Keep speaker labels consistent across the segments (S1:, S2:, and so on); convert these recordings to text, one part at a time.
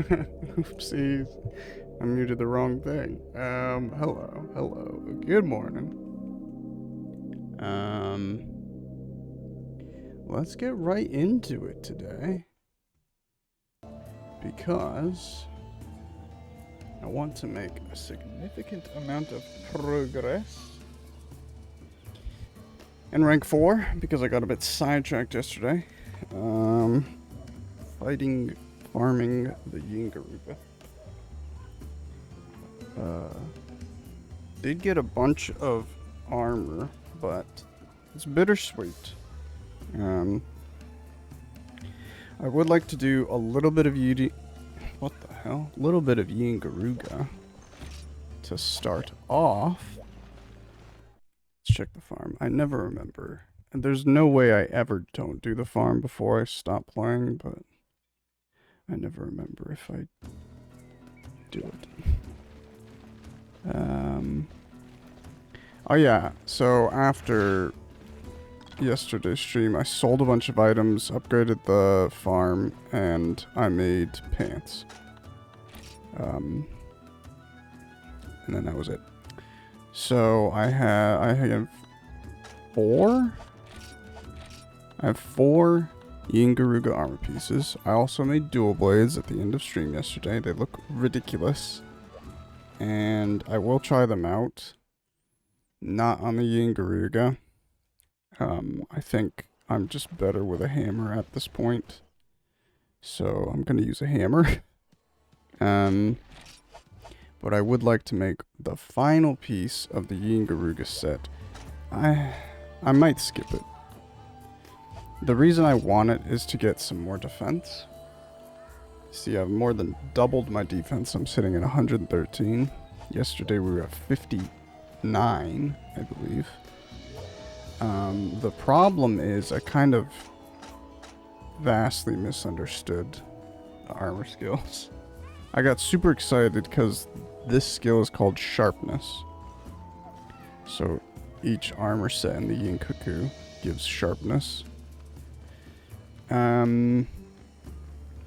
S1: Oopsies. I muted the wrong thing. Hello. Good morning. Let's get right into it today. Because I want to make a significant amount of progress in rank 4, because I got a bit sidetracked yesterday. Farming the Yingaruga. Did get a bunch of armor, but it's bittersweet. I would like to do a little bit of what the hell? A little bit of Yingaruga to start off. Let's check the farm. I never remember. And there's no way I ever don't do the farm before I stop playing, but I never remember if I do it. Oh yeah, so after yesterday's stream, I sold a bunch of items, upgraded the farm, and I made pants. And then that was it. So I have four Yingaruga armor pieces. I also made dual blades at the end of stream yesterday. They look ridiculous. And I will try them out. Not on the Yingaruga. I think I'm just better with a hammer at this point. So I'm going to use a hammer. But I would like to make the final piece of the Yingaruga set. I might skip it. The reason I want it is to get some more defense. See, I've more than doubled my defense. I'm sitting at 113. Yesterday we were at 59, I believe. The problem is I kind of vastly misunderstood the armor skills. I got super excited because this skill is called sharpness. So each armor set in the Yinkaku gives sharpness.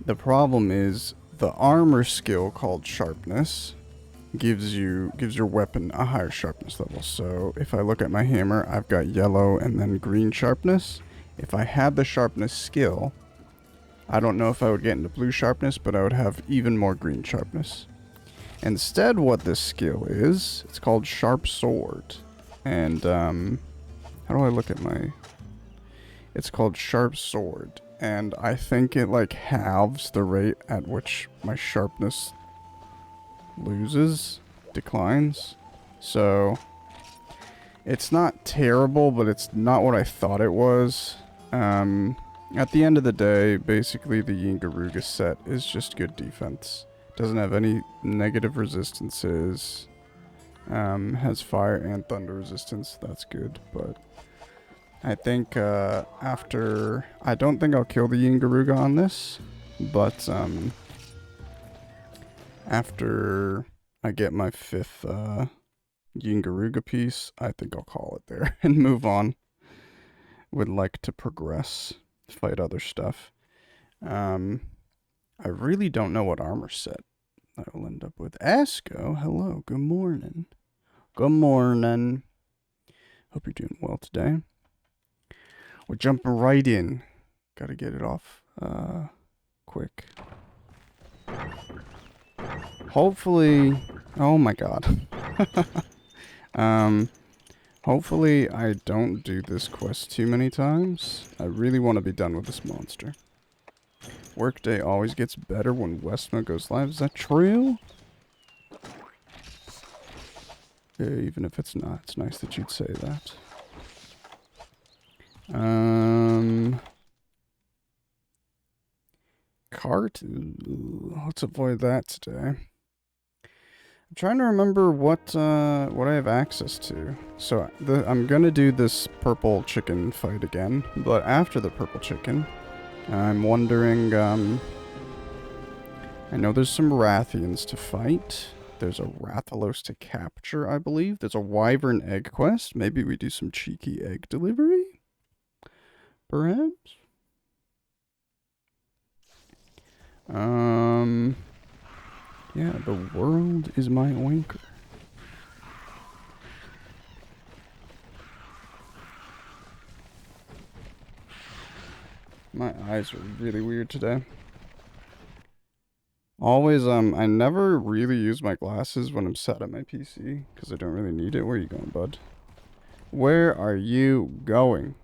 S1: The problem is the armor skill called sharpness gives your weapon a higher sharpness level. So if I look at my hammer, I've got yellow and then green sharpness. If I had the sharpness skill, I don't know if I would get into blue sharpness, but I would have even more green sharpness. Instead, what this skill is, it's called sharp sword. And how do I look at my... It's called sharp sword. And I think it like halves the rate at which my sharpness declines. So it's not terrible, but it's not what I thought it was. At the end of the day, basically the Yingaruga set is just good defense. Doesn't have any negative resistances. Has fire and thunder resistance. That's good, but I think after... I don't think I'll kill the Yingaruga on this, but after I get my 5th Yingaruga piece, I think I'll call it there and move on. Would like to progress, fight other stuff. I really don't know what armor set I will end up with. Esco, hello, good morning. Good morning. Hope you're doing well today. We're jumping right in. Gotta get it off quick. Hopefully... Oh my god. Hopefully I don't do this quest too many times. I really want to be done with this monster. Workday always gets better when Westma goes live. Is that true? Yeah, even if it's not, it's nice that you'd say that. Cart? Let's avoid that today. I'm trying to remember what I have access to. So I'm gonna do this purple chicken fight again, but after the purple chicken, I'm wondering. I know there's some Rathians to fight. There's a Rathalos to capture, I believe. There's a Wyvern egg quest. Maybe we do some cheeky egg delivery, perhaps. Yeah, the world is my oinker. My eyes are really weird today. Always, I never really use my glasses when I'm sat at my PC, because I don't really need it. Where are you going, bud? Where are you going?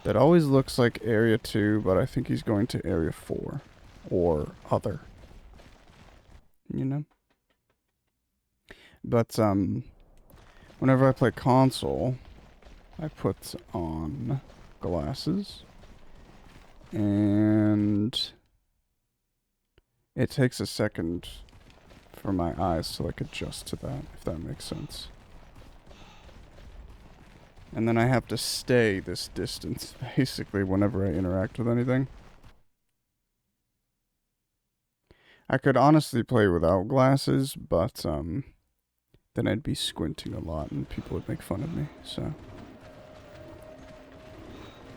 S1: That always looks like Area 2, but I think he's going to Area 4. Or other. You know? But, whenever I play console, I put on glasses. And it takes a second for my eyes to, like, adjust to that, if that makes sense. And then I have to stay this distance, basically, whenever I interact with anything. I could honestly play without glasses, but, then I'd be squinting a lot and people would make fun of me, so.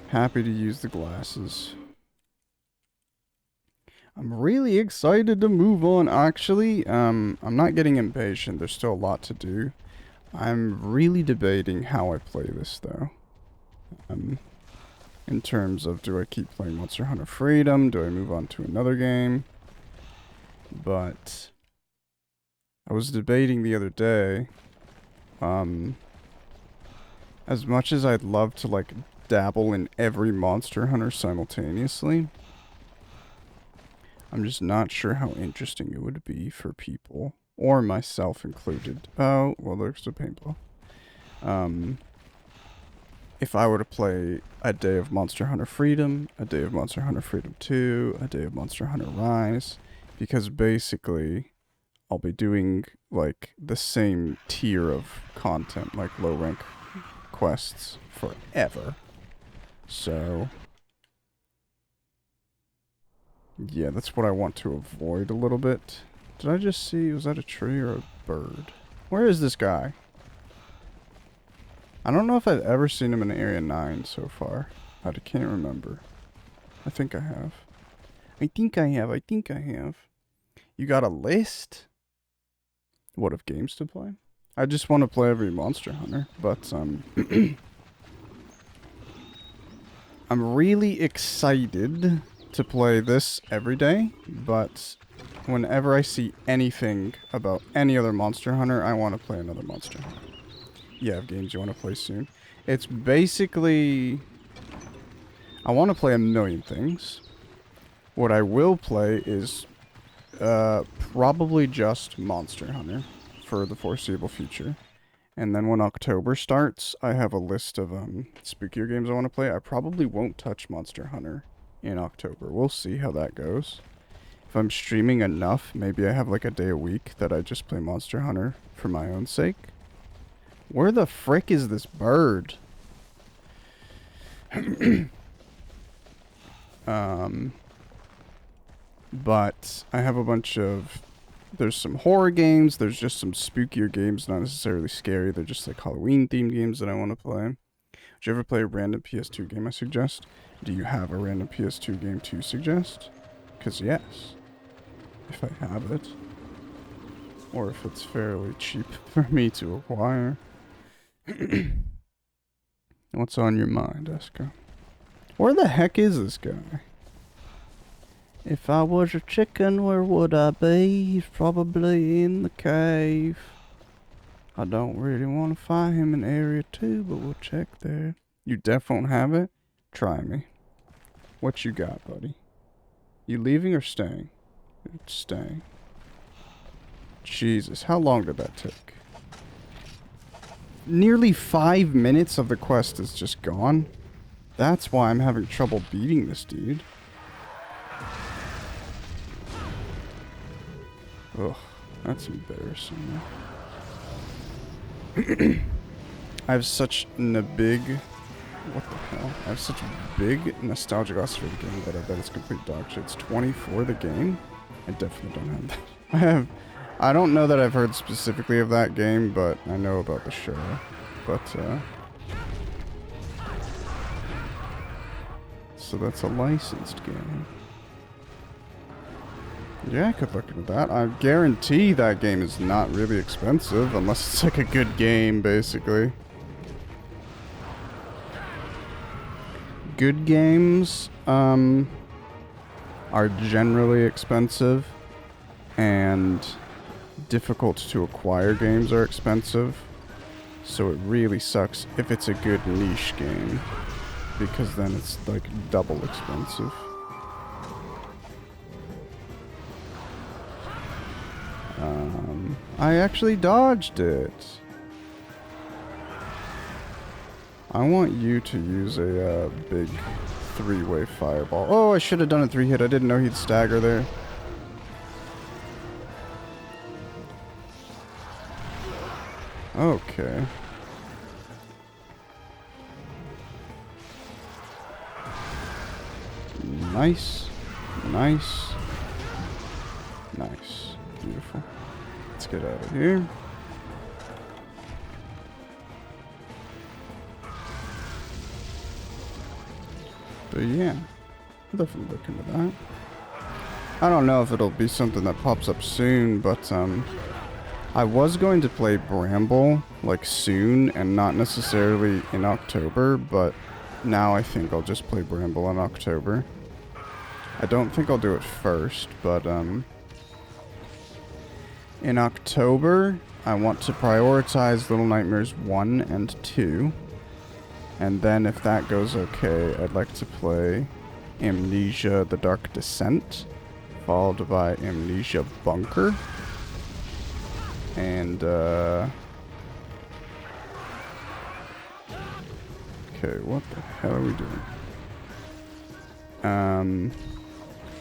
S1: Happy to use the glasses. I'm really excited to move on, actually. I'm not getting impatient, there's still a lot to do. I'm really debating how I play this, though. In terms of, do I keep playing Monster Hunter Freedom? Do I move on to another game? But I was debating the other day, as much as I'd love to, like, dabble in every Monster Hunter simultaneously, I'm just not sure how interesting it would be for people. Or myself included. Oh, well, there's the paintball. If I were to play a day of Monster Hunter Freedom, a day of Monster Hunter Freedom 2, a day of Monster Hunter Rise, because basically I'll be doing, like, the same tier of content, like low rank quests, forever. So, yeah, that's what I want to avoid a little bit. Did I just see, was that a tree or a bird? Where is this guy? I don't know if I've ever seen him in Area 9 so far. I can't remember. I think I have. I think I have. You got a list? What, of games to play? I just want to play every Monster Hunter, but, I'm really excited to play this every day, but whenever I see anything about any other Monster Hunter, I want to play another Monster Hunter. You have games you want to play soon. It's basically, I want to play a million things. What I will play is probably just Monster Hunter for the foreseeable future. And then when October starts, I have a list of spookier games I want to play. I probably won't touch Monster Hunter in October. We'll see how that goes. If I'm streaming enough, maybe I have like a day a week that I just play Monster Hunter for my own sake. Where the frick is this bird? But I have a bunch of, there's some horror games, there's just some spookier games, not necessarily scary, they're just like Halloween themed games that I want to play. Would you ever play a random PS2 game I suggest? Do you have a random PS2 game to suggest? Because yes, if I have it. Or if it's fairly cheap for me to acquire. What's on your mind, Eska? Where the heck is this guy? If I was a chicken, where would I be? Probably in the cave. I don't really want to find him in Area 2, but we'll check there. You def won't have it? Try me. What you got, buddy? You leaving or staying? Staying. Jesus, how long did that take? Nearly 5 minutes of the quest is just gone. That's why I'm having trouble beating this dude. Ugh, that's embarrassing. I have such big... What the hell? I have such big nostalgic loss for the game that I bet it's complete dog shit. It's 20 for the game? I definitely don't have that. I don't know that I've heard specifically of that game, but I know about the show. But, so that's a licensed game. Yeah, I could look into that. I guarantee that game is not really expensive, unless it's like a good game, basically. Good games, are generally expensive, and difficult to acquire games are expensive. So it really sucks if it's a good niche game, because then it's like double expensive. I actually dodged it. I want you to use a big three-way fireball. Oh, I should have done a three-hit. I didn't know he'd stagger there. Okay. Nice. Nice. Nice. Beautiful. Let's get out of here. But yeah, I'll definitely look into that. I don't know if it'll be something that pops up soon, but I was going to play Bramble like soon and not necessarily in October, but now I think I'll just play Bramble in October. I don't think I'll do it first, but in October I want to prioritize Little Nightmares 1 and 2. And then if that goes okay, I'd like to play Amnesia: The Dark Descent, followed by Amnesia Bunker. And, okay, what the hell are we doing?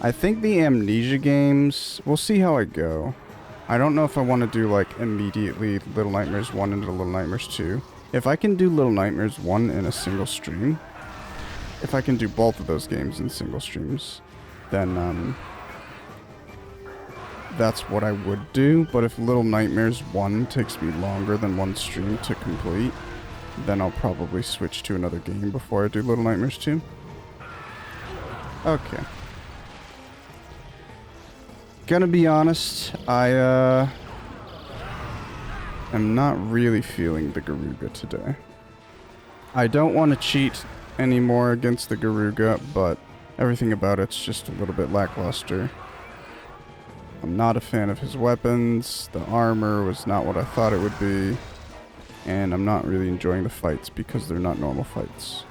S1: I think the Amnesia games, we'll see how I go. I don't know if I want to do, like, immediately Little Nightmares 1 into Little Nightmares 2. If I can do Little Nightmares 1 in a single stream, if I can do both of those games in single streams, then, that's what I would do. But if Little Nightmares 1 takes me longer than one stream to complete, then I'll probably switch to another game before I do Little Nightmares 2. Okay. Gonna be honest, I, am not really feeling the Garuga today. I don't want to cheat anymore against the Garuga, but everything about it's just a little bit lackluster. I'm not a fan of his weapons, the armor was not what I thought it would be, and I'm not really enjoying the fights because they're not normal fights.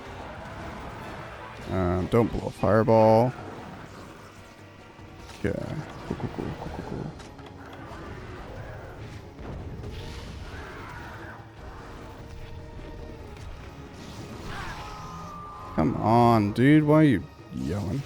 S1: Don't blow a fireball. Yeah, cool. Come on, dude. Why are you yelling?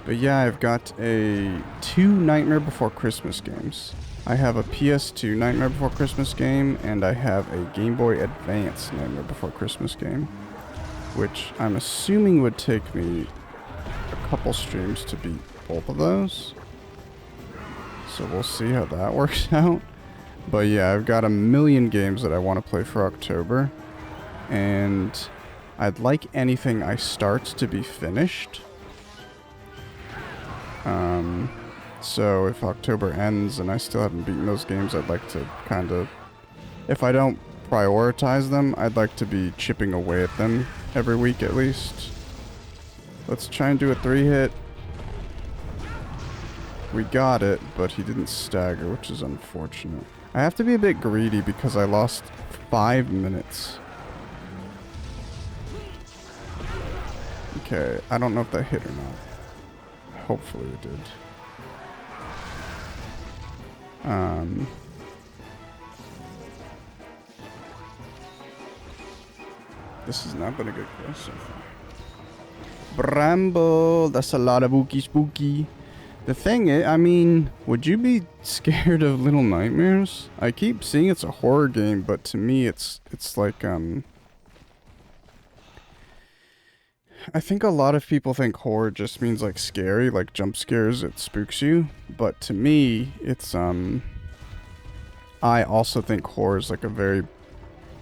S1: But yeah, I've got two Nightmare Before Christmas games. I have a PS2 Nightmare Before Christmas game, and I have a Game Boy Advance Nightmare Before Christmas game, which I'm assuming would take me a couple streams to beat both of those. So we'll see how that works out. But yeah, I've got a million games that I want to play for October. And I'd like anything I start to be finished. So if October ends and I still haven't beaten those games, I'd like to kind of... If I don't prioritize them, I'd like to be chipping away at them every week at least. Let's try and do a 3-hit. We got it, but he didn't stagger, which is unfortunate. I have to be a bit greedy because I lost 5 minutes. Okay, I don't know if that hit or not. Hopefully it did. This has not been a good quest so far. Bramble, that's a lot of spooky. The thing is, I mean, would you be scared of Little Nightmares? I keep seeing it's a horror game, but to me it's like, I think a lot of people think horror just means like scary, like jump scares, it spooks you. But to me, it's, I also think horror is like a very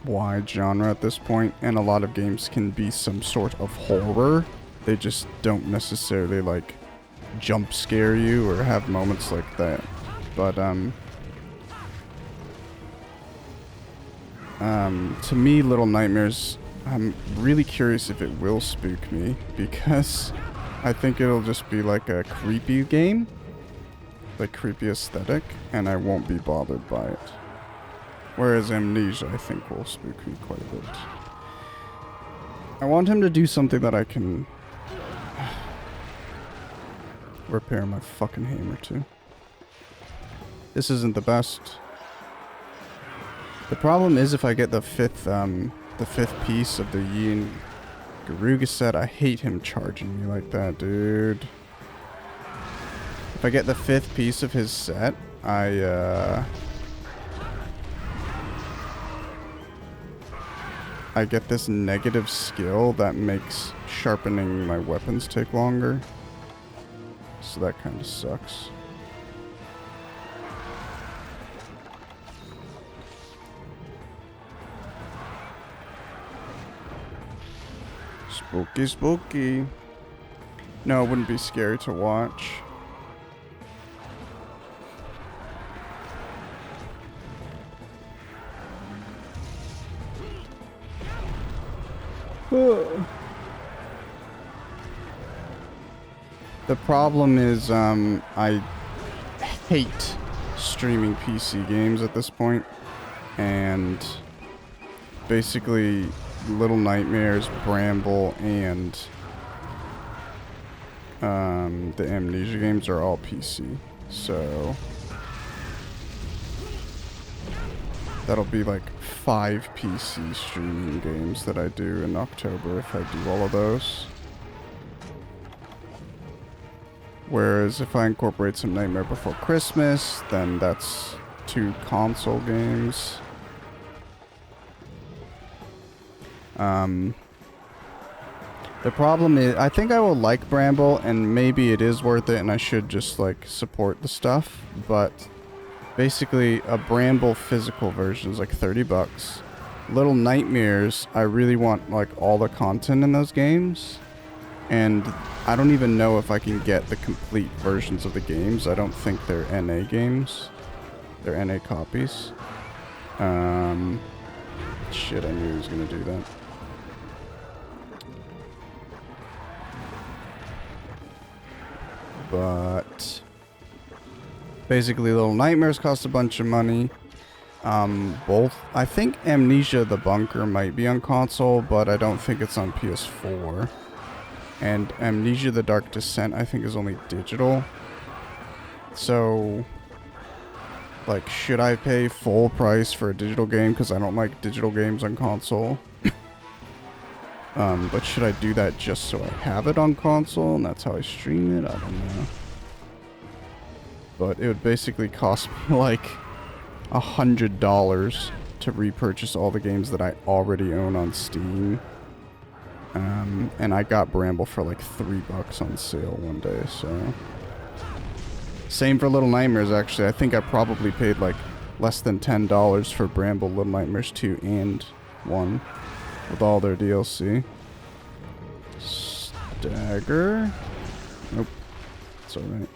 S1: wide genre at this point, and a lot of games can be some sort of horror. They just don't necessarily, like, jump scare you or have moments like that. But, to me, Little Nightmares, I'm really curious if it will spook me, because I think it'll just be like a creepy game, like creepy aesthetic, and I won't be bothered by it. Whereas Amnesia, I think, will spook me quite a bit. I want him to do something that I can repair my fucking hammer to. This isn't the best. The problem is if I get the fifth piece of the Yin Garuga set, I hate him charging me like that, dude. If I get the 5th piece of his set, I get this negative skill that makes sharpening my weapons take longer. So that kind of sucks. Spooky, spooky. No, it wouldn't be scary to watch. The problem is, I hate streaming PC games at this point, and basically Little Nightmares, Bramble, and the Amnesia games are all PC, so that'll be like 5 PC streaming games that I do in October if I do all of those. Whereas if I incorporate some Nightmare Before Christmas, then that's 2 console games. The problem is, I think I will like Bramble, and maybe it is worth it, and I should just, like, support the stuff, but basically, a Bramble physical version is like $30. Little Nightmares, I really want, like, all the content in those games, and I don't even know if I can get the complete versions of the games. I don't think they're NA games. They're NA copies. Shit, I knew he was gonna do that. But basically, Little Nightmares cost a bunch of money. Both. I think Amnesia the Bunker might be on console, but I don't think it's on PS4. And Amnesia the Dark Descent, I think, is only digital. So, like, should I pay full price for a digital game? Because I don't like digital games on console. But should I do that just so I have it on console and that's how I stream it? I don't know. But it would basically cost me like $100 to repurchase all the games that I already own on Steam. And I got Bramble for like $3 on sale one day, so. Same for Little Nightmares, actually. I think I probably paid like less than $10 for Bramble, Little Nightmares 2 and 1 with all their DLC. Stagger. Nope. It's alright.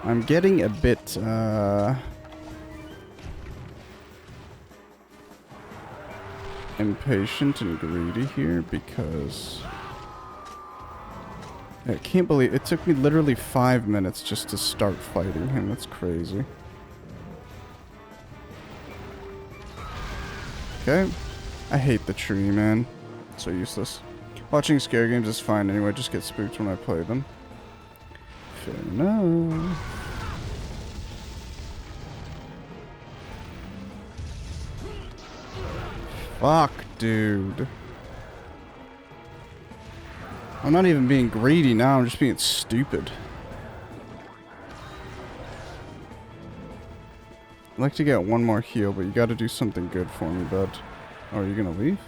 S1: I'm getting a bit, impatient and greedy here because I can't believe it took me literally 5 minutes just to start fighting him. That's crazy. Okay. I hate the tree, man. It's so useless. Watching scare games is fine anyway. Just get spooked when I play them. Fair enough. Fuck, dude. I'm not even being greedy now, I'm just being stupid. I'd like to get one more heal, but you gotta do something good for me, bud. Oh, are you gonna leave?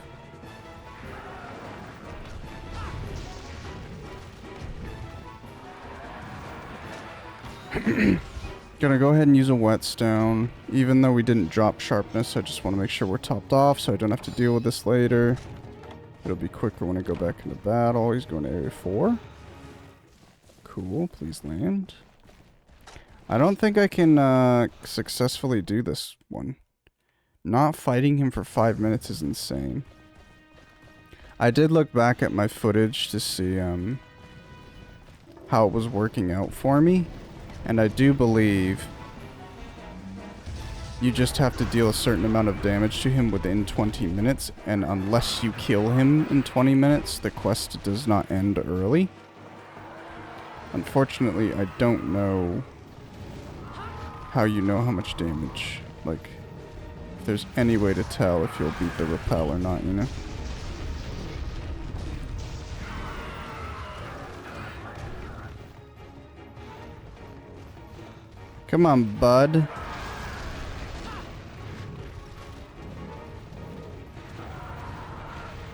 S1: Gonna go ahead and use a whetstone. Even though we didn't drop sharpness, I just want to make sure we're topped off so I don't have to deal with this later. It'll be quicker when I go back into battle. He's going to area 4. Cool, please land. I don't think I can successfully do this one. Not fighting him for 5 minutes is insane. I did look back at my footage to see how it was working out for me. And I do believe you just have to deal a certain amount of damage to him within 20 minutes. And unless you kill him in 20 minutes, the quest does not end early. Unfortunately, I don't know how you know how much damage. Like, if there's any way to tell if you'll beat the repel or not, you know? Come on, bud.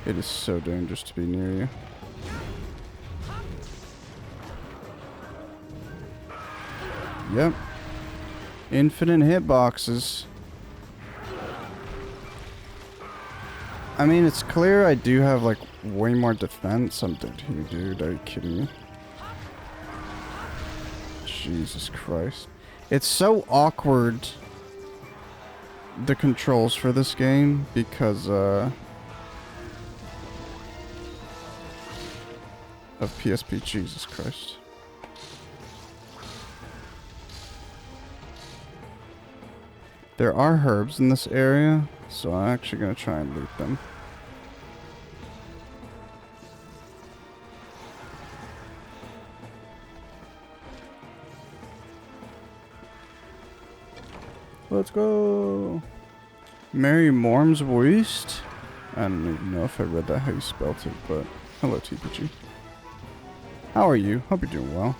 S1: It is so dangerous to be near you. Yep. Infinite hitboxes. I mean, it's clear I do have, like, way more defense. I'm dead here, dude. Are you kidding me? Jesus Christ. It's so awkward, the controls for this game, because, of PSP. Jesus Christ. There are herbs in this area, so I'm actually going to try and loot them. Let's go! Mary Morm's Woost? I don't even know if I read that how you spelt it, but hello TPG. How are you? Hope you're doing well.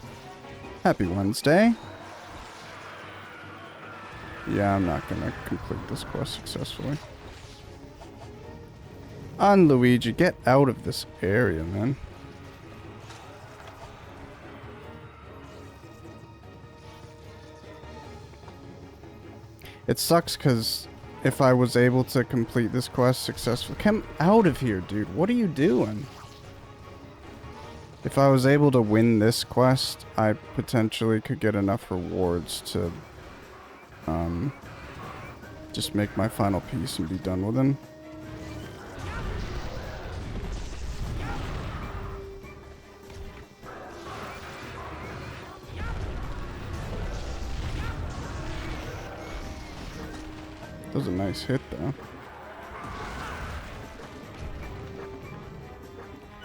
S1: Happy Wednesday. Yeah, I'm not gonna complete this quest successfully. On Luigi, get out of this area, man. It sucks because if I was able to complete this quest successfully... Come out of here, dude. What are you doing? If I was able to win this quest, I potentially could get enough rewards to... just make my final piece and be done with him. That was a nice hit, though.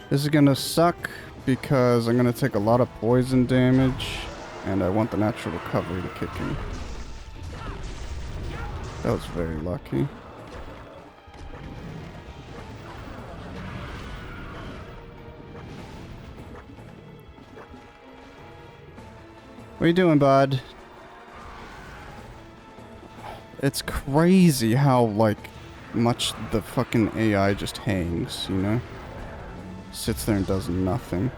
S1: This is gonna suck because I'm gonna take a lot of poison damage, and I want the natural recovery to kick in. That was very lucky. What are you doing, bud? It's crazy how, like, much the fucking AI just hangs, you know? Sits there and does nothing.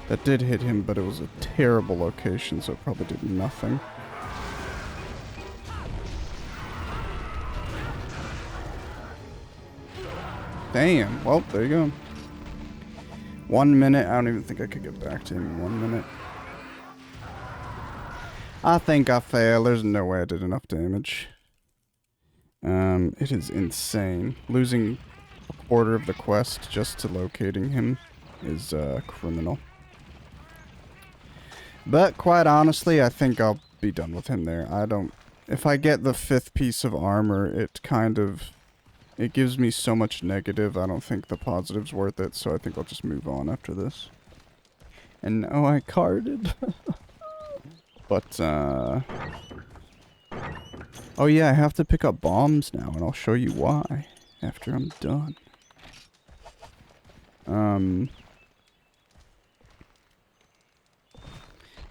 S1: That did hit him, but it was a terrible location, so it probably did nothing. Damn. Well, there you go. 1 minute. I don't even think I could get back to him in 1 minute. I think I failed. There's no way I did enough damage. It is insane. Losing a quarter of the quest just to locating him is, criminal. But, quite honestly, I think I'll be done with him there. If I get the 5th piece of armor, it gives me so much negative, I don't think the positive's worth it, so I think I'll just move on after this. And now I carded. But, oh yeah, I have to pick up bombs now, and I'll show you why after I'm done.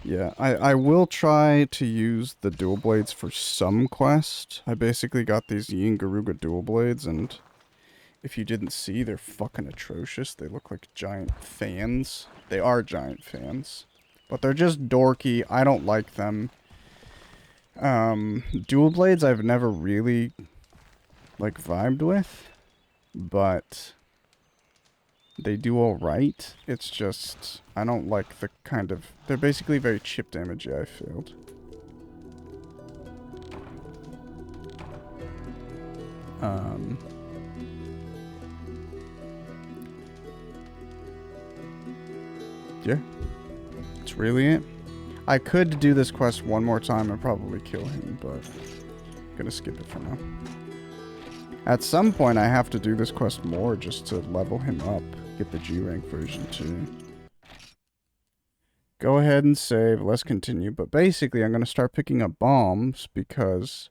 S1: Yeah, I will try to use the dual blades for some quest. I basically got these Yin Garuga dual blades, and if you didn't see, they're fucking atrocious. They look like giant fans. They are giant fans. But they're just dorky. I don't like them. Dual blades I've never really, like, vibed with. But they do alright. It's just, I don't like the kind of... They're basically very chip damagey, I feel. Yeah. That's really it. I could do this quest one more time and probably kill him, but I'm gonna skip it for now. At some point, I have to do this quest more just to level him up. Get the G-rank version too. Go ahead and save. Let's continue. But basically, I'm gonna start picking up bombs because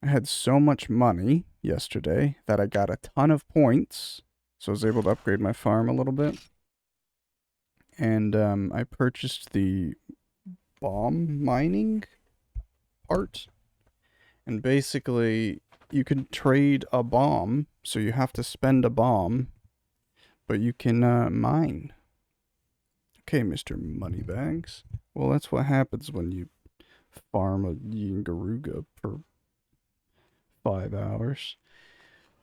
S1: I had so much money yesterday that I got a ton of points. So I was able to upgrade my farm a little bit. And I purchased the bomb mining part. And basically, you can trade a bomb. So you have to spend a bomb. But you can mine. Okay, Mr. Moneybags. Well, that's what happens when you farm a Yingaruga for 5 hours.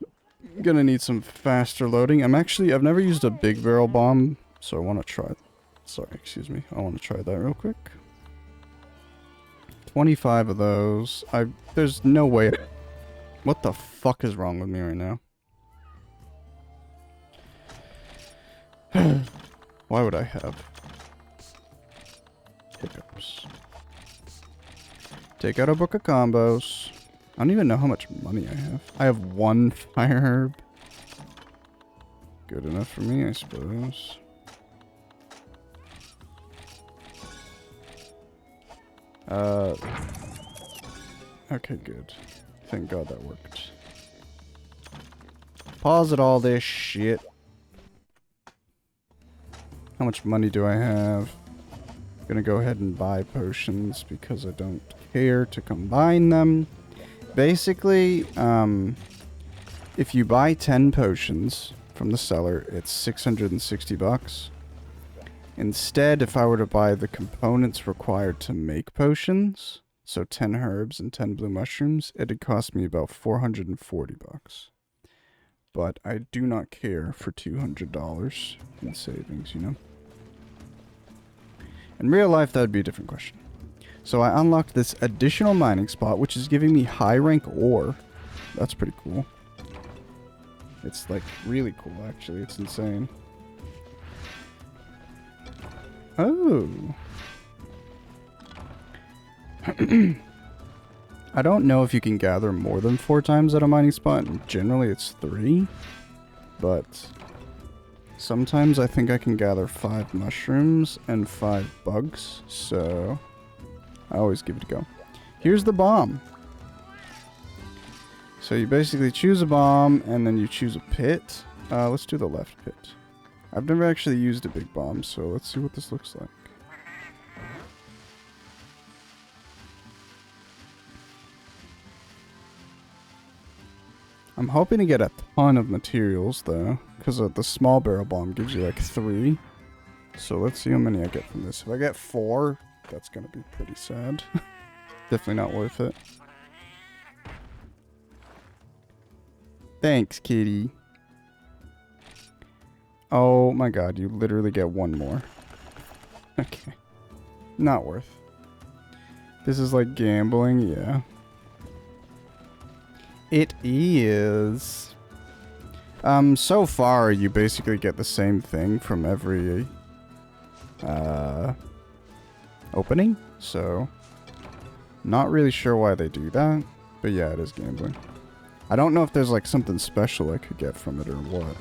S1: I'm gonna need some faster loading. I've never used a big barrel bomb, so I want to try. Sorry, excuse me. I want to try that real quick. 25 of those. There's no way. What the fuck is wrong with me right now? Why would I have hiccups? Take out a book of combos. I don't even know how much money I have. I have 1 fire herb. Good enough for me, I suppose. Okay, good. Thank God that worked. Pause at all this shit. How much money do I have? I'm gonna go ahead and buy potions because I don't care to combine them. Basically, if you buy 10 potions from the seller, it's 660 bucks. Instead, if I were to buy the components required to make potions, so 10 herbs and 10 blue mushrooms, it'd cost me about 440 bucks. But I do not care for $200 in savings, you know? In real life, that would be a different question. So I unlocked this additional mining spot, which is giving me high rank ore. That's pretty cool. It's like really cool, actually. It's insane. Oh. I don't know if you can gather more than 4 times at a mining spot. Generally, it's 3. But sometimes I think I can gather 5 mushrooms and 5 bugs. So I always give it a go. Here's the bomb. So you basically choose a bomb and then you choose a pit. Let's do the left pit. I've never actually used a big bomb, so let's see what this looks like. I'm hoping to get a ton of materials, though, because the small barrel bomb gives you like 3. So let's see how many I get from this. If I get 4, that's going to be pretty sad. Definitely not worth it. Thanks, kitty. Oh my god, you literally get 1 more. Okay. Not worth. This is like gambling, yeah. It is. So far you basically get the same thing from every opening, so not really sure why they do that, but yeah, it is gambling. I don't know if there's like something special I could get from it or what.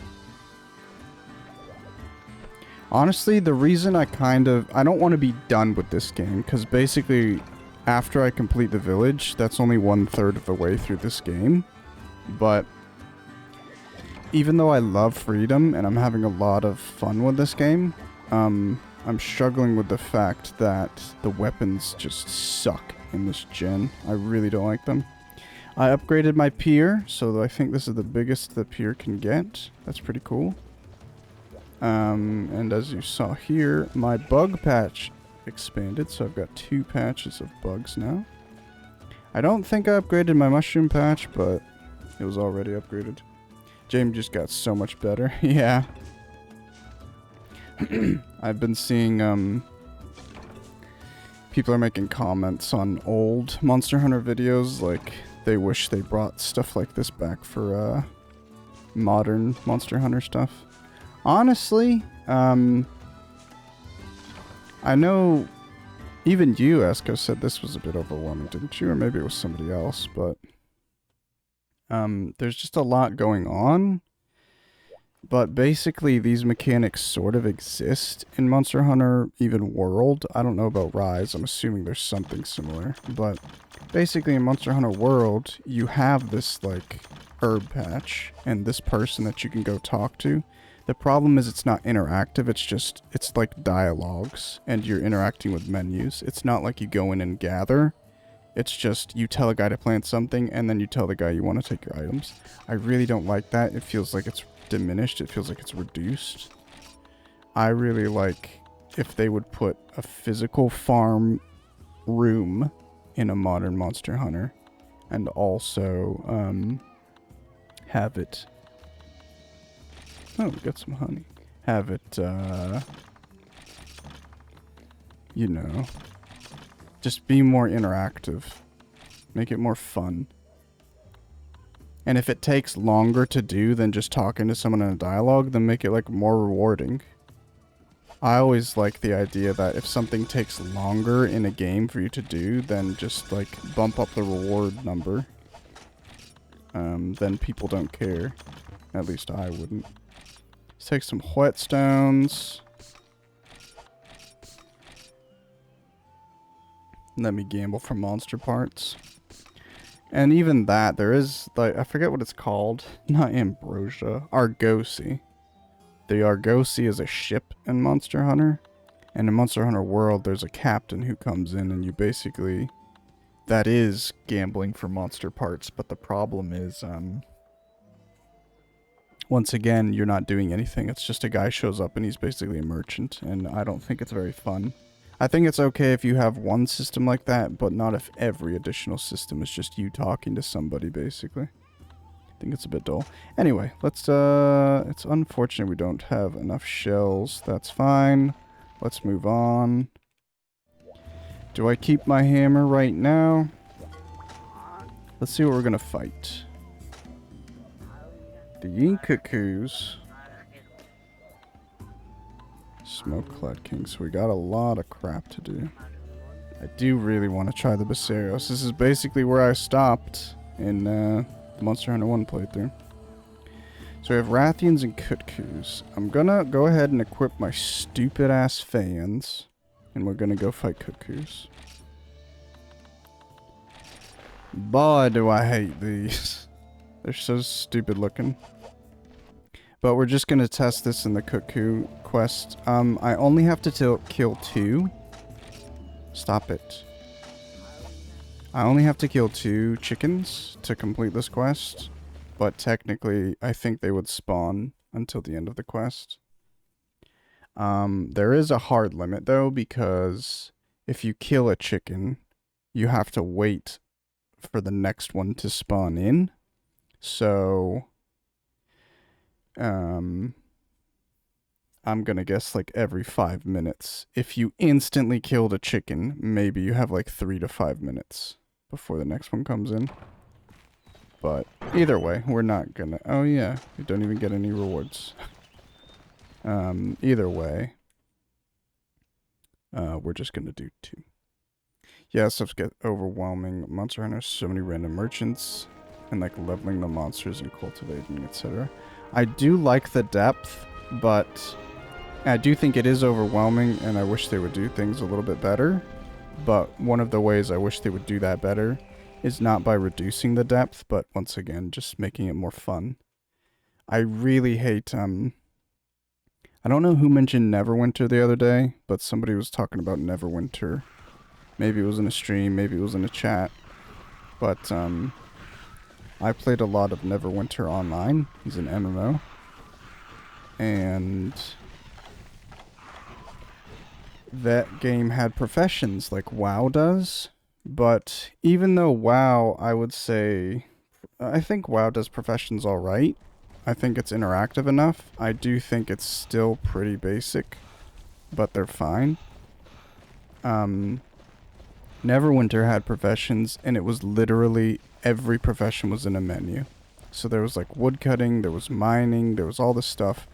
S1: Honestly, the reason I don't want to be done with this game, because basically, after I complete the village, that's only 1/3 of the way through this game. But even though I love freedom and I'm having a lot of fun with this game, I'm struggling with the fact that the weapons just suck in this gen. I really don't like them. I upgraded my pier, so I think this is the biggest the pier can get. That's pretty cool. And as you saw here, my bug patch expanded, so I've got 2 patches of bugs now. I don't think I upgraded my mushroom patch, but it was already upgraded. James just got so much better. Yeah. I've been seeing, people are making comments on old Monster Hunter videos, like, they wish they brought stuff like this back for, modern Monster Hunter stuff. Honestly, I know even you, Esco, said this was a bit overwhelming, didn't you? Or maybe it was somebody else, but there's just a lot going on. But basically, these mechanics sort of exist in Monster Hunter, even World. I don't know about Rise. I'm assuming there's something similar. But basically, in Monster Hunter World, you have this, like, herb patch and this person that you can go talk to. The problem is it's not interactive. It's like dialogues, and you're interacting with menus. It's not like you go in and gather. It's just you tell a guy to plant something, and then you tell the guy you want to take your items. I really don't like that. It feels like it's diminished. It feels like it's reduced. I really like if they would put a physical farm room in a modern Monster Hunter, and also have it... Oh, we got some honey. Have it, you know, just be more interactive. Make it more fun. And if it takes longer to do than just talking to someone in a dialogue, then make it, like, more rewarding. I always like the idea that if something takes longer in a game for you to do, then just, like, bump up the reward number. Then people don't care. At least I wouldn't. Let's take some whetstones. Let me gamble for monster parts. And even that, there is, like, I forget what it's called. Not ambrosia. Argosy. The Argosy is a ship in Monster Hunter. And in Monster Hunter World, there's a captain who comes in and you basically... That is gambling for monster parts, but the problem is, once again, you're not doing anything. It's just a guy shows up and he's basically a merchant, and I don't think it's very fun. I think it's okay if you have one system like that, but not if every additional system is just you talking to somebody, basically. I think it's a bit dull. Anyway, let's, it's unfortunate we don't have enough shells. That's fine. Let's move on. Do I keep my hammer right now? Let's see what we're gonna fight. The Yin Cuckoos. Smoke-clad King. So we got a lot of crap to do. I do really want to try the Basarios. This is basically where I stopped in the Monster Hunter 1 playthrough. So we have Rathians and Cuckoos. I'm gonna go ahead and equip my stupid-ass fans. And we're gonna go fight Cuckoos. Boy, do I hate these. They're so stupid looking. But we're just gonna test this in the Cuckoo quest. I only have to kill 2. Stop it. I only have to kill 2 chickens to complete this quest. But technically, I think they would spawn until the end of the quest. There is a hard limit though, because if you kill a chicken, you have to wait for the next one to spawn in. So, I'm gonna guess like every 5 minutes. If you instantly killed a chicken, maybe you have like 3 to 5 minutes before the next one comes in. But either way, we're not gonna... Oh yeah, we don't even get any rewards. Either way, we're just gonna do 2. Yeah, stuff's get overwhelming. Monster Hunter, so many random merchants, and like leveling the monsters and cultivating, etc. I do like the depth, but I do think it is overwhelming, and I wish they would do things a little bit better. But one of the ways I wish they would do that better is not by reducing the depth, but once again, just making it more fun. I really hate, I don't know who mentioned Neverwinter the other day, but somebody was talking about Neverwinter. Maybe it was in a stream, maybe it was in a chat. But, I played a lot of Neverwinter online. He's an MMO. And that game had professions like WoW does. But even though WoW, I would say, I think WoW does professions all right. I think it's interactive enough. I do think it's still pretty basic, but they're fine. Neverwinter had professions, and it was literally every profession was in a menu. So there was like woodcutting, there was mining, there was all this stuff.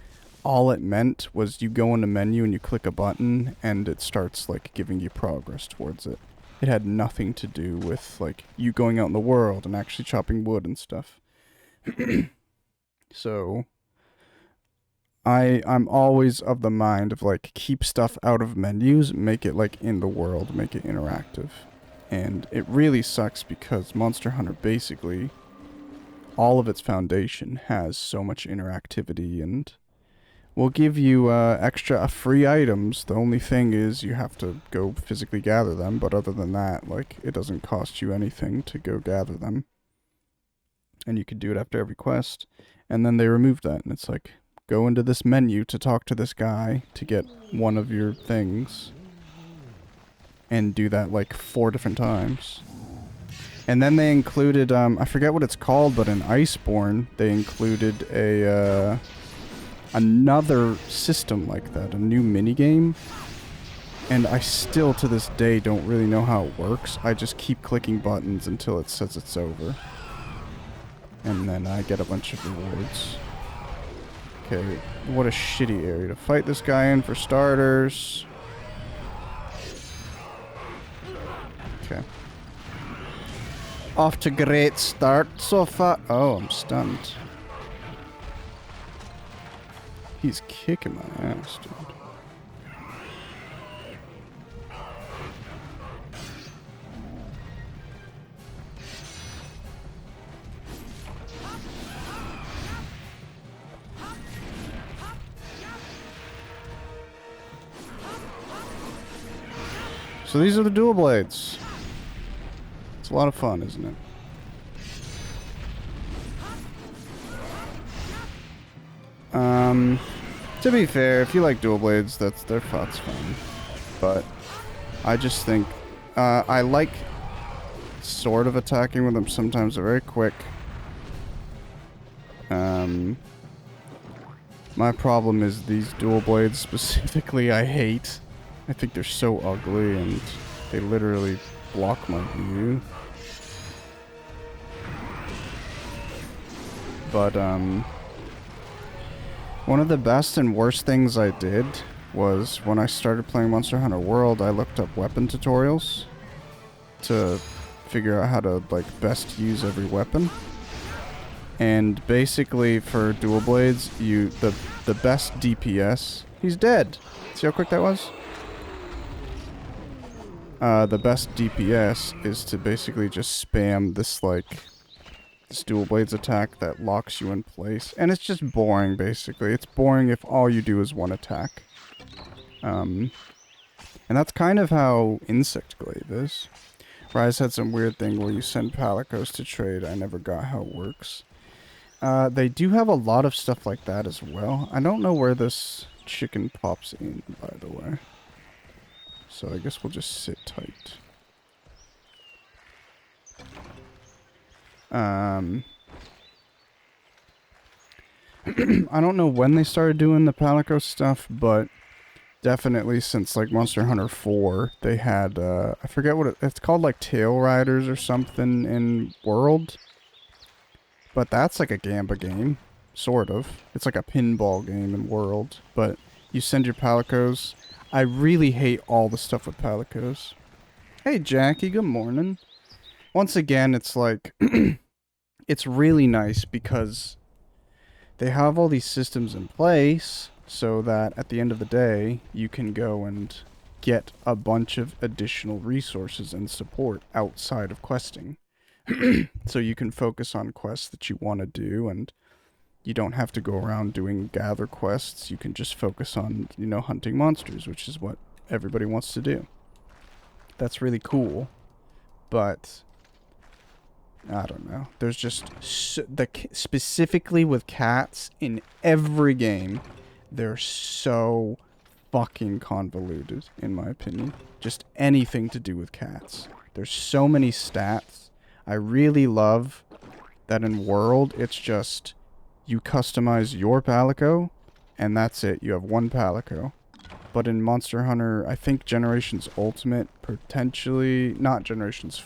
S1: All it meant was you go in a menu and you click a button, and it starts like giving you progress towards it. It had nothing to do with like you going out in the world and actually chopping wood and stuff. So I'm always of the mind of like keep stuff out of menus, make it like in the world, make it interactive. And it really sucks because Monster Hunter basically all of its foundation has so much interactivity and will give you extra free items. The only thing is you have to go physically gather them, but other than that, like it doesn't cost you anything to go gather them. And you can do it after every quest. And then they removed that and it's like go into this menu to talk to this guy to get one of your things. And do that like 4 different times. And then they included, I forget what it's called, but in Iceborne, they included another system like that, a new minigame. And I still, to this day, don't really know how it works. I just keep clicking buttons until it says it's over. And then I get a bunch of rewards. Okay, what a shitty area to fight this guy in for starters. Okay. Off to great start so far. Oh, I'm stunned. He's kicking my ass, dude. So these are the dual blades. It's a lot of fun, isn't it? To be fair, if you like dual blades, their thought's fun. But I just think I like sort of attacking with them. Sometimes they're very quick. My problem is these dual blades specifically I hate. I think they're so ugly and they literally block my view. But one of the best and worst things I did was when I started playing Monster Hunter World, I looked up weapon tutorials to figure out how to like best use every weapon. And basically for dual blades, the best DPS, he's dead. See how quick that was? The best DPS is to basically just spam this like this dual blades attack that locks you in place. And it's just boring, basically. It's boring if all you do is one attack. And that's kind of how Insect Glaive is. Rise had some weird thing where you send Palicos to trade. I never got how it works. They do have a lot of stuff like that as well. I don't know where this chicken pops in, by the way. So I guess we'll just sit tight. I don't know when they started doing the Palico stuff, but definitely since like Monster Hunter 4, they had, I forget what it's called, like Tail Riders or something in World. But that's like a Gamba game, sort of. It's like a pinball game in World, but you send your Palicos. I really hate all the stuff with Palicos. Hey Jackie, good morning. Once again, it's like, it's really nice because they have all these systems in place so that at the end of the day, you can go and get a bunch of additional resources and support outside of questing. So you can focus on quests that you want to do, and you don't have to go around doing gather quests. You can just focus on, you know, hunting monsters, which is what everybody wants to do. That's really cool, but I don't know. There's just specifically with cats in every game, they're so fucking convoluted, in my opinion. Just anything to do with cats. There's so many stats. I really love that in World, it's just you customize your Palico, and that's it. You have one Palico. But in Monster Hunter, I think Generations Ultimate, potentially... Not Generations...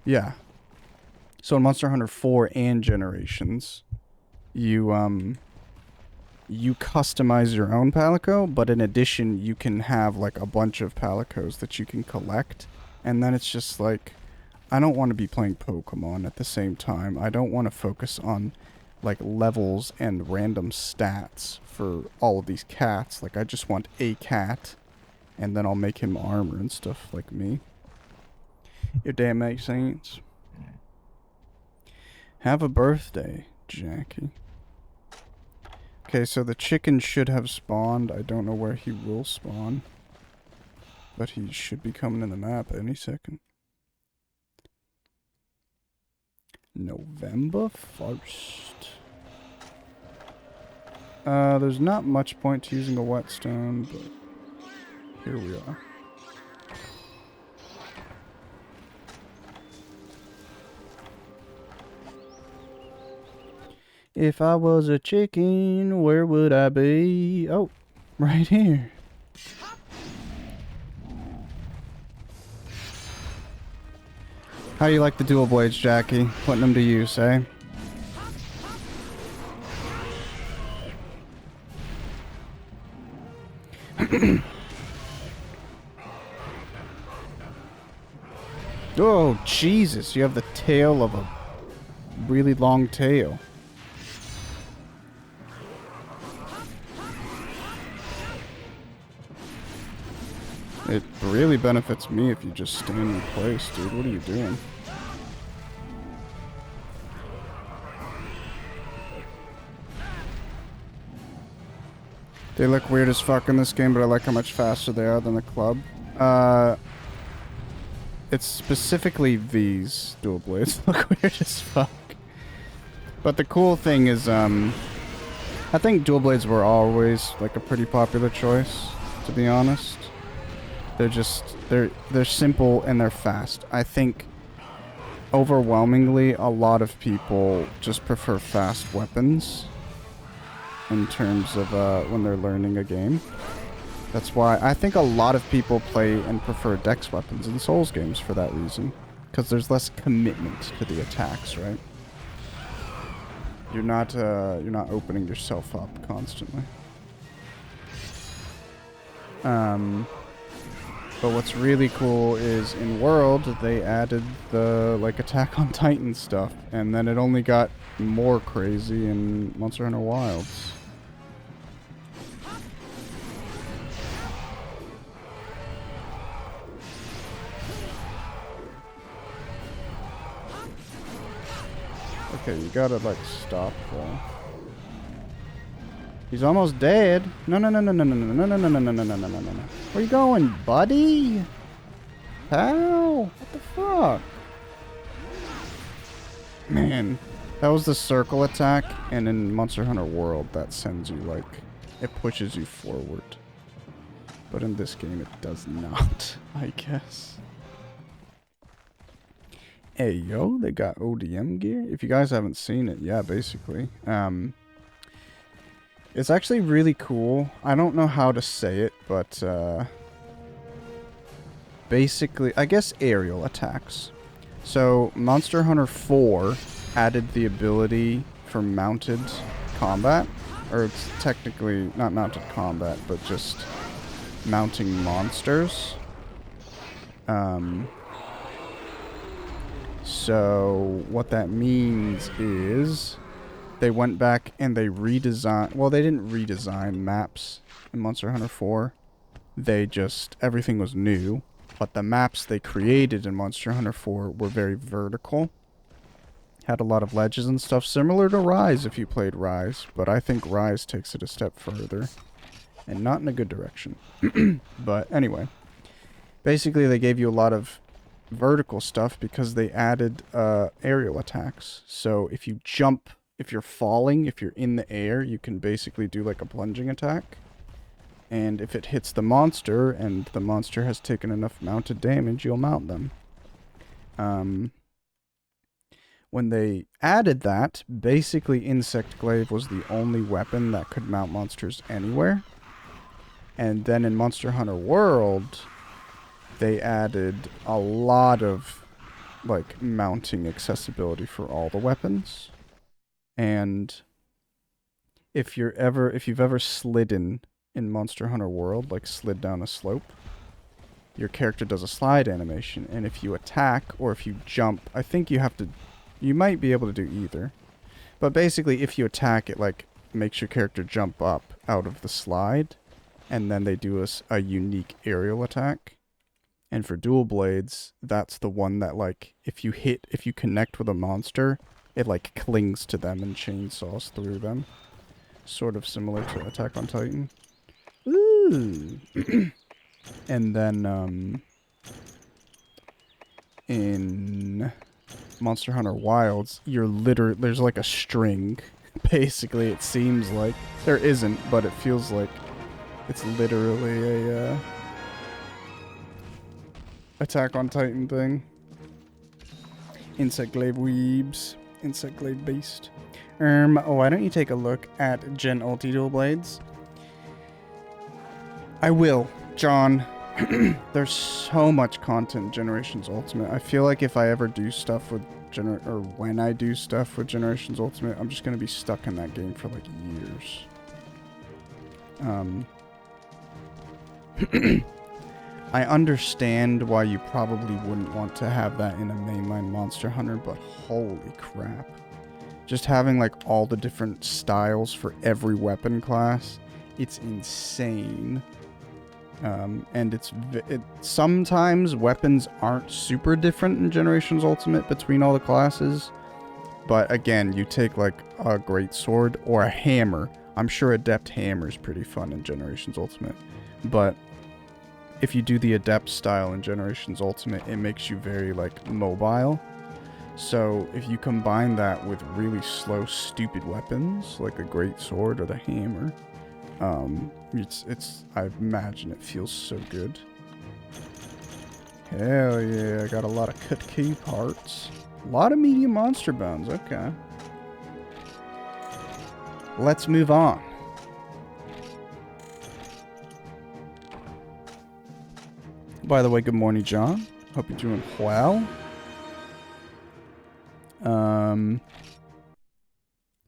S1: Yeah. So in Monster Hunter 4 and Generations, you customize your own Palico, but in addition, you can have, like, a bunch of Palicos that you can collect. And then it's just like, I don't want to be playing Pokemon at the same time. I don't want to focus on, like, levels and random stats for all of these cats. Like, I just want a cat, and then I'll make him armor and stuff like me. If that makes sense. Have a birthday, Jackie. Okay, so the chicken should have spawned. I don't know where he will spawn, but he should be coming in the map any second. November 1st. There's not much point to using a whetstone, but here we are. If I was a chicken, where would I be? Oh, right here. How do you like the dual blades, Jackie? Putting them to use, eh? Oh, Jesus. You have the tail of a really long tail. It really benefits me if you just stand in place, dude. What are you doing? They look weird as fuck in this game, but I like how much faster they are than the club. It's specifically these dual blades look weird as fuck. But the cool thing is, I think dual blades were always like a pretty popular choice, to be honest. They're just, they're simple and they're fast. I think overwhelmingly a lot of people just prefer fast weapons in terms of when they're learning a game. That's why I think a lot of people play and prefer dex weapons in Souls games for that reason. Because there's less commitment to the attacks, right? You're not opening yourself up constantly. But what's really cool is in World, they added the, like, Attack on Titan stuff. And then it only got more crazy in Monster Hunter Wilds. Okay, you gotta, like, stop though. He's almost dead. No, no, no, no, no, no, no, no, no, no, no, no, no, no, no, no, no. Where you going, buddy? How? What the fuck? Man, that was the circle attack, and in Monster Hunter World, that sends you, like, it pushes you forward. But in this game, it does not, I guess. Hey, yo, they got ODM gear. If you guys haven't seen it, yeah, basically. It's actually really cool. I don't know how to say it, but basically, I guess aerial attacks. So, Monster Hunter 4 added the ability for mounted combat. Or it's technically not mounted combat, but just mounting monsters. So, what that means is they went back and they redesigned... Well, they didn't redesign maps in Monster Hunter 4. They just... Everything was new. But the maps they created in Monster Hunter 4 were very vertical. Had a lot of ledges and stuff, similar to Rise if you played Rise. But I think Rise takes it a step further. And not in a good direction. But anyway. Basically, they gave you a lot of vertical stuff because they added aerial attacks. So if you jump if you're falling, if you're in the air, you can basically do like a plunging attack. And if it hits the monster, and the monster has taken enough mounted damage, you'll mount them. When they added that, basically Insect Glaive was the only weapon that could mount monsters anywhere. And then in Monster Hunter World, they added a lot of like mounting accessibility for all the weapons. And if you've ever slidden in Monster Hunter World, like slid down a slope, your character does a slide animation, and if you attack or if you jump, I think you might be able to do either. But basically, if you attack, it like makes your character jump up out of the slide, and then they do a unique aerial attack. And for dual blades, that's the one that like if you connect with a monster, it like clings to them and chainsaws through them. Sort of similar to Attack on Titan. Ooh. And then in Monster Hunter Wilds, there's like a string. Basically, it seems like there isn't, but it feels like it's literally a Attack on Titan thing. Insect Glaive weebs. Insect Glaive beast. Why don't you take a look at Gen Ulti Dual Blades? I will, John. There's so much content in Generations Ultimate. I feel like if I ever do stuff with when I do stuff with Generations Ultimate, I'm just gonna be stuck in that game for like years. I understand why you probably wouldn't want to have that in a mainline Monster Hunter, but holy crap. Just having like all the different styles for every weapon class, it's insane. And sometimes weapons aren't super different in Generations Ultimate between all the classes. But again, you take like a great sword or a hammer. I'm sure Adept Hammer is pretty fun in Generations Ultimate. But if you do the Adept style in Generations Ultimate, it makes you very like mobile. So if you combine that with really slow, stupid weapons, like a great sword or the hammer, I imagine it feels so good. Hell yeah, I got a lot of cut key parts. A lot of medium monster bones, okay. Let's move on. By the way, good morning, John. Hope you're doing well.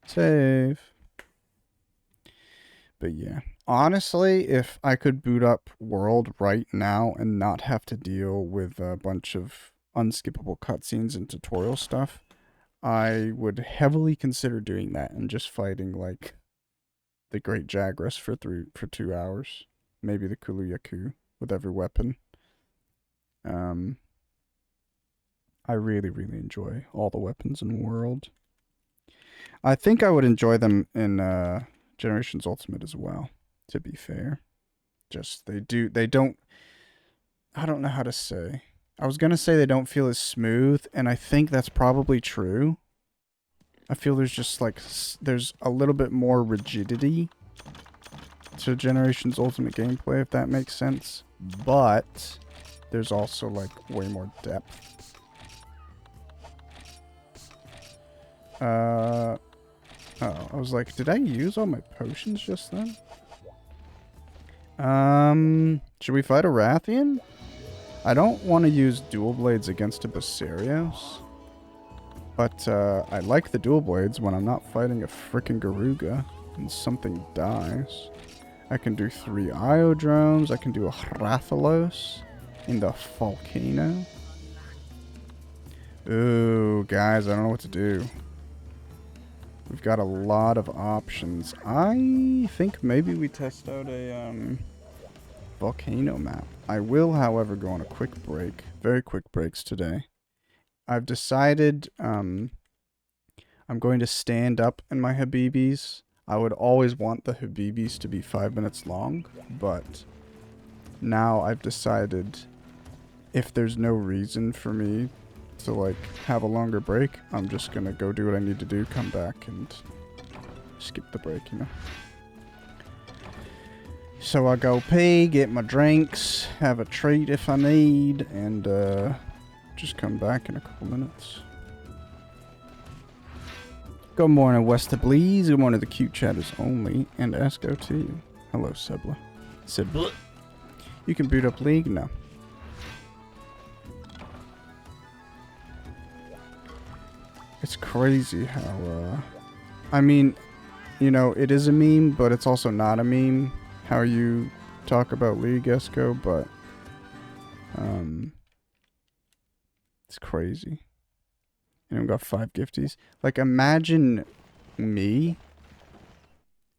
S1: Save. But yeah. Honestly, if I could boot up World right now and not have to deal with a bunch of unskippable cutscenes and tutorial stuff, I would heavily consider doing that and just fighting like the Great Jagras for 2 hours. Maybe the Kuluyaku with every weapon. I really, really enjoy all the weapons in the world. I think I would enjoy them in Generations Ultimate as well, to be fair. Just, they don't, I don't know how to say. I was going to say they don't feel as smooth, and I think that's probably true. I feel there's just like, there's a little bit more rigidity to Generations Ultimate gameplay, if that makes sense. But there's also like way more depth. Oh, I was like, did I use all my potions just then? Should we fight a Rathian? I don't want to use dual blades against a Basarios. But, I like the dual blades when I'm not fighting a frickin' Garuga and something dies. I can do 3 Iodromes, I can do a Rathalos in the volcano. Ooh, guys, I don't know what to do. We've got a lot of options. I think maybe we test out a volcano map. I will, however, go on a quick break. Very quick breaks today. I've decided I'm going to stand up in my Habibis. I would always want the Habibis to be 5 minutes long, but now I've decided if there's no reason for me to like have a longer break, I'm just gonna go do what I need to do, come back and skip the break, you know. So I go pee, get my drinks, have a treat if I need, and just come back in a couple minutes. Good morning, Westerblies. Good morning, the cute chatters only, and SGOT. Hello, Sebla. Sebla. You can boot up League now. It's crazy how, I mean, you know, it is a meme, but it's also not a meme, how you talk about League, Esco, but, it's crazy. And we got 5 gifties. Like, imagine me,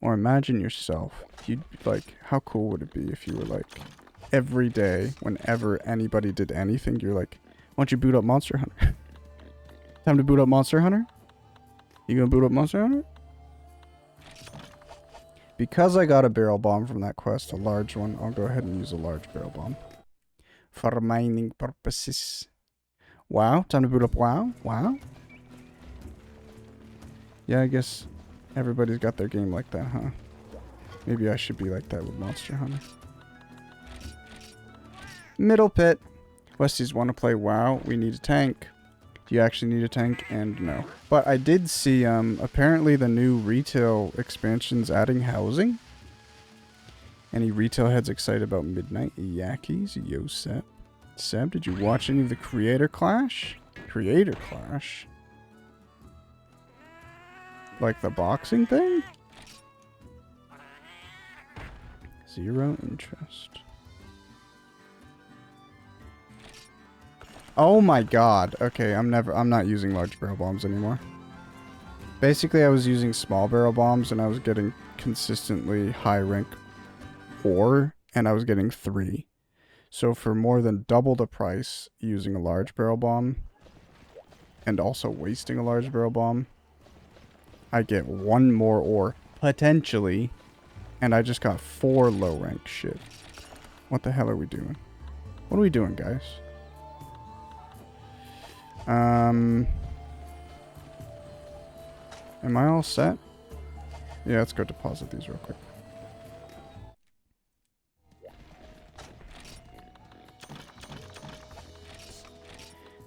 S1: or imagine yourself. You'd, like, how cool would it be if you were, like, every day, whenever anybody did anything, you're like, why don't you boot up Monster Hunter? Time to boot up Monster Hunter? You gonna boot up Monster Hunter? Because I got a barrel bomb from that quest, a large one, I'll go ahead and use a large barrel bomb. For mining purposes. WoW? Time to boot up WoW? WoW? Yeah, I guess everybody's got their game like that, huh? Maybe I should be like that with Monster Hunter. Middle pit. Westies want to play WoW. We need a tank. Do you actually need a tank? And no. But I did see, apparently the new retail expansion's adding housing. Any retail heads excited about Midnight Yakis? Yo, Seb. Seb, did you watch any of the Creator Clash? Creator Clash? Like the boxing thing? Zero interest. Oh my god. Okay, I'm not using large barrel bombs anymore. Basically, I was using small barrel bombs and I was getting consistently high rank ore, and I was getting 3. So for more than double the price using a large barrel bomb and also wasting a large barrel bomb, I get 1 more ore, potentially, and I just got 4 low rank shit. What the hell are we doing? What are we doing, guys? Am I all set? Yeah, let's go deposit these real quick.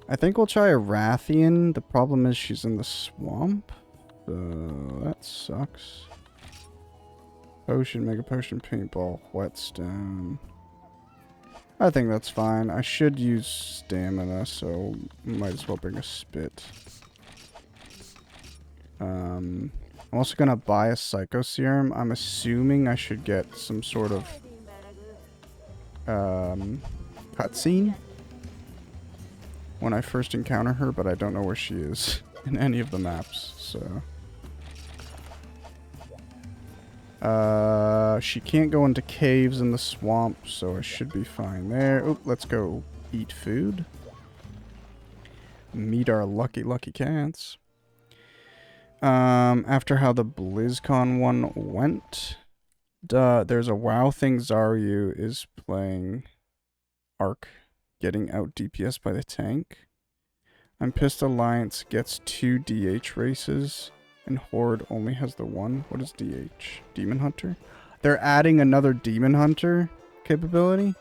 S1: I think we'll try a Rathian. The problem is she's in the swamp. That sucks. Potion, Mega Potion, Paintball, Whetstone. I think that's fine. I should use stamina, so might as well bring a spit. I'm also gonna buy a Psycho Serum. I'm assuming I should get some sort of cutscene when I first encounter her, but I don't know where she is in any of the maps, so. She can't go into caves in the swamp, so I should be fine there. Oop, let's go eat food. Meet our lucky cats. After how the BlizzCon one went, there's a WoW thing. Zaryu is playing Arc, getting out DPS by the tank. I'm pissed Alliance gets 2 DH races. And Horde only has the 1. What is DH? Demon Hunter? They're adding another Demon Hunter capability?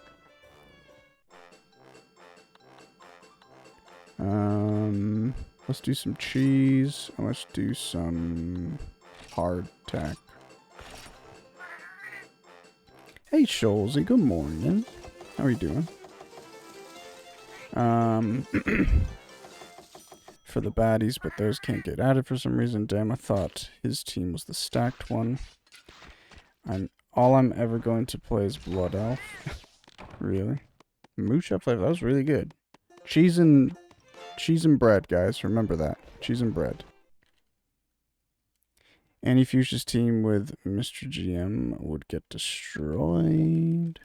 S1: Let's do some cheese. And let's do some hard tack. Hey, Scholzy. Good morning. How are you doing? For the baddies, but those can't get added for some reason. Damn, I thought his team was the stacked one. All I'm ever going to play is Blood Elf. Really? Moosh up flavor, that was really good. Cheese and bread, guys. Remember that. Cheese and bread. Any Fuchsia's team with Mr. GM would get destroyed.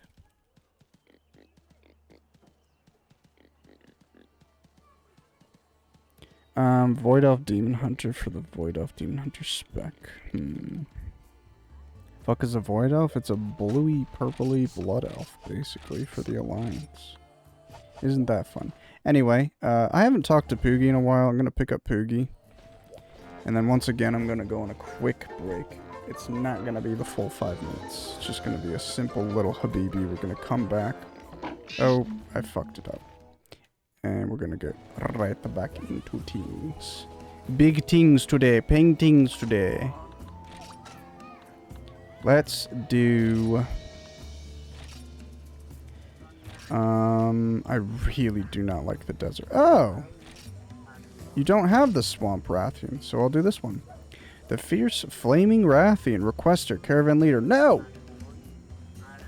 S1: Void Elf Demon Hunter for the Void Elf Demon Hunter spec. Fuck is a Void Elf? It's a bluey, purpley Blood Elf, basically, for the Alliance. Isn't that fun? Anyway, I haven't talked to Poogie in a while. I'm gonna pick up Poogie. And then once again, I'm gonna go on a quick break. It's not gonna be the full 5 minutes. It's just gonna be a simple little habibi. We're gonna come back. Oh, I fucked it up. And we're gonna get right back into things. Big things today. Paintings today. Let's do... I really do not like the desert. Oh! You don't have the Swamp Rathian, so I'll do this one. The Fierce Flaming Rathian. Requester. Caravan Leader. No!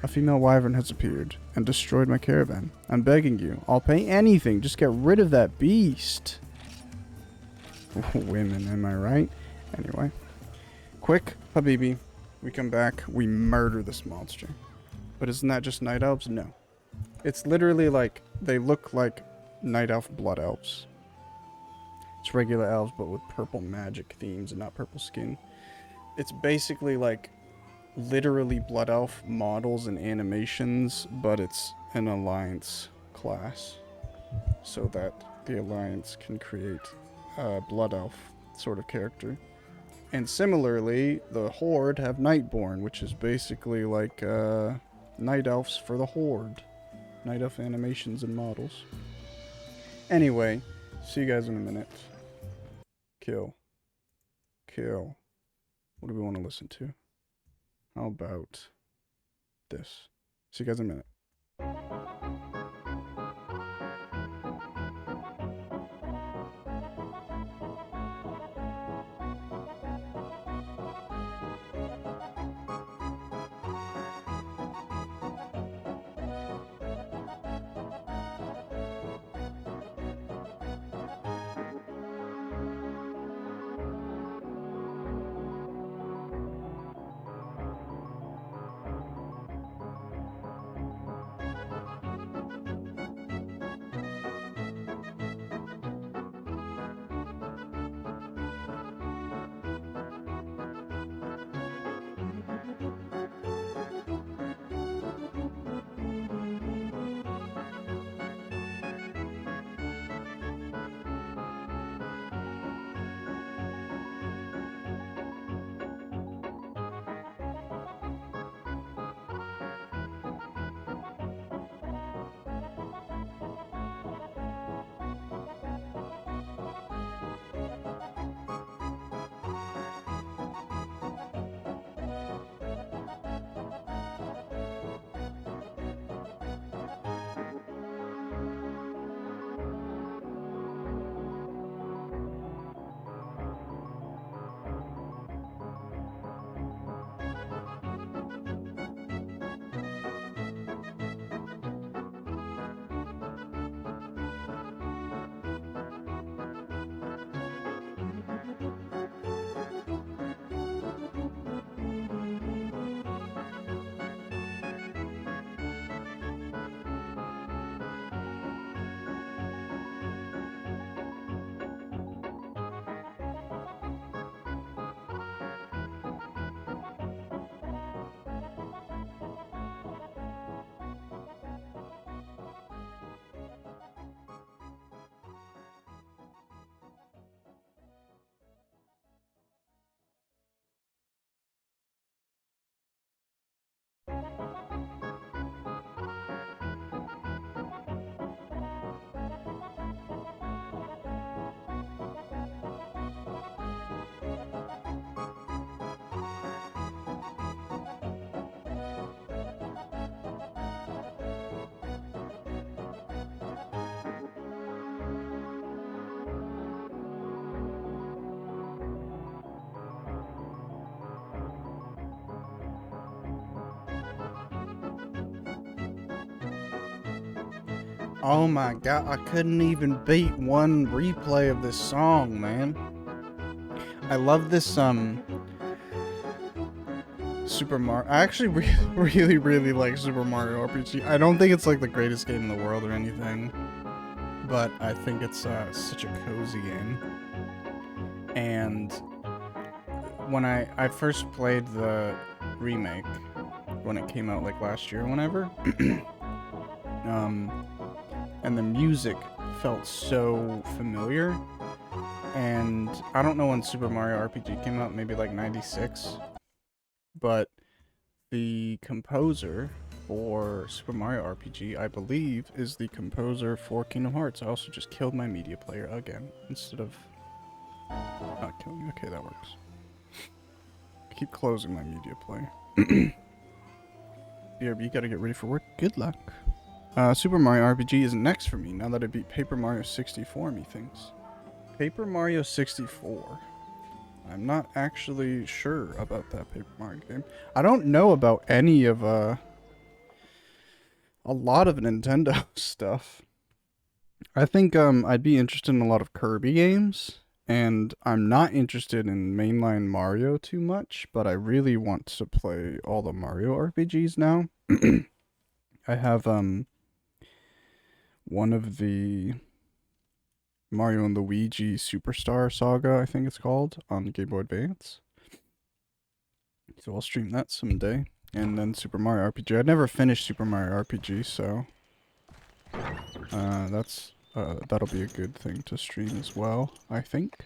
S1: A female wyvern has appeared and destroyed my caravan. I'm begging you. I'll pay anything. Just get rid of that beast. Women, am I right? Anyway. Quick, Habibi. We come back. We murder this monster. But isn't that just night elves? No. It's literally like, they look like night elf blood elves. It's regular elves, but with purple magic themes and not purple skin. It's basically like literally blood elf models and animations, but it's an alliance class. So that the alliance can create a blood elf sort of character. And similarly, the Horde have Nightborn, which is basically like night elves for the Horde. Night elf animations and models. Anyway, see you guys in a minute. Kill. Kill. What do we want to listen to? How about this? See you guys in a minute. Oh my god, I couldn't even beat one replay of this song, man. I love this, Super Mario. I actually really like Super Mario RPG. I don't think it's like the greatest game in the world or anything, but I think it's such a cozy game. And when I first played the remake, when it came out like last year or whenever, and the music felt so familiar. And I don't know when Super Mario RPG came out, maybe like 96. But the composer for Super Mario RPG, I believe, is the composer for Kingdom Hearts. I also just killed my media player again, instead of not killing. Okay, that works. I keep closing my media player. BRB, gotta get ready for work. Good luck. Super Mario RPG is next for me, now that I beat Paper Mario 64, methinks. Paper Mario 64. I'm not actually sure about that Paper Mario game. I don't know about any of, a lot of Nintendo stuff. I think, I'd be interested in a lot of Kirby games, and I'm not interested in mainline Mario too much, but I really want to play all the Mario RPGs now. I have, one of the Mario and Luigi Superstar Saga, I think it's called, on Game Boy Advance. So I'll stream that someday. And then Super Mario RPG. I'd never finished Super Mario RPG, so that'll be a good thing to stream as well, I think.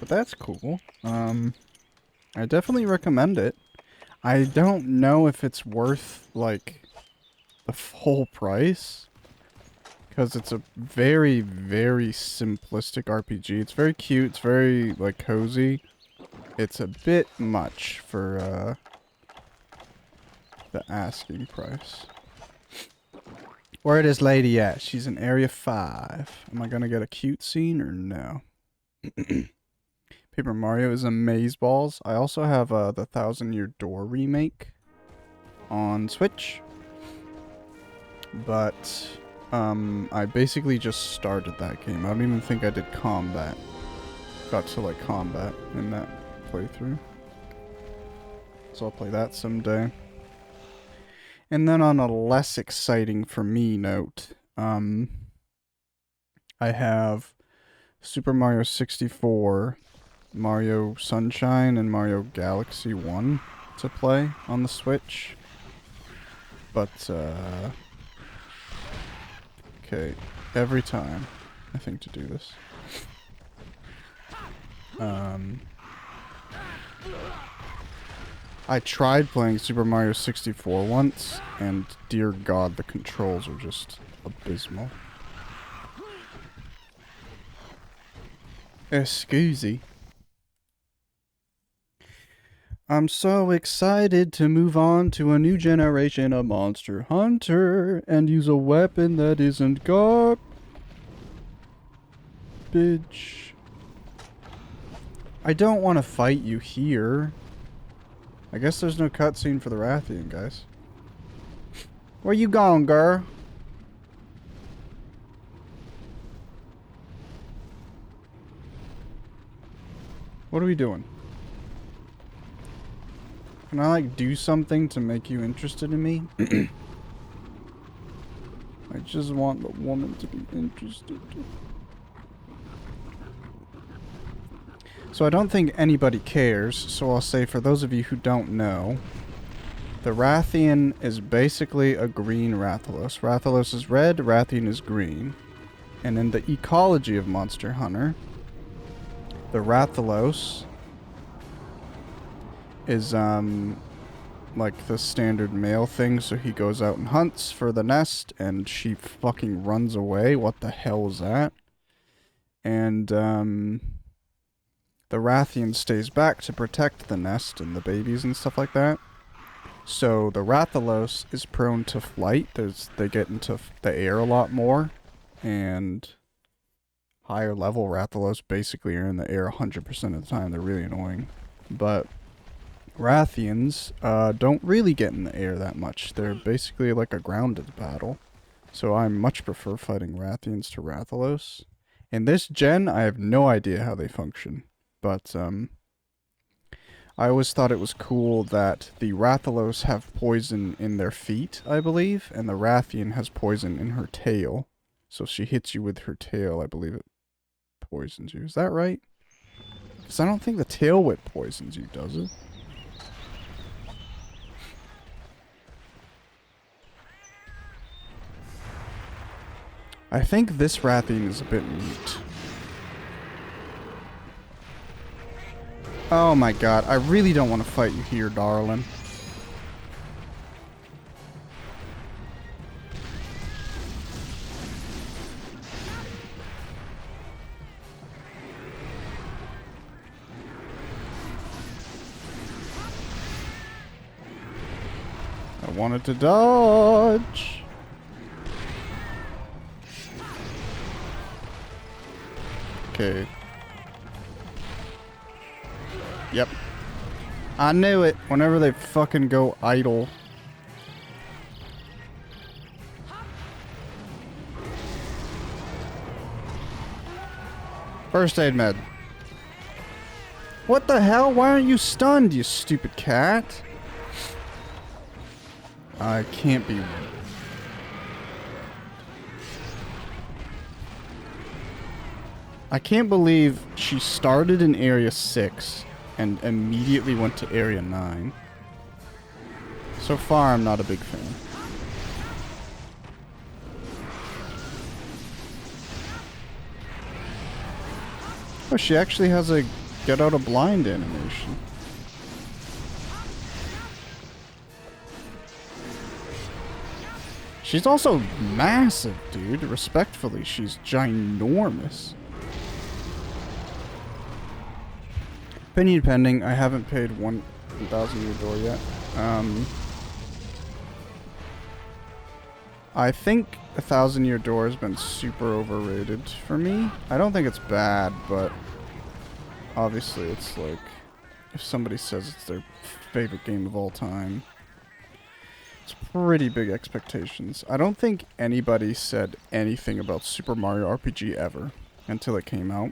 S1: But that's cool. I definitely recommend it. I don't know if it's worth, like, the full price, because it's a very, very simplistic RPG. It's very cute. It's very, like, cozy. It's a bit much for, the asking price. Where is Lady at? She's in Area 5. Am I gonna get a cute scene or no? Paper Mario is Amazeballs. I also have, the Thousand Year Door remake on Switch. But I basically just started that game. I don't even think I did combat. Got to, like, combat in that playthrough. So I'll play that someday. And then on a less exciting for me note, I have Super Mario 64, Mario Sunshine, and Mario Galaxy 1 to play on the Switch. But, okay, every time I think to do this. I tried playing Super Mario 64 once, and dear God, the controls are just abysmal. Excusey. I'm so excited to move on to a new generation of Monster Hunter and use a weapon that isn't garbage. I don't want to fight you here. I guess there's no cutscene for the Rathian, guys. Where you going, girl? What are we doing? Can I, like, do something to make you interested in me? I just want the woman to be interested. So I don't think anybody cares, so I'll say for those of you who don't know, the Rathian is basically a green Rathalos. Rathalos is red, Rathian is green. And in the ecology of Monster Hunter, the Rathalos is, like the standard male thing, so he goes out and hunts for the nest, and she fucking runs away. What the hell is that? And, the Rathian stays back to protect the nest and the babies and stuff like that. So the Rathalos is prone to flight. They get into the air a lot more, and higher level Rathalos basically are in the air 100% of the time. They're really annoying. But Rathians don't really get in the air that much. They're basically like a grounded battle. So I much prefer fighting Rathians to Rathalos. In this gen, I have no idea how they function. But, I always thought it was cool that the Rathalos have poison in their feet, I believe, and the Rathian has poison in her tail. So if she hits you with her tail, I believe it poisons you. Is that right? Because I don't think the tail whip poisons you, does it? I think this Rathian is a bit neat. Oh my god, I really don't want to fight you here, darling. I wanted to dodge. Okay. Yep. I knew it. Whenever they fucking go idle. First aid med. What the hell? Why aren't you stunned, you stupid cat? I can't be... I can't believe she started in Area 6 and immediately went to Area 9. So far, I'm not a big fan. Oh, she actually has a get out of blind animation. She's also massive, dude. Respectfully, she's ginormous. Opinion pending. I haven't paid 1,000 year door yet. I think 1,000 year door has been super overrated for me. I don't think it's bad, but obviously it's like if somebody says it's their favorite game of all time, it's pretty big expectations. I don't think anybody said anything about Super Mario RPG ever until it came out.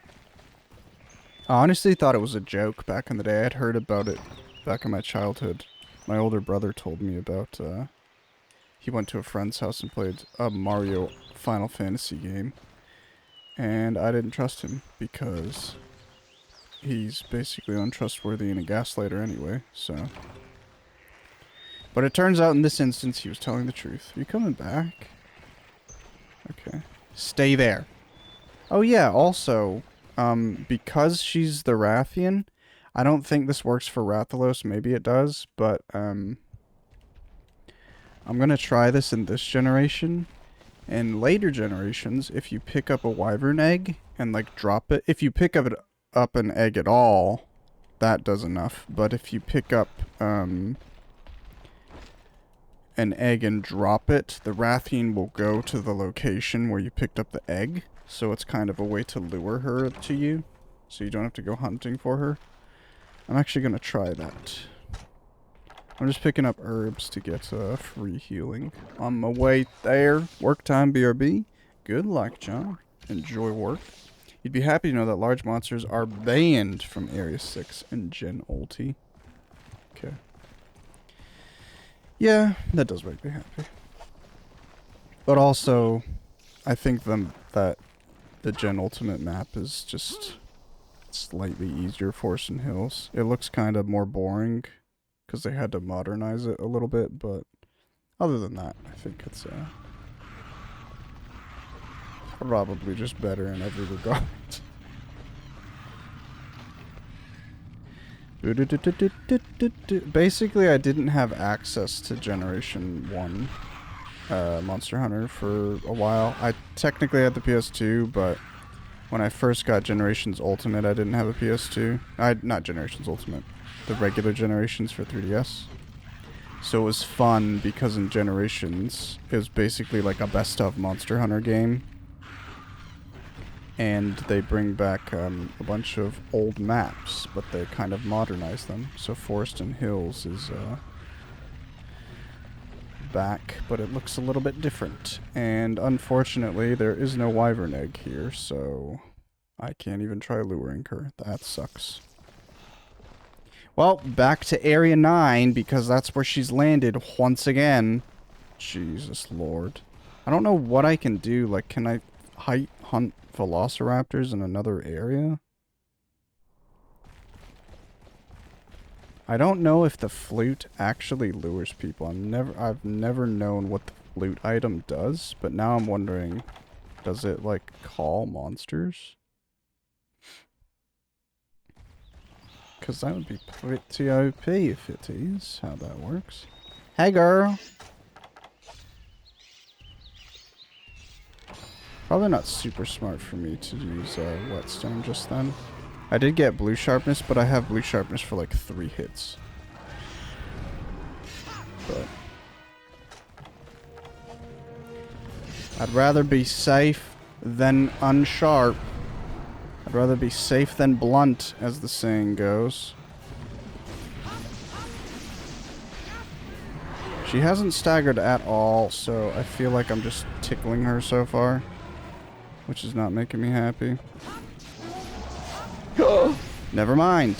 S1: I honestly thought it was a joke back in the day. I'd heard about it back in my childhood. My older brother told me about, he went to a friend's house and played a Mario Final Fantasy game. And I didn't trust him because he's basically untrustworthy and a gaslighter anyway, so. But it turns out in this instance he was telling the truth. Are you coming back? Okay. Stay there. Oh yeah, also... because she's the Rathian, I don't think this works for Rathalos. Maybe it does, but, I'm gonna try this in this generation. In later generations, if you pick up a wyvern egg and, like, drop it... If you pick up an egg at all, that does enough. But if you pick up, an egg and drop it, the Rathian will go to the location where you picked up the egg. So it's kind of a way to lure her to you, so you don't have to go hunting for her. I'm actually going to try that. I'm just picking up herbs to get free healing. On my way there. Work time, BRB. Good luck, John. Enjoy work. You'd be happy to know that large monsters are banned from Area 6 in Gen Ulti. Okay. Yeah, that does make me happy. But also, I think that the Gen Ultimate map is just slightly easier for some hills. It looks kind of more boring because they had to modernize it a little bit, but other than that, I think it's probably just better in every regard. Basically, I didn't have access to Generation 1 Monster Hunter for a while. I technically had the PS2, but when I first got Generations Ultimate, I didn't have a PS2. Not Generations Ultimate, the regular Generations for 3DS. So it was fun because in Generations, it was basically like a best of Monster Hunter game. And they bring back a bunch of old maps, but they kind of modernize them. So Forest and Hills is back, but it looks a little bit different. And unfortunately, there is no wyvern egg here, so I can't even try luring her. That sucks. Well, back to Area 9, because that's where she's landed once again. Jesus Lord. I don't know what I can do. Like, can I hunt velociraptors in another area? I don't know if the flute actually lures people. I've never known what the flute item does, but now I'm wondering, Does it, like, call monsters? Because that would be pretty OP if it is how that works. Hey, girl! Probably not super smart for me to use whetstone just then. I did get blue sharpness, but I have blue sharpness for like 3 hits. But I'd rather be safe than unsharp. I'd rather be safe than blunt, as the saying goes. She hasn't staggered at all, so I feel like I'm just tickling her so far, which is not making me happy. Never mind.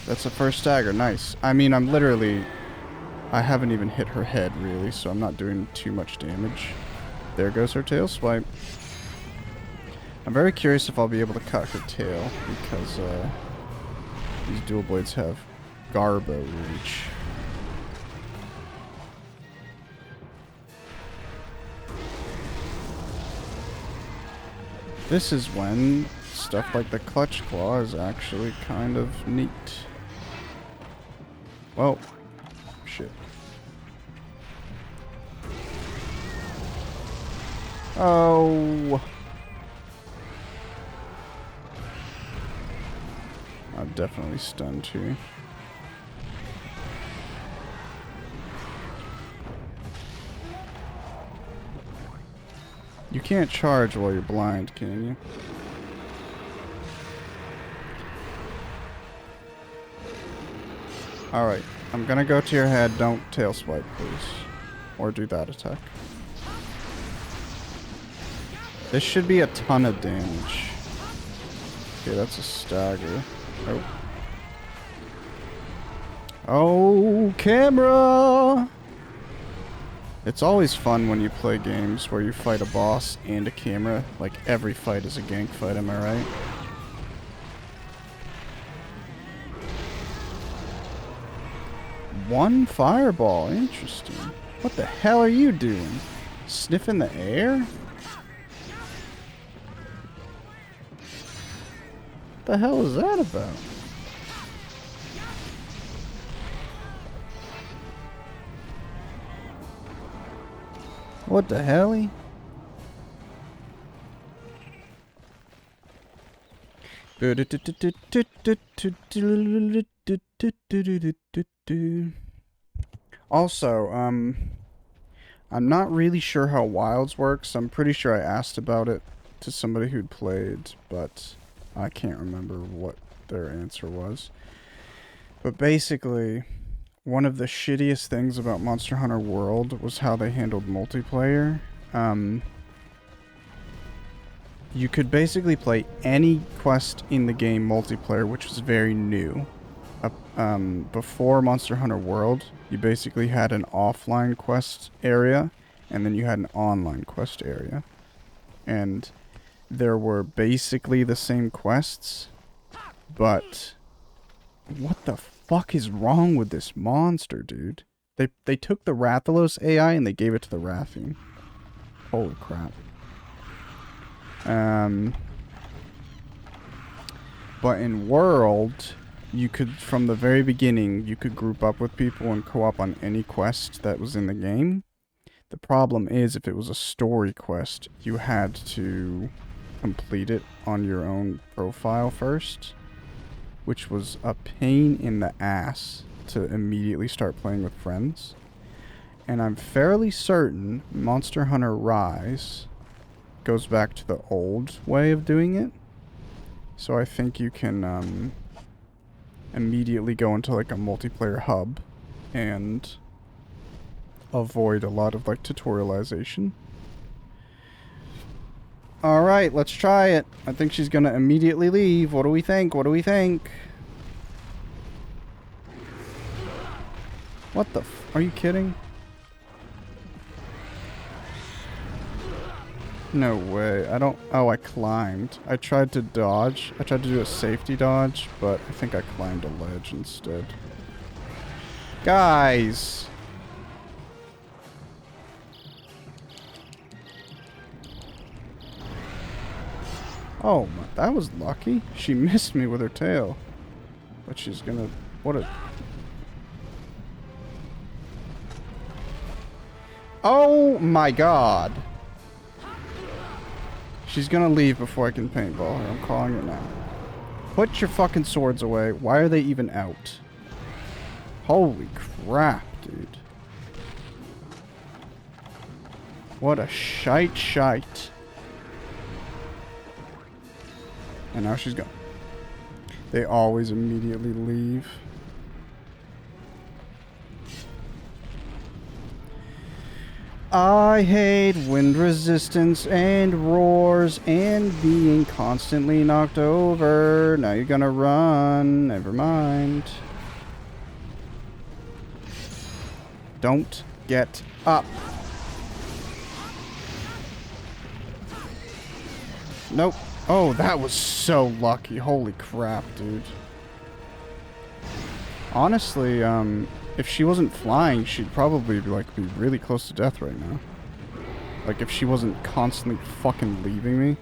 S1: That's a first stagger. Nice. I mean, I haven't even hit her head, really, so I'm not doing too much damage. There goes her tail swipe. I'm very curious if I'll be able to cut her tail, because these dual blades have Garbo reach. This is when stuff like the clutch claw is actually kind of neat. Well, shit. Oh. I'm definitely stunned here. You can't charge while you're blind, can you? Alright, I'm gonna go to your head. Don't tail swipe, please. Or do that attack. This should be a ton of damage. Okay, that's a stagger. Oh. Oh, camera! It's always fun when you play games where you fight a boss and a camera. Like, every fight is a gank fight, am I right? One fireball, interesting. What the hell are you doing? Sniffing the air? What the hell is that about? What the hell? Also, I'm not really sure how wilds works. I'm pretty sure I asked about it to somebody who'd played, but I can't remember what their answer was. But basically, one of the shittiest things about Monster Hunter World was how they handled multiplayer. You could basically play any quest in the game multiplayer, which was very new. Before Monster Hunter World, you basically had an offline quest area, and then you had an online quest area. And there were basically the same quests, but what the fuck is wrong with this monster, dude? They took the Rathalos AI and they gave it to the Rathian. Holy crap. But in World, you could, from the very beginning, you could group up with people and co-op on any quest that was in the game. The problem is, if it was a story quest, you had to complete it on your own profile first, which was a pain in the ass to immediately start playing with friends. And I'm fairly certain Monster Hunter Rise goes back to the old way of doing it. So I think you can immediately go into like a multiplayer hub and avoid a lot of like tutorialization. Alright, let's try it. I think she's gonna immediately leave. What do we think? What do we think? What the are you kidding? No way. I don't... Oh, I climbed. I tried to dodge. I tried to do a safety dodge, but I think I climbed a ledge instead. Guys! Oh, that was lucky. She missed me with her tail. But she's gonna... What a... Oh my god. She's gonna leave before I can paintball her. I'm calling it now. Put your fucking swords away. Why are they even out? Holy crap, dude. What a shite. And now she's gone. They always immediately leave. I hate wind resistance and roars and being constantly knocked over. Now you're gonna run. Never mind. Don't get up. Nope. Oh, that was so lucky. Holy crap, dude. Honestly, if she wasn't flying, she'd probably be really close to death right now. Like, if she wasn't constantly fucking leaving me.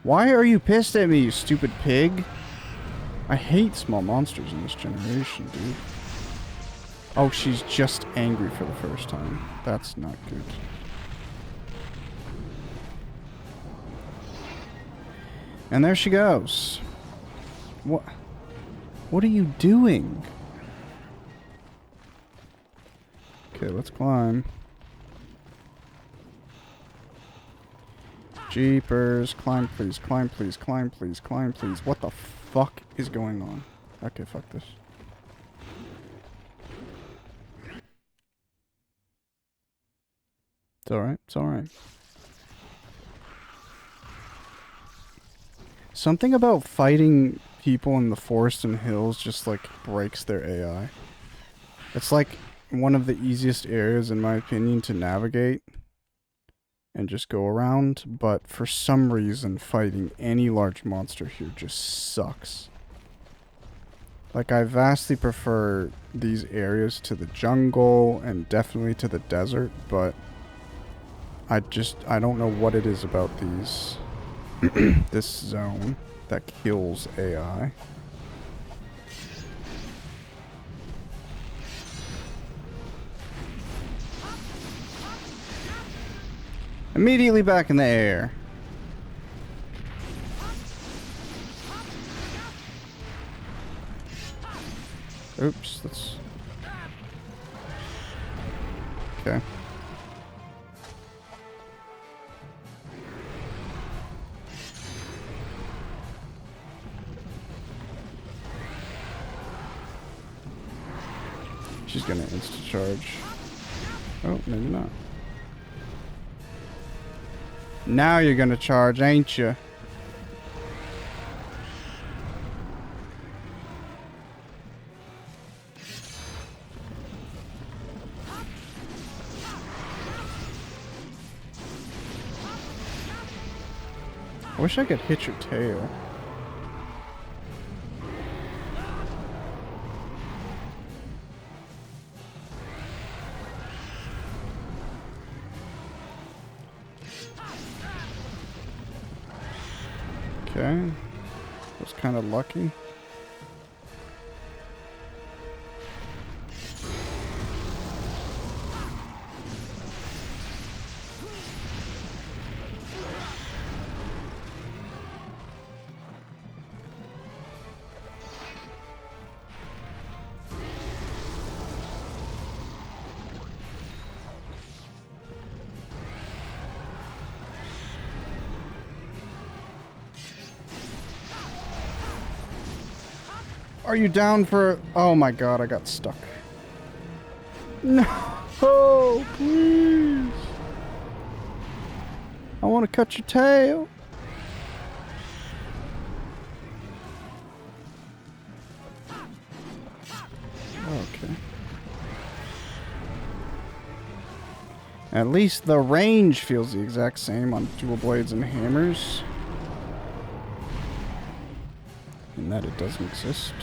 S1: Why are you pissed at me, you stupid pig? I hate small monsters in this generation, dude. Oh, she's just angry for the first time. That's not good. And there she goes. What are you doing? Okay, let's climb. Jeepers. Climb please, climb please, climb please, climb please. What the fuck is going on? Okay, fuck this. It's alright, it's alright. Something about fighting people in the forest and hills just, like, breaks their AI. It's, like, one of the easiest areas, in my opinion, to navigate and just go around, but for some reason, fighting any large monster here just sucks. Like, I vastly prefer these areas to the jungle and definitely to the desert, but I don't know what it is about these... this zone that kills AI. Immediately back in the air. Oops, that's... Okay. She's gonna insta-charge. Oh, maybe not. Now you're gonna charge, ain't you? I wish I could hit your tail. Okay. Was kind of lucky. Are you down for... Oh my god, I got stuck. No, please. I want to cut your tail. Okay. At least the range feels the exact same on dual blades and hammers. In that it doesn't exist.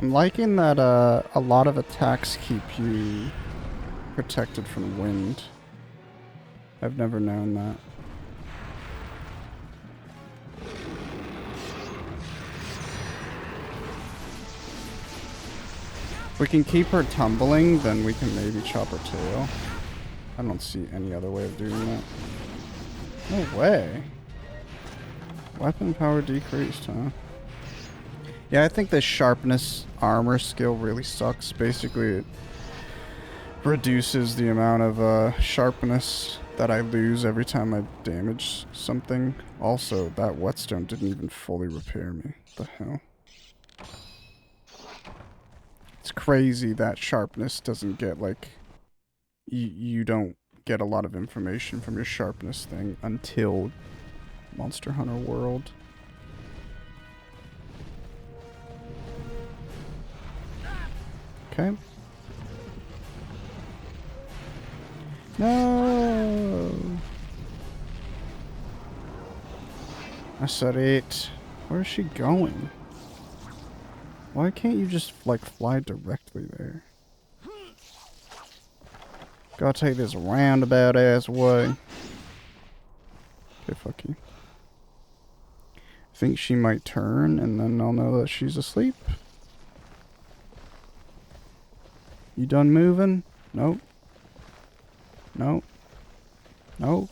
S1: I'm liking that a lot of attacks keep you protected from wind. I've never known that. If we can keep her tumbling, then we can maybe chop her tail. I don't see any other way of doing that. No way. Weapon power decreased, huh? Yeah, I think the sharpness armor skill really sucks. Basically, it reduces the amount of sharpness that I lose every time I damage something. Also, that whetstone didn't even fully repair me. What the hell? It's crazy that sharpness doesn't get, like... You don't get a lot of information from your sharpness thing until Monster Hunter World. Okay. No! I said it. Where is she going? Why can't you just, like, fly directly there? Gotta take this roundabout ass way. Okay, fuck you. I think she might turn, and then I'll know that she's asleep. You done moving? Nope. Nope. Nope.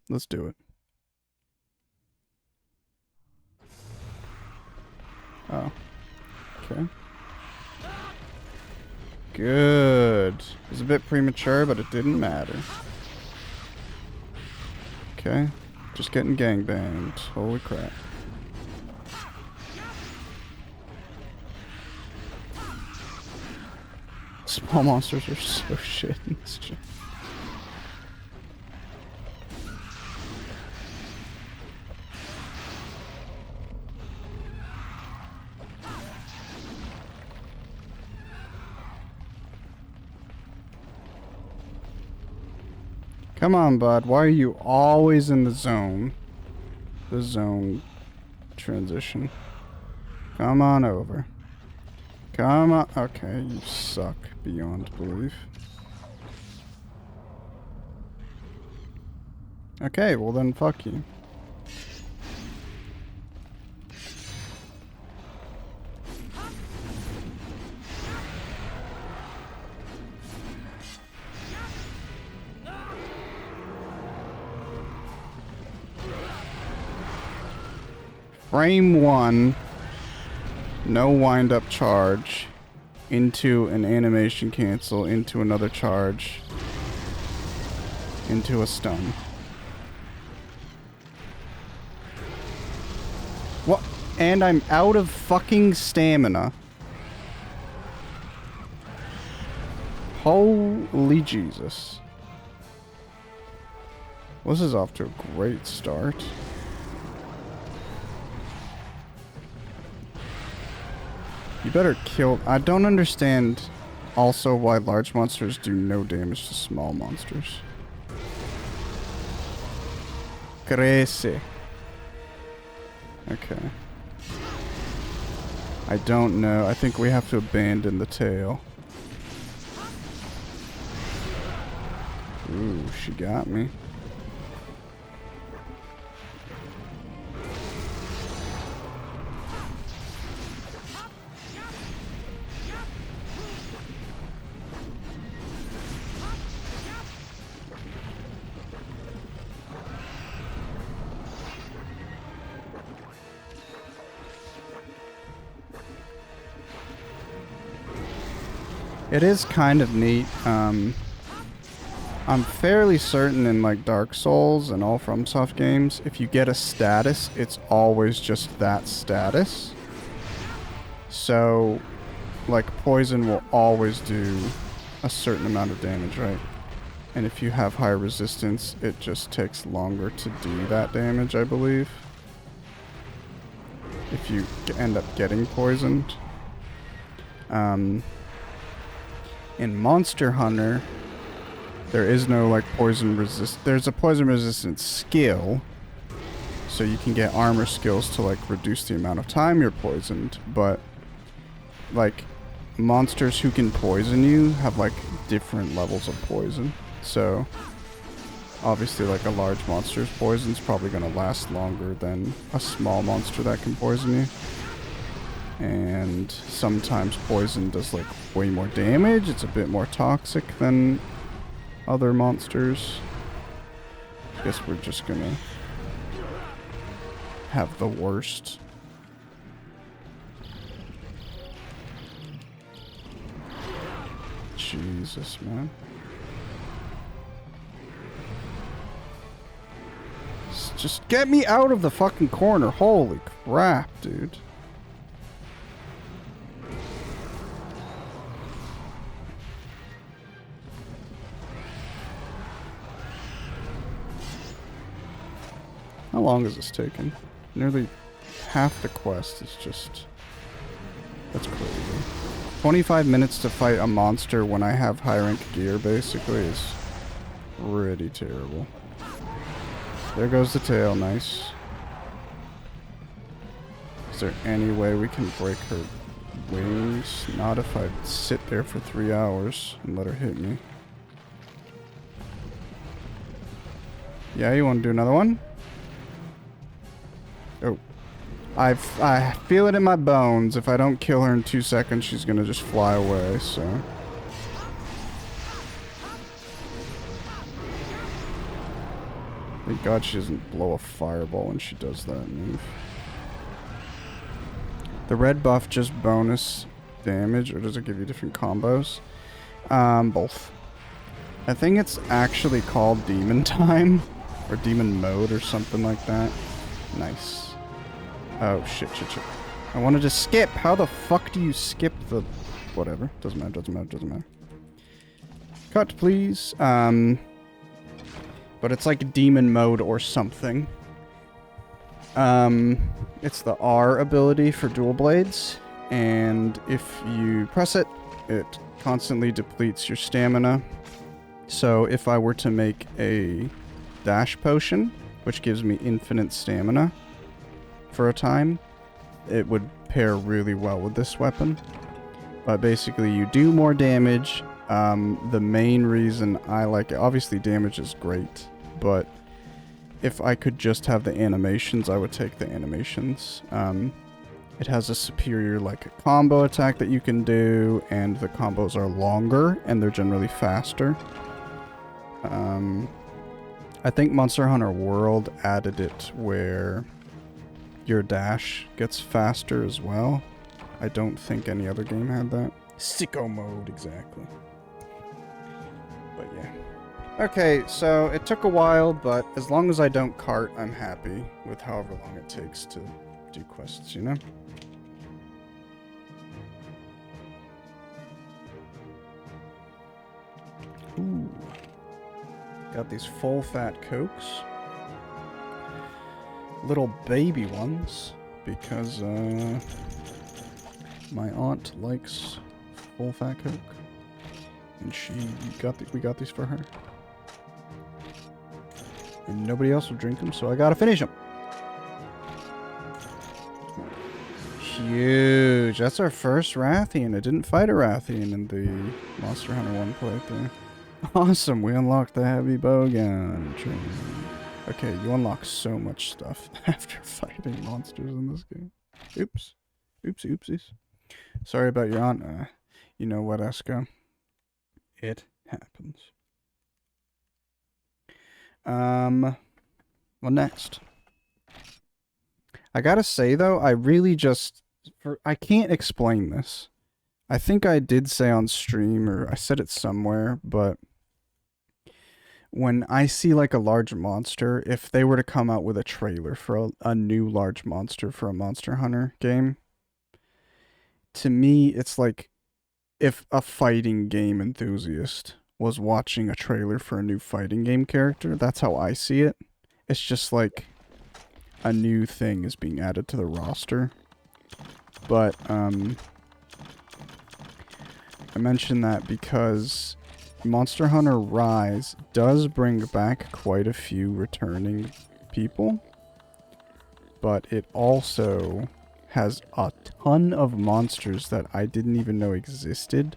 S1: Let's do it. Oh. Okay. Good. It was a bit premature, but it didn't matter. Okay. Just getting gangbanged. Holy crap. Small monsters are so shit in this shit. Come on, bud. Why are you always in the zone? The zone transition. Come on over. Come on. Okay, you suck beyond belief. Okay, well then fuck you. Frame 1, no wind-up charge, into an animation cancel, into another charge, into a stun. What? And I'm out of fucking stamina. Holy Jesus. Well, this is off to a great start. You better kill... I don't understand also why large monsters do no damage to small monsters. Crazy. Okay. I don't know. I think we have to abandon the tail. Ooh, she got me. It is kind of neat. I'm fairly certain in like Dark Souls and all FromSoft games, if you get a status, it's always just that status. So, like, poison will always do a certain amount of damage, right? And if you have high resistance, it just takes longer to do that damage, I believe. If you end up getting poisoned. In Monster Hunter, there is no like poison resist. There's a poison resistance skill, So you can get armor skills to like reduce the amount of time you're poisoned, but like monsters who can poison you have like different levels of poison. So obviously like a large monster's poison is probably going to last longer than a small monster that can poison you. And sometimes poison does like way more damage. It's a bit more toxic than other monsters. I guess we're just gonna have the worst. Jesus, man. Just get me out of the fucking corner. Holy crap, dude. How long is this taking? Nearly half the quest is just... That's crazy. 25 minutes to fight a monster when I have high rank gear, basically, is pretty terrible. There goes the tail, nice. Is there any way we can break her wings? Not if I sit there for 3 hours and let her hit me. Yeah, you want to do another one? Oh. I feel it in my bones. If I don't kill her in 2 seconds, she's gonna just fly away, so... Thank God she doesn't blow a fireball when she does that move. The red buff just bonus damage, or does it give you different combos? Both. I think it's actually called Demon Time, or Demon Mode, or something like that. Nice. Oh, shit. I wanted to skip. How the fuck do you skip the... Whatever. Doesn't matter. Cut, please. But it's like demon mode or something. It's the R ability for dual blades. And if you press it, it constantly depletes your stamina. So if I were to make a dash potion, which gives me infinite stamina for a time, it would pair really well with this weapon. But basically you do more damage. The main reason I like it, obviously damage is great, but if I could just have the animations, I would take the animations. It has a superior like combo attack that you can do, and the combos are longer and they're generally faster. I think Monster Hunter World added it where your dash gets faster as well. I don't think any other game had that. Sicko mode, exactly. But yeah. Okay, so it took a while, but as long as I don't cart, I'm happy with however long it takes to do quests, you know? Ooh. Got these full fat Cokes. Little baby ones, because my aunt likes full fat Coke, and we got these for her, and nobody else will drink them, so I gotta finish them. Huge. That's our first Rathian. I didn't fight a Rathian in the Monster Hunter 1 playthrough. Awesome. We unlocked the heavy bowgun. Okay, you unlock so much stuff after fighting monsters in this game. Oops. Oopsies. Sorry about your aunt. You know what, Esco? It happens. Well, next. I gotta say, though, I really just... I can't explain this. I think I did say on stream, or I said it somewhere, but... when I see like a large monster, if they were to come out with a trailer for a new large monster for a Monster Hunter game, to me, it's like if a fighting game enthusiast was watching a trailer for a new fighting game character. That's how I see it. It's just like a new thing is being added to the roster. But I mention that because Monster Hunter Rise does bring back quite a few returning people. but it also has a ton of monsters that I didn't even know existed,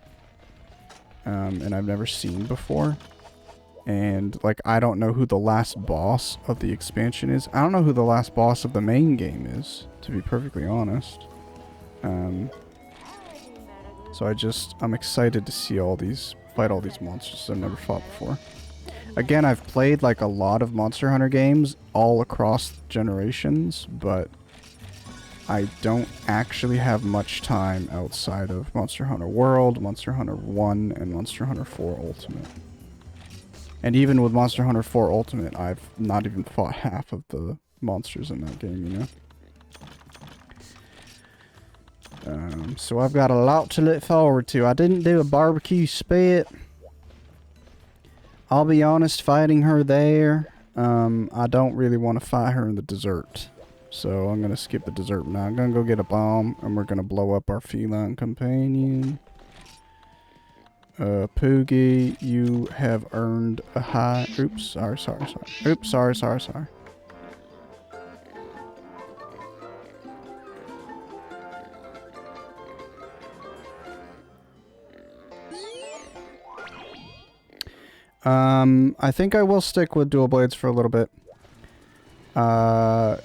S1: and I've never seen before. And, like, I don't know who the last boss of the expansion is. I don't know who the last boss of the main game is, to be perfectly honest. So I'm excited to see fight all these monsters I've never fought before. Again, I've played, like, a lot of Monster Hunter games all across generations, but I don't actually have much time outside of Monster Hunter World, Monster Hunter 1, and Monster Hunter 4 Ultimate. And even with Monster Hunter 4 Ultimate, I've not even fought half of the monsters in that game, you know? So I've got a lot to look forward to. I didn't do a barbecue spit. I'll be honest, fighting her there, I don't really want to fight her in the desert. So I'm going to skip the desert now. I'm going to go get a bomb, and we're going to blow up our feline companion. Poogie, you have earned a high... Oops, sorry. Oops, sorry. I think I will stick with dual blades for a little bit.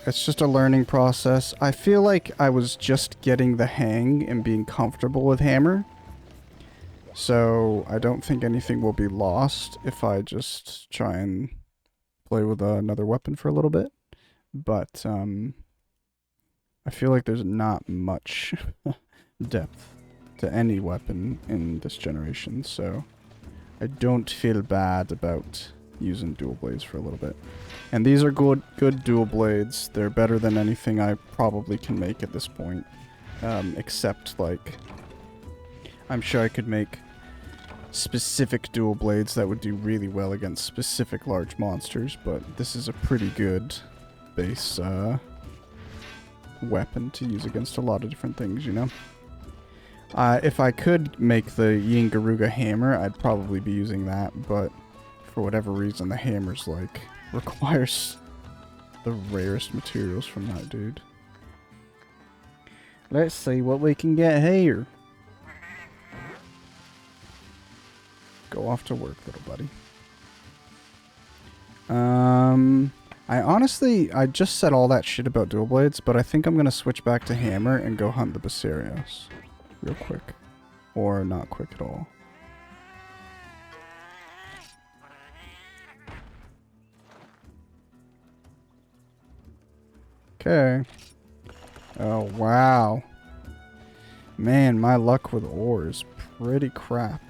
S1: It's just a learning process. I feel like I was just getting the hang and being comfortable with hammer. So I don't think anything will be lost if I just try and play with another weapon for a little bit. But, I feel like there's not much depth to any weapon in this generation, so I don't feel bad about using dual blades for a little bit. And these are good dual blades. They're better than anything I probably can make at this point. Except, like, I'm sure I could make specific dual blades that would do really well against specific large monsters, but this is a pretty good base weapon to use against a lot of different things, you know? If I could make the Yingaruga hammer, I'd probably be using that, but for whatever reason, the hammer's, like, requires the rarest materials from that dude. Let's see what we can get here. Go off to work, little buddy. I just said all that shit about dual blades, but I think I'm gonna switch back to hammer and go hunt the Basarios. Real quick. Or not quick at all. Okay. Oh, wow. Man, my luck with ore is pretty crap.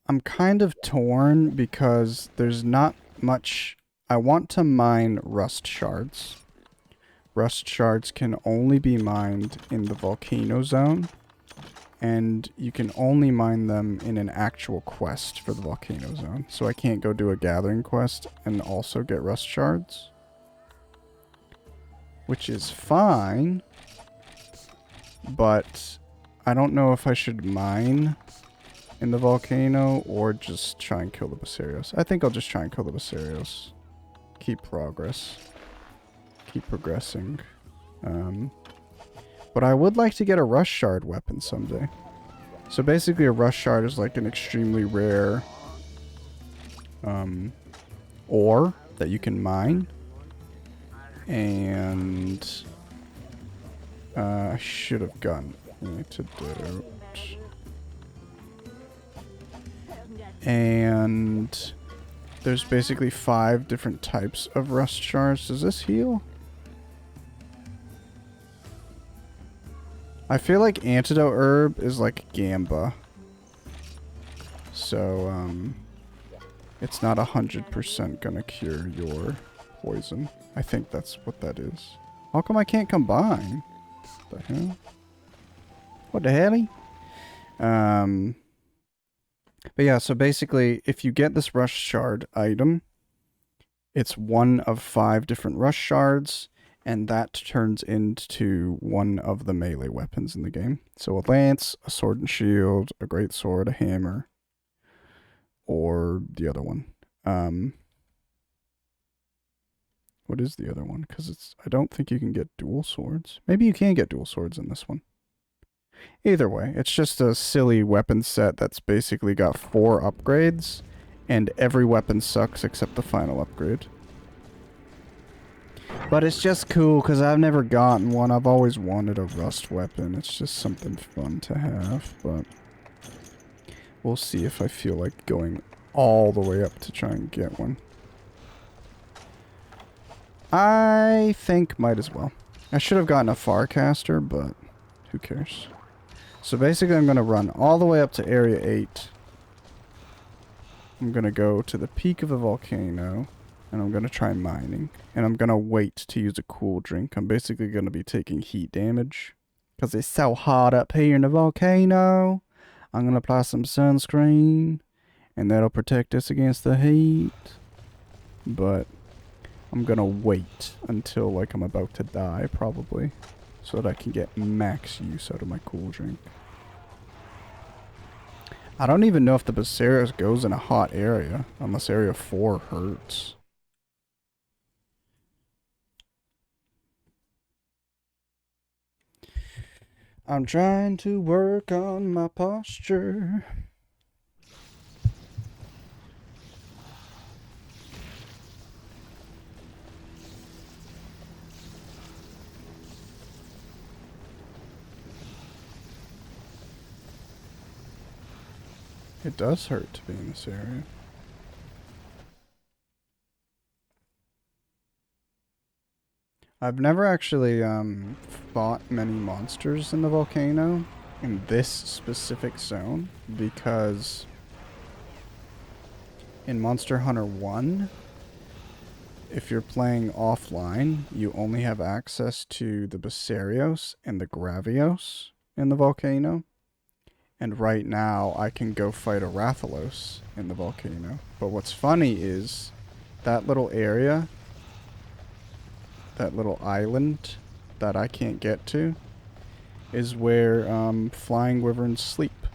S1: I'm kind of torn because there's not much... I want to mine rust shards. Rust shards can only be mined in the volcano zone, and you can only mine them in an actual quest for the volcano zone. So I can't go do a gathering quest and also get rust shards, which is fine, but I don't know if I should mine in the volcano or just try and kill the Basarios. I think I'll just try and kill the Basarios. Keep progressing. But I would like to get a rush shard weapon someday. So basically a rush shard is like an extremely rare ore that you can mine. And I should have gotten antidote. And there's basically 5 different types of rust shards. Does this heal? I feel like antidote herb is like gamba. So, it's not 100% gonna cure your poison. I think that's what that is. How come I can't combine? What the hell? What the hell? But yeah, so basically, if you get this rush shard item, it's one of 5 different rush shards, and that turns into one of the melee weapons in the game. So a lance, a sword and shield, a great sword, a hammer, or the other one. What is the other one? Because I don't think you can get dual swords. Maybe you can get dual swords in this one. Either way, it's just a silly weapon set that's basically got 4 upgrades, and every weapon sucks except the final upgrade. But it's just cool because I've never gotten one. I've always wanted a rust weapon. It's just something fun to have, but we'll see if I feel like going all the way up to try and get one. I think might as well. I should have gotten a Farcaster, but who cares? So basically I'm going to run all the way up to Area 8. I'm going to go to the peak of the volcano, and I'm going to try mining. And I'm going to wait to use a cool drink. I'm basically going to be taking heat damage, because it's so hot up here in the volcano. I'm going to apply some sunscreen, and that'll protect us against the heat. But I'm going to wait until like I'm about to die, probably, so that I can get max use out of my cool drink. I don't even know if the Bacillus goes in a hot area, unless Area 4 hurts. I'm trying to work on my posture. It does hurt to be in this area. I've never actually fought many monsters in the volcano in this specific zone, because in Monster Hunter 1, if you're playing offline, you only have access to the Bacillus and the Gravios in the volcano. And right now, I can go fight a Rathalos in the volcano. But what's funny is that little area, that little island that I can't get to, is where flying wyverns sleep.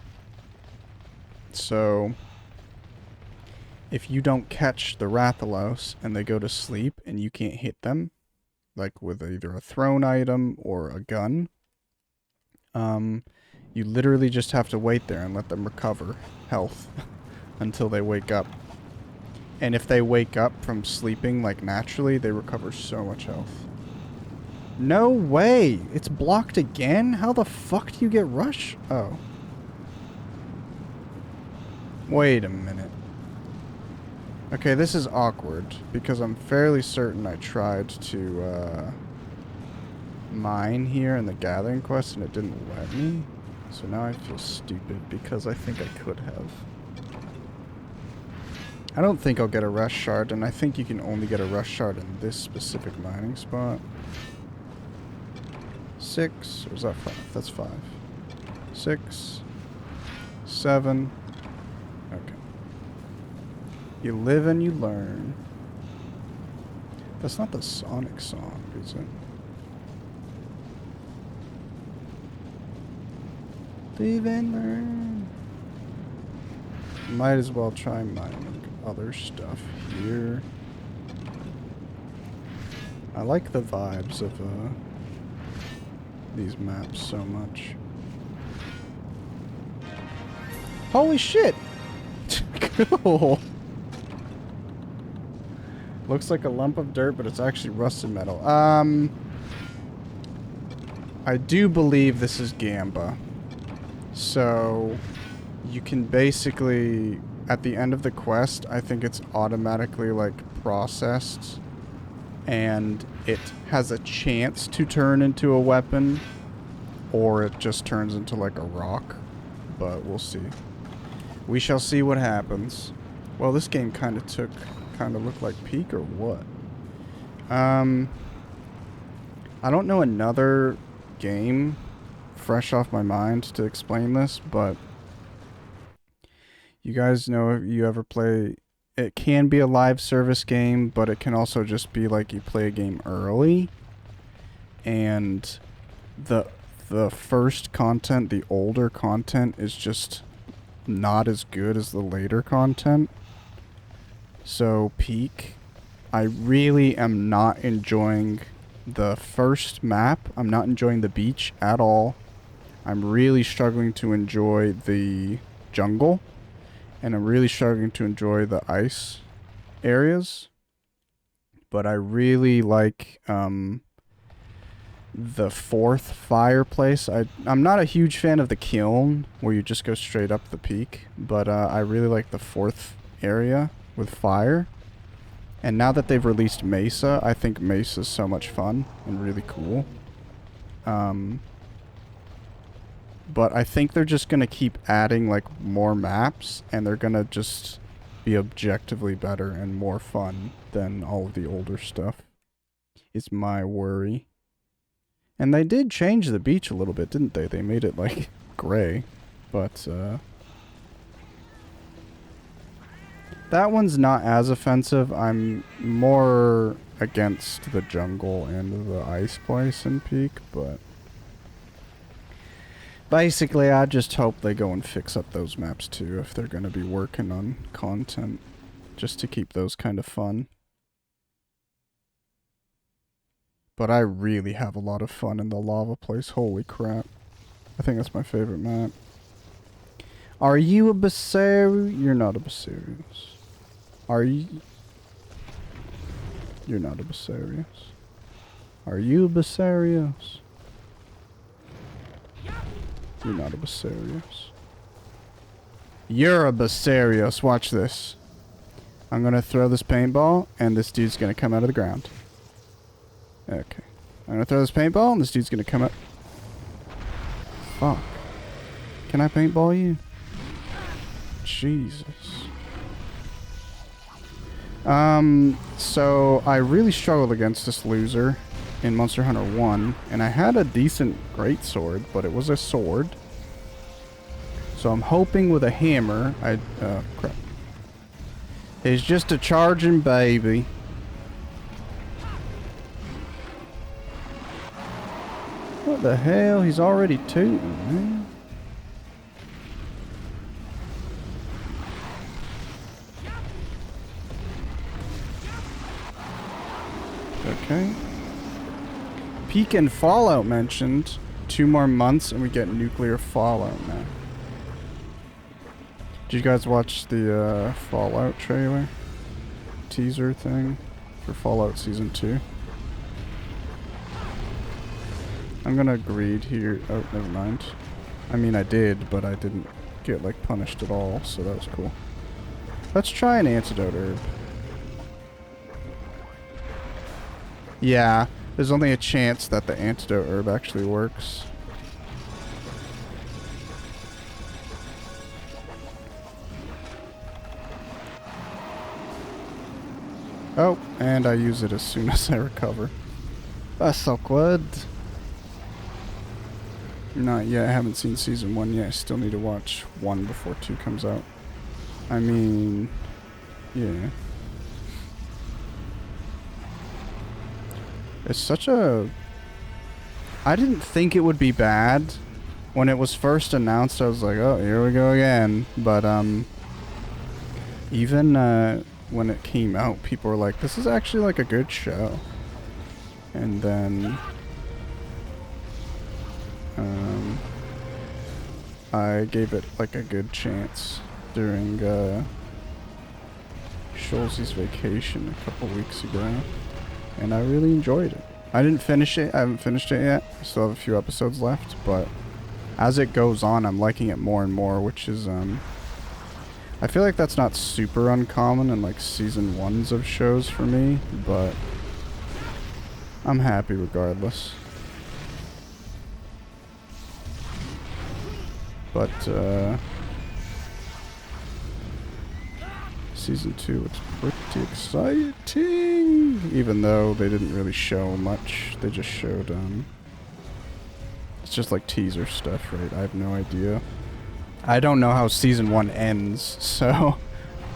S1: So if you don't catch the Rathalos and they go to sleep and you can't hit them, like with either a thrown item or a gun, you literally just have to wait there and let them recover health until they wake up. And if they wake up from sleeping like naturally, they recover so much health. No way! It's blocked again? How the fuck do you get rush? Oh. Wait a minute. Okay, this is awkward, because I'm fairly certain I tried to mine here in the gathering quest and it didn't let me. So now I feel stupid because I think I could have. I don't think I'll get a rush shard, and I think you can only get a rush shard in this specific mining spot. 6, or is that 5? That's 5. 6, 7. Okay. You live and you learn. That's not the Sonic song, is it? Live and learn. Might as well try mining other stuff here. I like the vibes of these maps so much. Holy shit! Cool! Looks like a lump of dirt, but it's actually rusted metal. I do believe this is Gamba. So you can basically, at the end of the quest, I think it's automatically like processed, and it has a chance to turn into a weapon, or it just turns into like a rock, but we'll see. We shall see what happens. Well, this game kind of looked like Peak or what? I don't know another game fresh off my mind to explain this, but you guys know if you ever play, it can be a live service game, but it can also just be like you play a game early and the first content, the older content, is just not as good as the later content. So, Peak, I really am not enjoying the first map. I'm not enjoying the beach at all. I'm really struggling to enjoy the jungle. And I'm really struggling to enjoy the ice areas. But I really like the fourth fireplace. I'm not a huge fan of the kiln, where you just go straight up the peak. But I really like the fourth area with fire. And now that they've released Mesa, I think Mesa's so much fun and really cool. But I think they're just going to keep adding, like, more maps, and they're going to just be objectively better and more fun than all of the older stuff. It's my worry. And they did change the beach a little bit, didn't they? They made it, like, gray. But, that one's not as offensive. I'm more against the jungle and the ice place in Peak, but basically I just hope they go and fix up those maps too if they're going to be working on content, just to keep those kind of fun. But I really have a lot of fun in the lava place. Holy crap. I think that's my favorite map. Are you a Basarius? You're not a Basarius. Are you? You're not a Basarius. Are you a Basarius? You're not a Basarius. You're a Basarius. Watch this. I'm gonna throw this paintball, and this dude's gonna come out of the ground. Okay. I'm gonna throw this paintball, and this dude's gonna come up. Fuck. Can I paintball you? Jesus. So I really struggled against this loser in Monster Hunter 1, and I had a decent greatsword, but it was a sword. So I'm hoping with a hammer, crap. He's just a charging baby. What the hell? He's already tooting, man. Okay. Peak and Fallout mentioned. 2 more months and we get nuclear Fallout now. Did you guys watch the Fallout trailer? Teaser thing for Fallout Season 2? I'm gonna greed here. Oh, never mind. I mean, I did, but I didn't get, like, punished at all, so that was cool. Let's try an antidote herb. Yeah, there's only a chance that the antidote herb actually works. Oh, and I use it as soon as I recover. That's awkward. Not yet, I haven't seen Season 1 yet. I still need to watch 1 before 2 comes out. I mean, yeah. It's such a... I didn't think it would be bad. When it was first announced, I was like, oh, here we go again. But, even, when it came out, people were like, this is actually, like, a good show. And then... I gave it, like, a good chance during, Schulze's vacation a couple weeks ago. And I really enjoyed it. I didn't finish it. I haven't finished it yet. I still have a few episodes left, but as it goes on, I'm liking it more and more, which is, I feel like that's not super uncommon in, like, Season 1s of shows for me, but I'm happy regardless. But, Season 2 looks pretty exciting, even though they didn't really show much. They just showed, it's just like teaser stuff, right? I have no idea. I don't know how Season 1 ends, so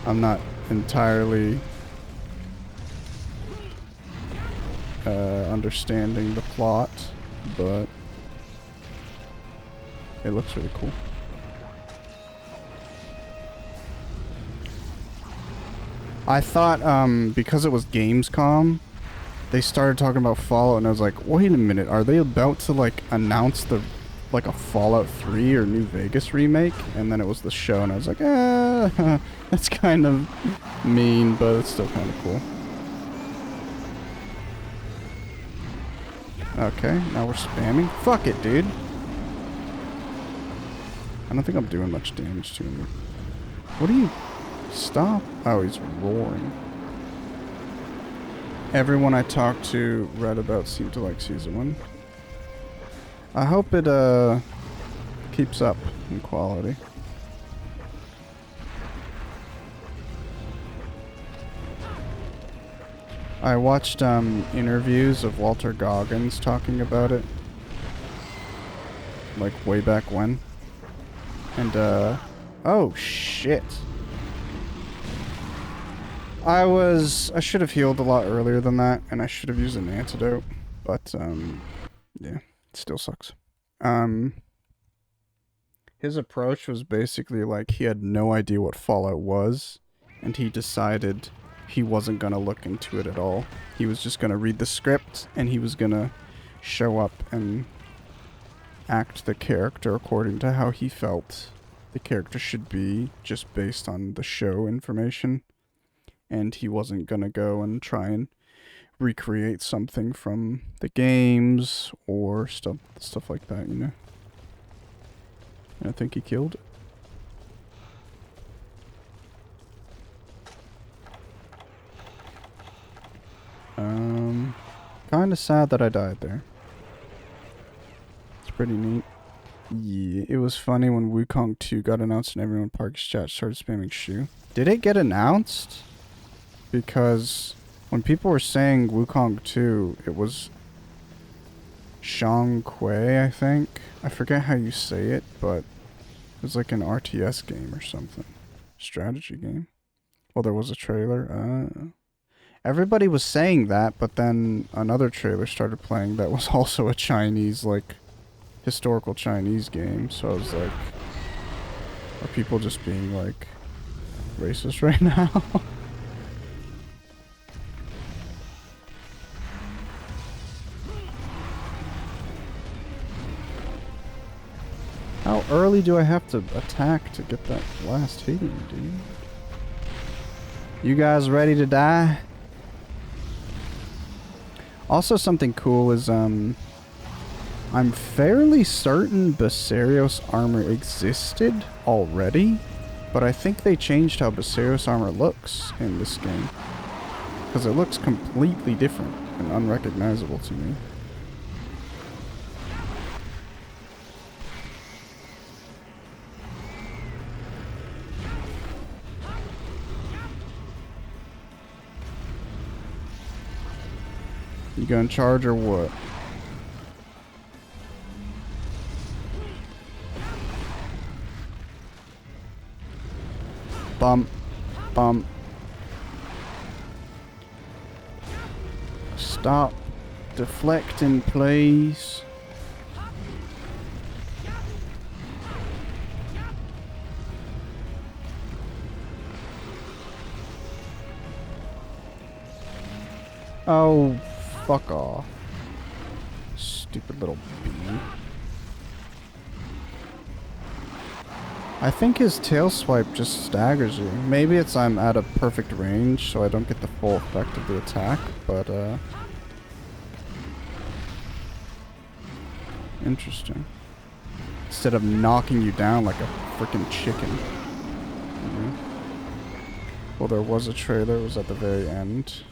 S1: I'm not entirely understanding the plot, but it looks really cool. I thought, because it was Gamescom, they started talking about Fallout, and I was like, wait a minute, are they about to, like, announce like, a Fallout 3 or New Vegas remake? And then it was the show, and I was like, that's kind of mean, but it's still kind of cool. Okay, now we're spamming. Fuck it, dude. I don't think I'm doing much damage to him. What do you... Stop? Oh, he's roaring. Everyone I talked to read about seemed to like Season 1. I hope it, keeps up in quality. I watched, interviews of Walter Goggins talking about it. Like, way back when. And, oh, shit. I should have healed a lot earlier than that, and I should have used an antidote, but, yeah, it still sucks. His approach was basically like he had no idea what Fallout was, and he decided he wasn't gonna look into it at all. He was just gonna read the script, and he was gonna show up and act the character according to how he felt the character should be, just based on the show information. And he wasn't gonna go and try and recreate something from the games or stuff like that, you know. And I think he killed it. Kinda sad that I died there. It's pretty neat. Yeah, it was funny when Wukong 2 got announced and everyone in Park's chat started spamming Shu. Did it get announced? Because when people were saying Wukong 2, it was Shang Kui, I think. I forget how you say it, but it was like an RTS game or something. Strategy game. Well, there was a trailer. Everybody was saying that, but then another trailer started playing that was also a Chinese, like, historical Chinese game. So I was like, are people just being, like, racist right now? How early do I have to attack to get that last hitting, dude? You guys ready to die? Also, something cool is, I'm fairly certain Basarios armor existed already, but I think they changed how Basarios armor looks in this game. Because it looks completely different and unrecognizable to me. You gonna charge or what? Bump. Bump. Stop deflecting, please. Oh, fuck off. Stupid little bee. I think his tail swipe just staggers you. Maybe it's I'm at a perfect range, so I don't get the full effect of the attack, but, interesting. Instead of knocking you down like a freaking chicken. Well, there was a trailer, it was at the very end.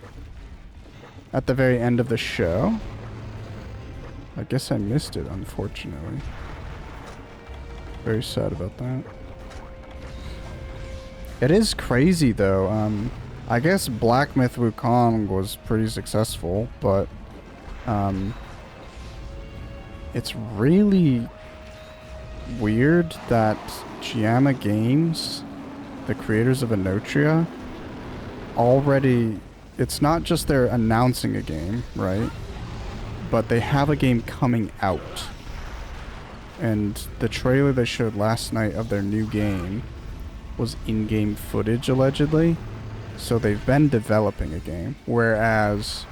S1: At the very end of the show? I guess I missed it, unfortunately. Very sad about that. It is crazy, though. I guess Black Myth Wukong was pretty successful, but, it's really weird that Giamma Games, the creators of Anotria, already... It's not just they're announcing a game, right? But they have a game coming out. And the trailer they showed last night of their new game was in-game footage, allegedly. So they've been developing a game. Whereas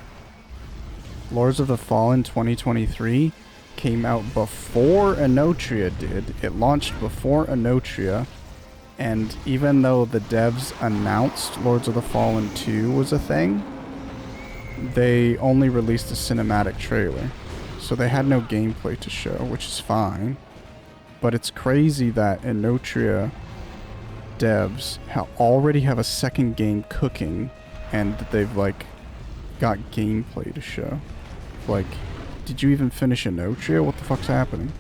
S1: Lords of the Fallen 2023 came out before Inotria did. It launched before Inotria. And even though the devs announced Lords of the Fallen 2 was a thing, they only released a cinematic trailer. So they had no gameplay to show, which is fine. But it's crazy that Inotria devs already have a second game cooking, and they've, like, got gameplay to show. Like, did you even finish Inotria? What the fuck's happening?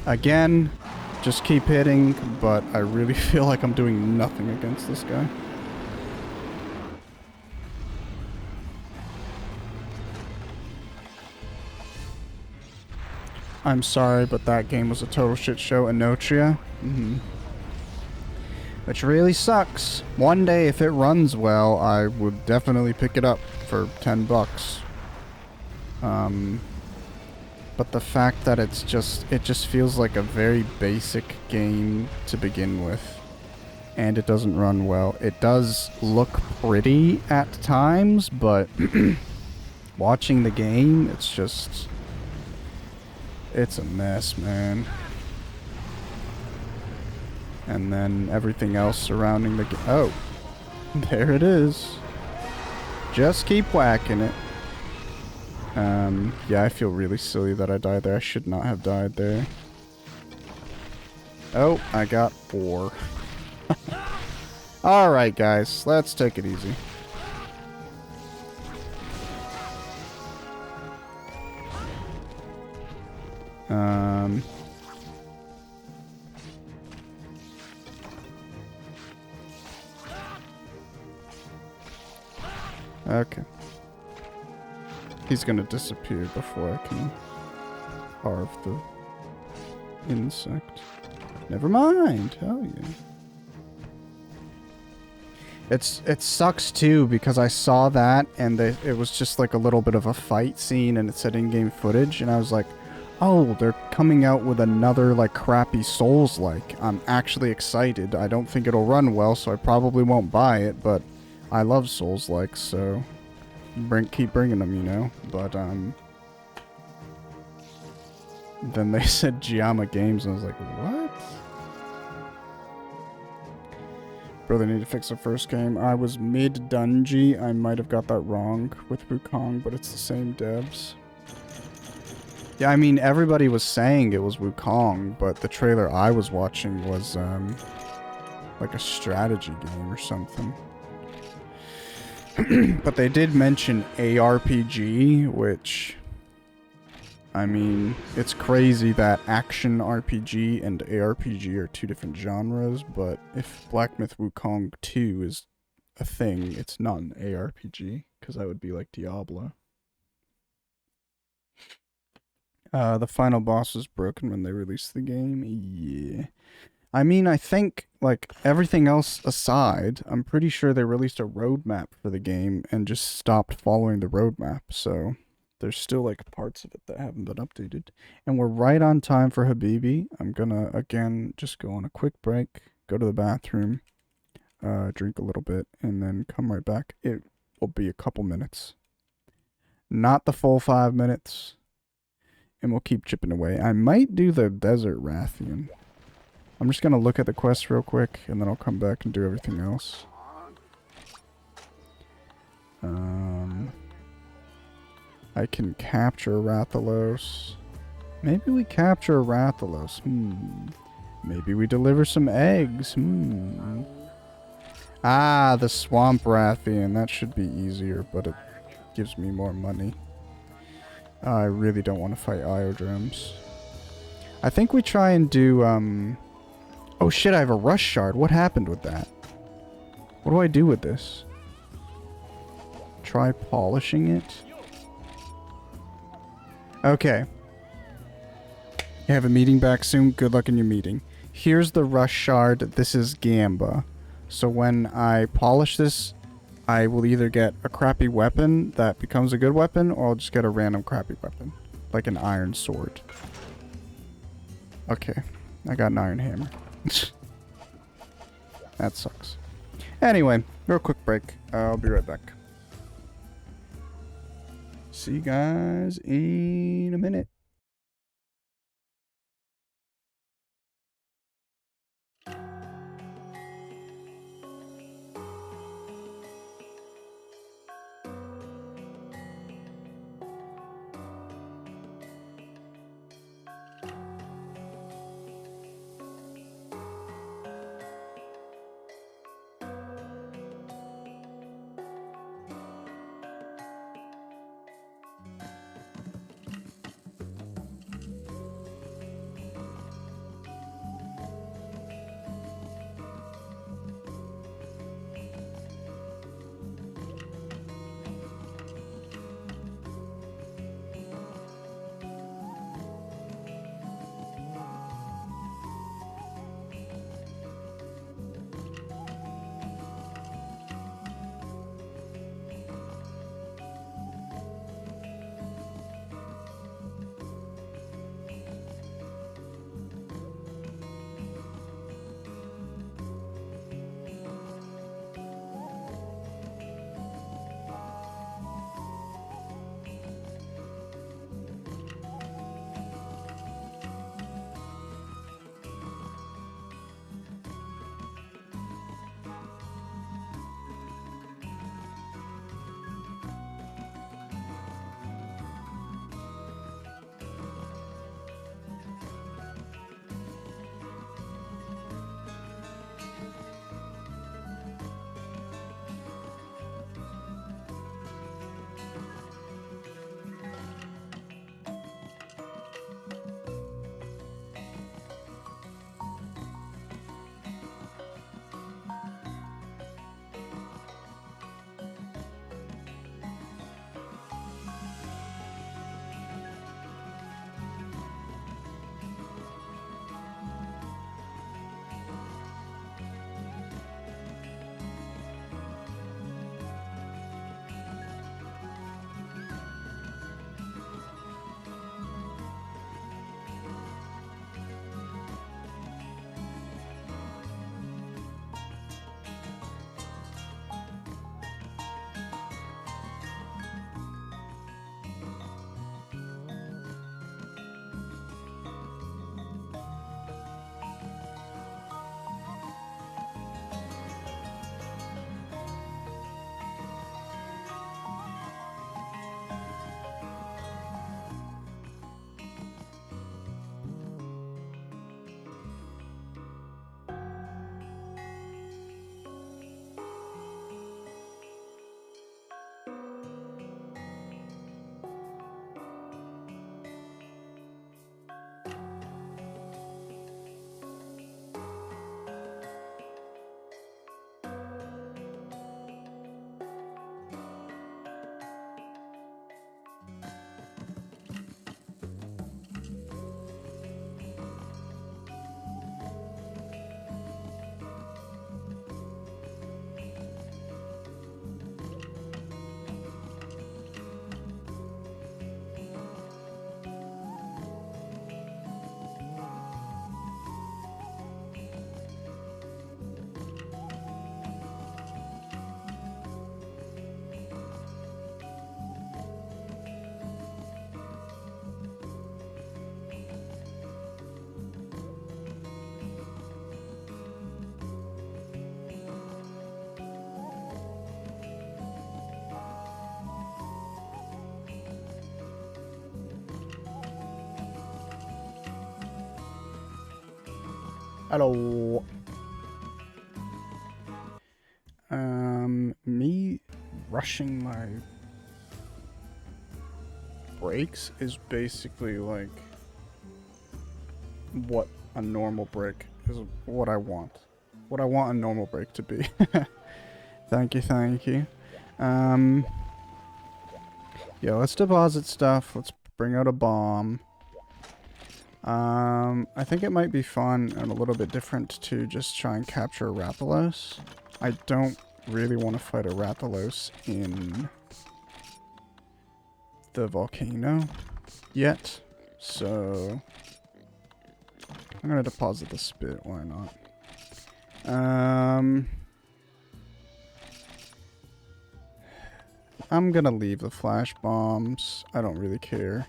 S1: Again, just keep hitting, but I really feel like I'm doing nothing against this guy. I'm sorry, but that game was a total shit show. Inotria. Which really sucks. One day, if it runs well, I would definitely pick it up for $10. But the fact that it just feels like a very basic game to begin with. And it doesn't run well. It does look pretty at times, but watching the game, it's a mess, man. And then everything else surrounding the game. Oh, there it is. Just keep whacking it. Yeah, I feel really silly that I died there. I should not have died there. Oh, I got 4. Alright, guys. Let's take it easy. Okay. He's gonna disappear before I can carve the insect. Never mind. Hell yeah. It sucks too because I saw that and it was just like a little bit of a fight scene and it said in-game footage and I was like, oh, they're coming out with another like crappy Souls-like. I'm actually excited. I don't think it'll run well, so I probably won't buy it, but I love Souls-like, so keep bringing them, you know. But then they said Giamma Games, and I was like, what? Bro, they need to fix the first game. I was mid-dungy. I might have got that wrong with Wukong, but it's the same devs. Yeah, I mean, everybody was saying it was Wukong, but the trailer I was watching was like a strategy game or something. But they did mention ARPG, which, I mean, it's crazy that action RPG and ARPG are 2 different genres, but if Black Myth Wukong 2 is a thing, it's not an ARPG, because that would be like Diablo. The final boss was broken when they released the game. Yeah. I mean, I think, like, everything else aside, I'm pretty sure they released a roadmap for the game and just stopped following the roadmap, so there's still, like, parts of it that haven't been updated. And we're right on time for Habibi. I'm gonna, again, just go on a quick break, go to the bathroom, drink a little bit, and then come right back. It will be a couple minutes. Not the full 5 minutes. And we'll keep chipping away. I might do the Desert Rathian. I'm just going to look at the quest real quick, and then I'll come back and do everything else. I can capture Rathalos. Maybe we capture Rathalos. Maybe we deliver some eggs. Ah, the Swamp Rathian. That should be easier, but it gives me more money. I really don't want to fight Iodrums. I think we try and do, Oh shit, I have a Rush Shard. What happened with that? What do I do with this? Try polishing it? Okay. You have a meeting back soon. Good luck in your meeting. Here's the Rush Shard. This is Gamba. So when I polish this, I will either get a crappy weapon that becomes a good weapon, or I'll just get a random crappy weapon. Like an iron sword. Okay, I got an iron hammer. That sucks. Anyway, real quick break. I'll be right back. See you guys in a minute. Hello. Me rushing my breaks is basically like what a normal break is, what I want. What I want a normal break to be. Thank you, thank you. Yeah, let's deposit stuff. Let's bring out a bomb. I think it might be fun and a little bit different to just try and capture a Rathalos. I don't really want to fight a Rathalos in the volcano yet, so I'm gonna deposit the spit, why not? I'm gonna leave the flash bombs. I don't really care.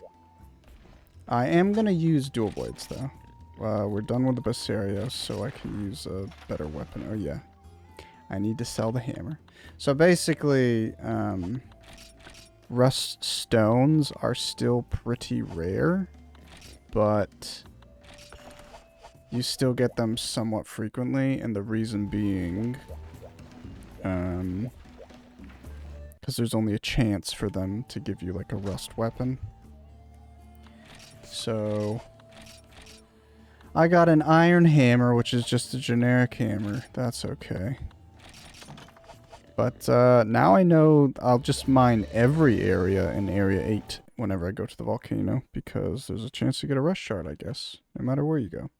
S1: I am gonna use dual blades though. We're done with the Basiarios, so I can use a better weapon. Oh yeah. I need to sell the hammer. So basically, rust stones are still pretty rare, but you still get them somewhat frequently, and the reason being, because there's only a chance for them to give you like a rust weapon. So I got an iron hammer, which is just a generic hammer. That's okay. But now I know I'll just mine every area in Area 8 whenever I go to the volcano, because there's a chance to get a rust shard, I guess, no matter where you go.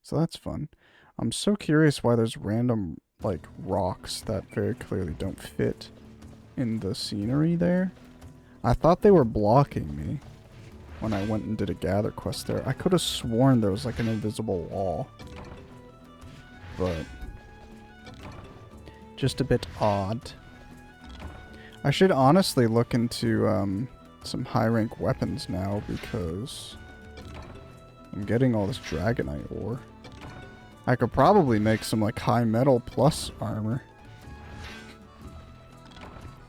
S1: So that's fun. I'm so curious why there's random, like, rocks that very clearly don't fit in the scenery there. I thought they were blocking me when I went and did a gather quest there. I could have sworn there was, like, an invisible wall. But just a bit odd. I should honestly look into some high rank weapons now, because I'm getting all this dragonite ore. I could probably make some like high metal plus armor.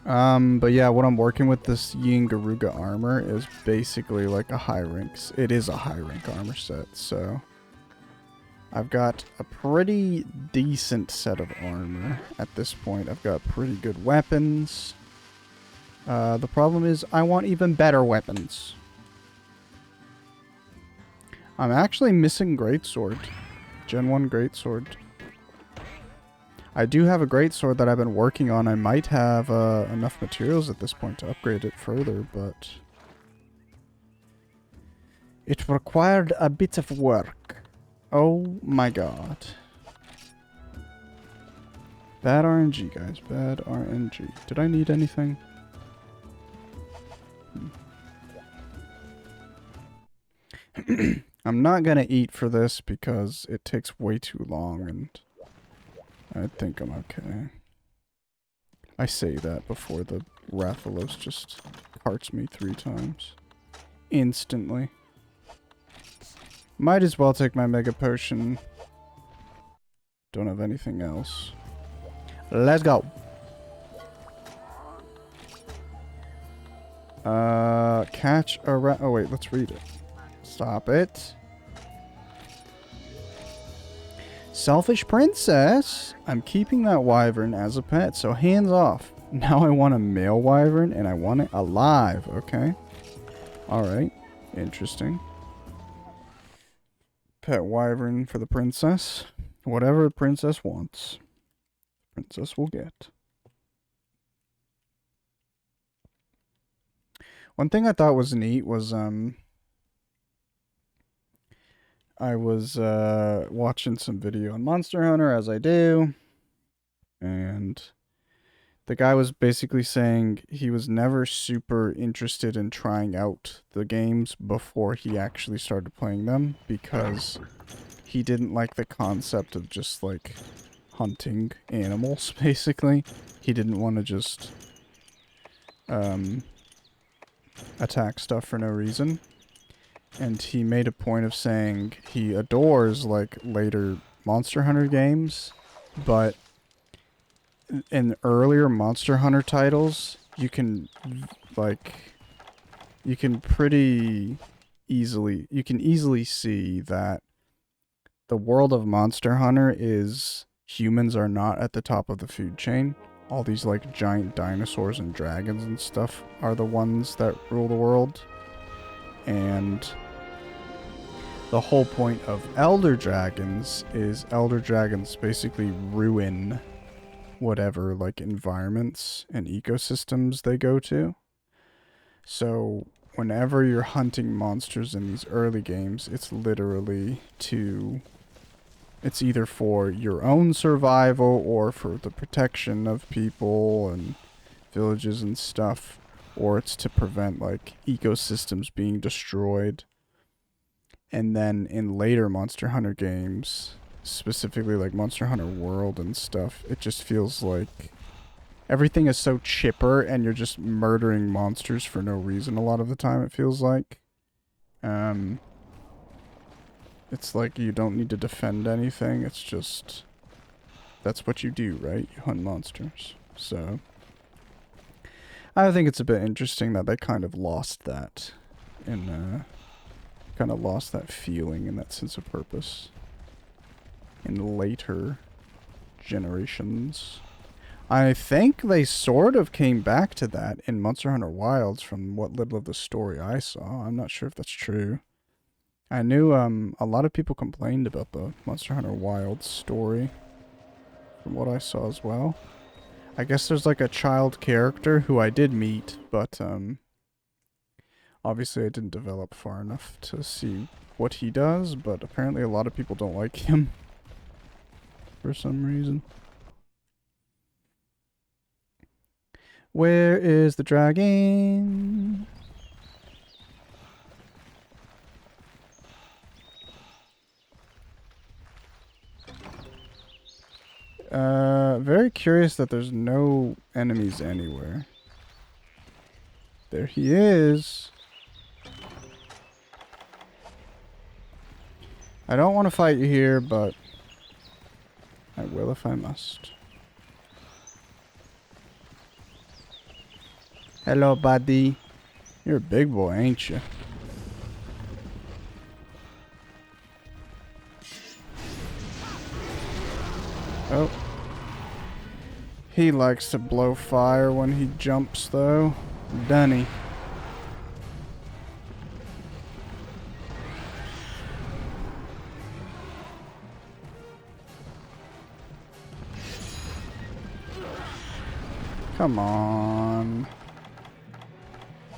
S1: But yeah, what I'm working with this Yin Garuga armor is basically like a high rank. It is a high rank armor set, so I've got a pretty decent set of armor at this point. I've got pretty good weapons. The problem is I want even better weapons. I'm actually missing Greatsword. Gen 1 Greatsword. I do have a Greatsword that I've been working on. I might have enough materials at this point to upgrade it further, but it required a bit of work. Oh my god. Bad RNG, guys. Bad RNG. Did I need anything? I'm not gonna eat for this because it takes way too long, and I think I'm okay. I say that before the Rathalos just carts me 3 times. Instantly. Might as well take my Mega Potion. Don't have anything else. Let's go. Catch a rat. Oh wait, let's read it. Stop it. Selfish princess. I'm keeping that wyvern as a pet, so hands off. Now I want a male wyvern, and I want it alive, okay? Alright. Interesting. Pet wyvern for the princess. Whatever the princess wants, princess will get. One thing I thought was neat was, I was watching some video on Monster Hunter, as I do, and the guy was basically saying he was never super interested in trying out the games before he actually started playing them, because he didn't like the concept of just, like, hunting animals, basically. He didn't want to just attack stuff for no reason. And he made a point of saying he adores, like, later Monster Hunter games, but in earlier Monster Hunter titles, you can, like, you can easily see that the world of Monster Hunter is humans are not at the top of the food chain. All these, like, giant dinosaurs and dragons and stuff are the ones that rule the world. And the whole point of Elder Dragons is Elder Dragons basically ruin whatever, like, environments and ecosystems they go to. So whenever you're hunting monsters in these early games, it's literally it's either for your own survival or for the protection of people and villages and stuff, or it's to prevent, like, ecosystems being destroyed. And then in later Monster Hunter games, specifically like Monster Hunter World and stuff, it just feels like everything is so chipper and you're just murdering monsters for no reason a lot of the time, it feels like. It's like you don't need to defend anything, it's just... That's what you do, right? You hunt monsters. So... I think it's a bit interesting that they kind of lost that. And, kind of lost that feeling and that sense of purpose in later generations. I think they sort of came back to that in Monster Hunter Wilds from what little of the story I saw. I'm not sure if that's true. I knew a lot of people complained about the Monster Hunter Wilds story from what I saw as well. I guess there's like a child character who I did meet, but obviously I didn't develop far enough to see what he does, but apparently a lot of people don't like him for some reason. Where is the dragon? Very curious that there's no enemies anywhere. There he is. I don't want to fight you here, but I will if I must. Hello, buddy. You're a big boy, ain't you? Oh. He likes to blow fire when he jumps, though. Doesn't he? Come on.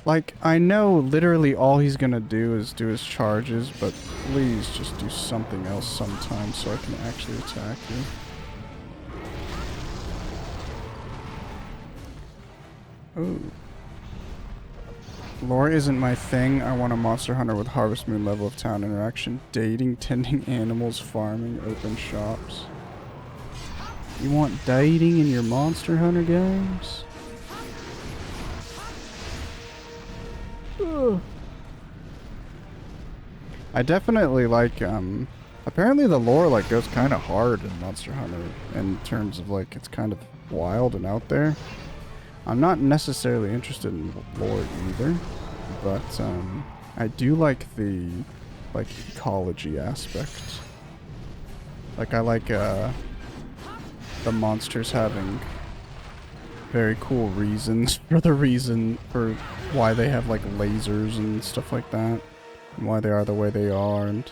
S1: Like, I know literally all he's gonna do is do his charges, but please just do something else sometime so I can actually attack you. Ooh. Lore isn't my thing. I want a Monster Hunter with Harvest Moon level of town interaction. Dating, tending animals, farming, open shops. You want dating in your Monster Hunter games? Ugh. I definitely like, apparently the lore, like, goes kind of hard in Monster Hunter in terms of, like, it's kind of wild and out there. I'm not necessarily interested in lore either, but, I do like the, like, ecology aspect. Like, I like, the monsters having very cool reasons for why they have like lasers and stuff like that, and why they are the way they are, and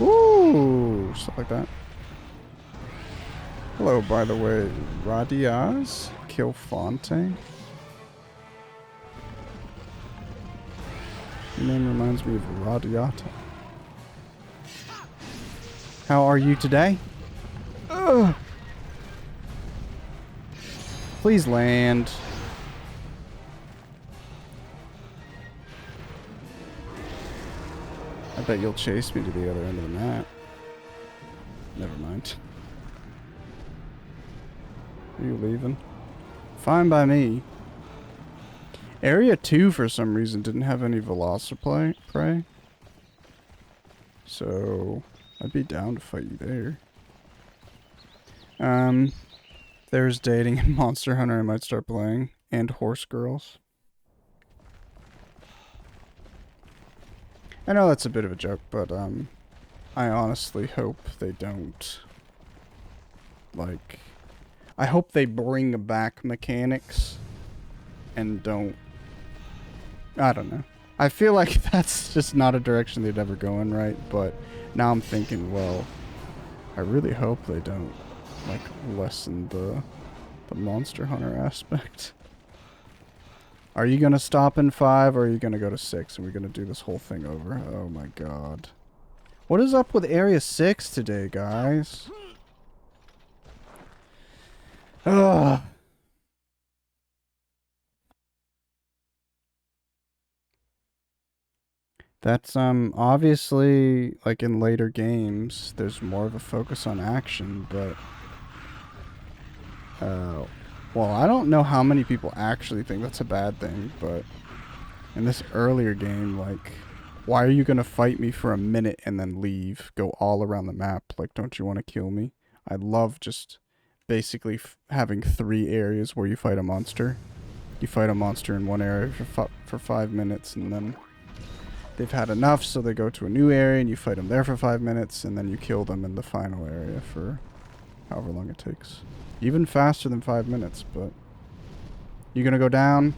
S1: ooh, stuff like that. Hello, by the way, Radiaz Kilfonte. Your name reminds me of Radiata. How are you today? Ugh. Please land. I bet you'll chase me to the other end of the map. Never mind. Are you leaving? Fine by me. Area 2 for some reason didn't have any Velociprey. So I'd be down to fight you there. There's dating in Monster Hunter I might start playing. And Horse Girls. I know that's a bit of a joke, but, I honestly hope they don't, like, I hope they bring back mechanics and don't, I don't know. I feel like that's just not a direction they'd ever go in, right? But now I'm thinking, well, I really hope they don't, like, lessen the Monster Hunter aspect. Are you gonna stop in 5, or are you gonna go to 6, and we're gonna do this whole thing over? Oh my god. What is up with Area 6 today, guys? Ugh. That's obviously like in later games there's more of a focus on action, but well, I don't know how many people actually think that's a bad thing, but in this earlier game, like, why are you gonna fight me for a minute and then leave? Go all around the map? Like, don't you want to kill me? I love just basically having 3 areas where you fight a monster. You fight a monster in one area for 5 minutes, and then they've had enough, so they go to a new area, and you fight them there for 5 minutes, and then you kill them in the final area for however long it takes. Even faster than 5 minutes, but... You gonna go down?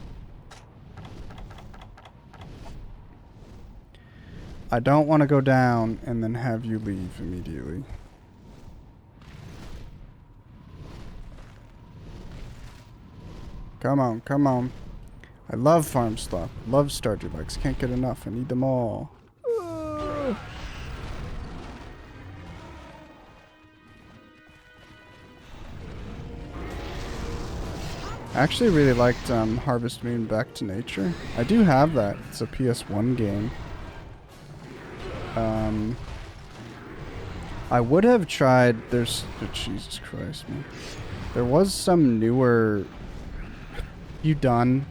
S1: I don't want to go down and then have you leave immediately. Come on, come on. I love farm slop. Love Stardew Legs. Can't get enough. I need them all. I actually really liked Harvest Moon Back to Nature. I do have that. It's a PS1 game. I would have tried... There's... Oh, Jesus Christ, man. There was some newer... You done?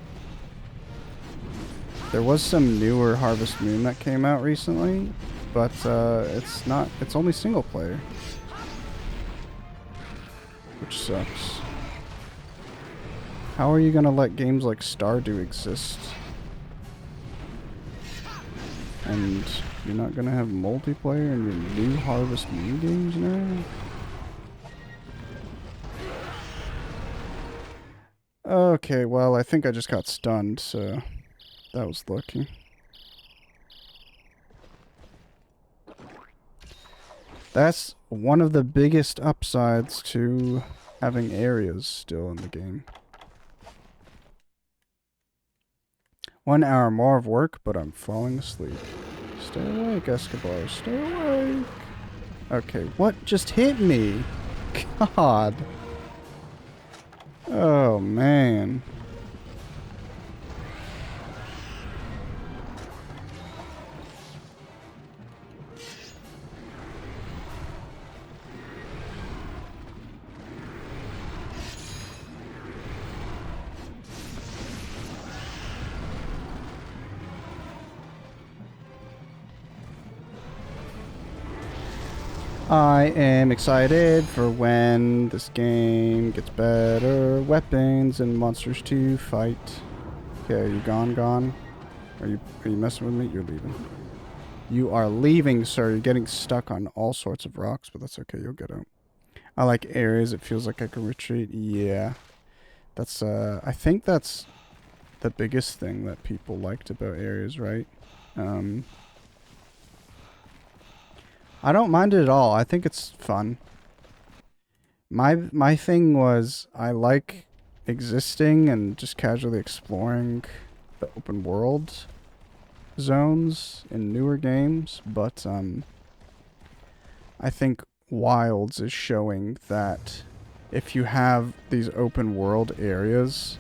S1: There was some newer Harvest Moon that came out recently, but it's not... It's only single player. Which sucks. How are you gonna let games like Stardew exist? And you're not gonna have multiplayer in your new Harvest Moon games now? Okay, well, I think I just got stunned, so that was lucky. That's one of the biggest upsides to having areas still in the game. 1 hour more of work, but I'm falling asleep. Stay awake, Escobar. Stay awake. Okay, what just hit me? God. Oh, man. I am excited for when this game gets better weapons and monsters to fight. Okay, are you gone? Are you messing with me? You're leaving. You are leaving, sir. You're getting stuck on all sorts of rocks, but that's okay. You'll get out. I like areas. It feels like I can retreat. Yeah. That's, I think that's the biggest thing that people liked about areas, right? I don't mind it at all. I think it's fun. My thing was I like existing and just casually exploring the open world zones in newer games, but I think Wilds is showing that if you have these open world areas,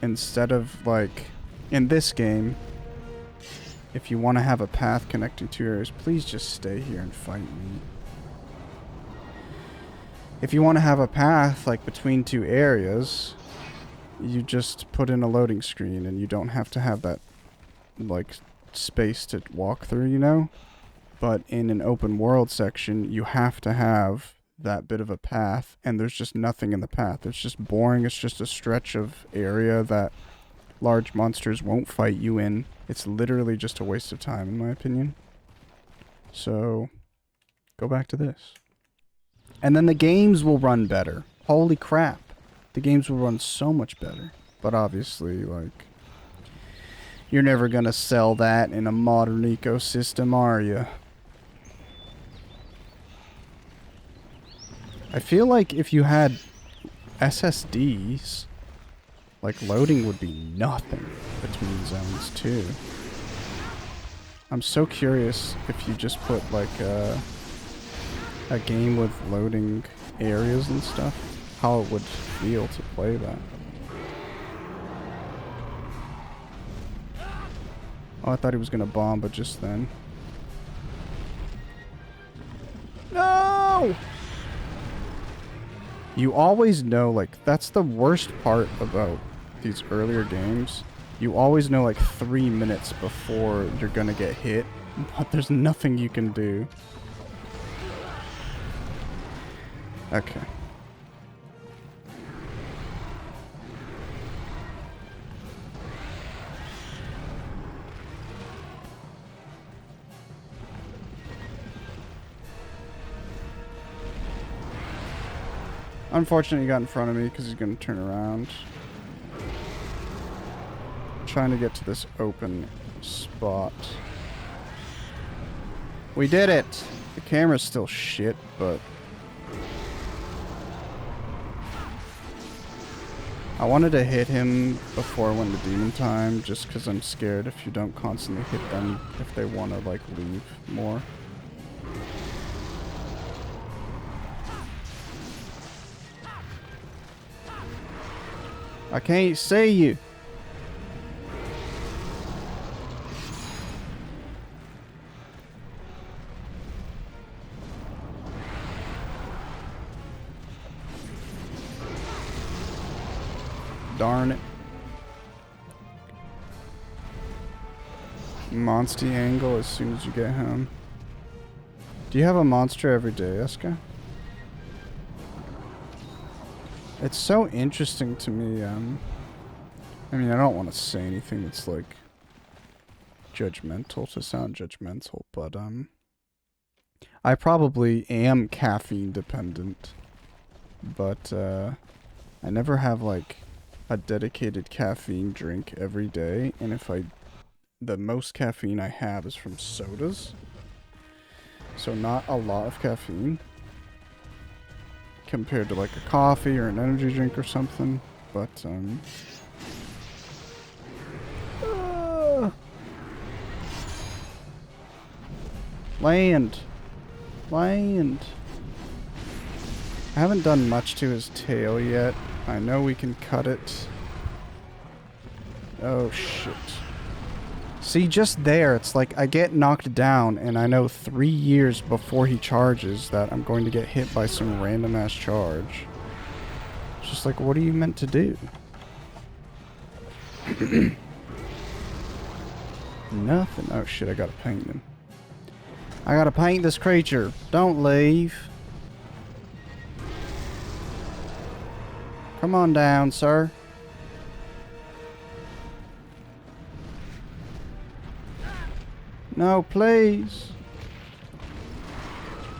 S1: instead of like in this game, if you want to have a path connecting 2 areas, please just stay here and fight me. If you want to have a path like between 2 areas, you just put in a loading screen and you don't have to have that like space to walk through, you know? But in an open world section, you have to have that bit of a path, and there's just nothing in the path. It's just boring. It's just a stretch of area that large monsters won't fight you in. It's literally just a waste of time, in my opinion. So, go back to this. And then the games will run better. Holy crap. The games will run so much better. But obviously, like, you're never gonna sell that in a modern ecosystem, are you? I feel like if you had SSDs, like, loading would be nothing between zones, too. I'm so curious if you just put, like, a game with loading areas and stuff, how it would feel to play that. Oh, I thought he was gonna bomb, but just then. No! You always know, like, that's the worst part about these earlier games. You always know, like, 3 minutes before you're gonna get hit, but there's nothing you can do. Okay. Unfortunately, he got in front of me because he's going to turn around. I'm trying to get to this open spot. We did it! The camera's still shit, but... I wanted to hit him before I went to Demon Time, just because I'm scared if you don't constantly hit them, if they want to, like, leave more. I can't see you. Darn it. Monster angle as soon as you get home. Do you have a monster every day, Eska? It's so interesting to me, I mean, I don't want to say anything that's, like, judgmental to sound judgmental, but, I probably am caffeine dependent, but, I never have, like, a dedicated caffeine drink every day, and the most caffeine I have is from sodas, so not a lot of caffeine. Compared to like a coffee or an energy drink or something, but land. I haven't done much to his tail yet. I know we can cut it. Oh shit. See, just there, it's like I get knocked down and I know 3 years before he charges that I'm going to get hit by some random ass charge. It's just like, what are you meant to do? Nothing. Oh shit, I gotta paint him. I gotta paint this creature. Don't leave. Come on down, sir. No, please.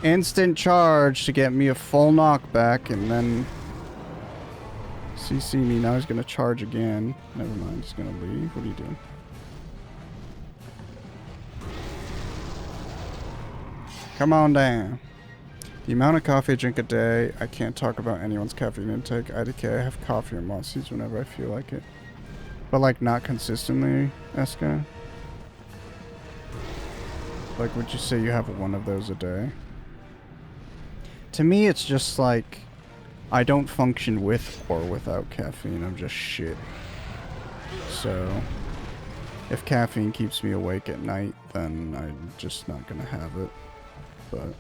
S1: Instant charge to get me a full knockback, and then CC me. Now he's gonna charge again. Never mind, he's gonna leave. What are you doing? Come on down. The amount of coffee I drink a day, I can't talk about anyone's caffeine intake. IDK, I have coffee or monsters whenever I feel like it. But like not consistently, Eska? Like, would you say you have one of those a day? To me, it's just like, I don't function with or without caffeine. I'm just shit. So, if caffeine keeps me awake at night, then I'm just not gonna have it. But...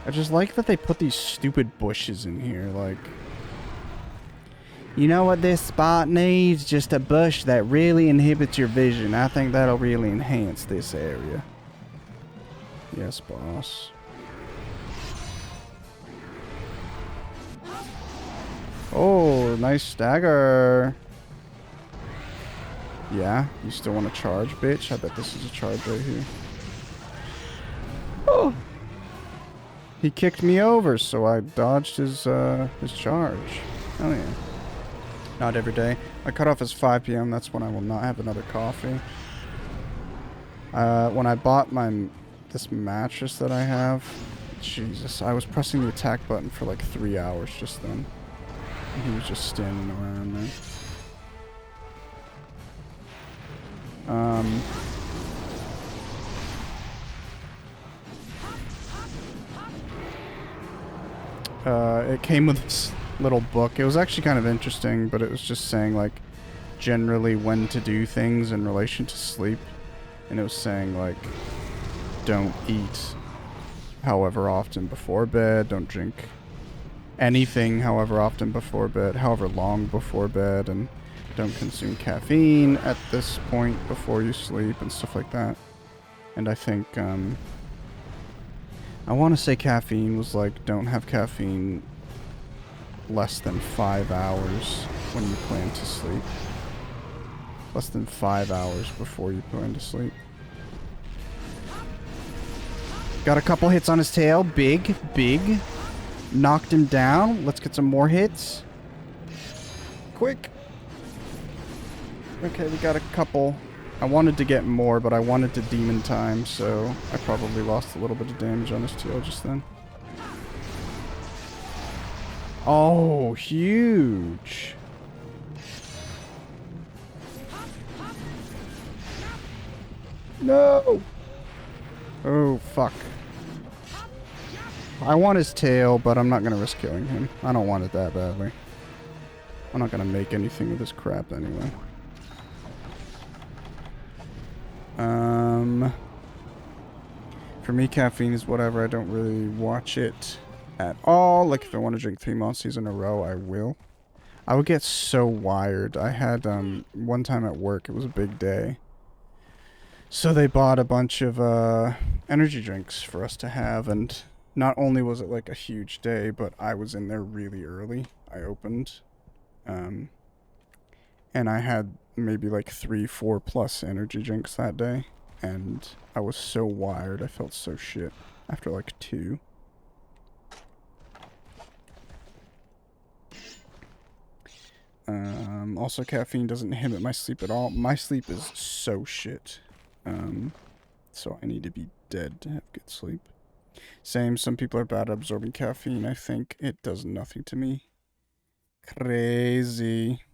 S1: I just like that they put these stupid bushes in here, like... You know what this spot needs? Just a bush that really inhibits your vision. I think that'll really enhance this area. Yes, boss. Oh, nice stagger. Yeah, you still want to charge, bitch? I bet this is a charge right here. Oh! He kicked me over, so I dodged his charge. Oh yeah. Not every day. My cutoff is 5 p.m. That's when I will not have another coffee. When I bought this mattress that I have, Jesus, I was pressing the attack button for like 3 hours just then. And he was just standing around there. Um, it came with this little book. It was actually kind of interesting, but it was just saying, like, generally when to do things in relation to sleep. And it was saying, like, don't eat however often before bed, don't drink anything however often before bed, however long before bed, and don't consume caffeine at this point before you sleep and stuff like that. And I think, I want to say caffeine was like, don't have caffeine less than 5 hours when you plan to sleep. Less than 5 hours before you plan to sleep. Got a couple hits on his tail. Big. Knocked him down. Let's get some more hits. Quick. Okay, we got a couple. I wanted to get more, but I wanted to demon time, so I probably lost a little bit of damage on his tail just then. Oh, huge. No! Oh, fuck. I want his tail, but I'm not going to risk killing him. I don't want it that badly. I'm not going to make anything with this crap anyway. For me, caffeine is whatever. I don't really watch it at all. Like, if I want to drink 3 Monsters in a row, I will. I would get so wired. I had, one time at work, it was a big day. So they bought a bunch of, energy drinks for us to have, and not only was it, like, a huge day, but I was in there really early. I opened, and I had maybe, like, 3-4 plus energy drinks that day. And I was so wired, I felt so shit after like 2. Also, caffeine doesn't inhibit my sleep at all. My sleep is so shit. So I need to be dead to have good sleep. Same, some people are bad at absorbing caffeine. I think it does nothing to me. Crazy.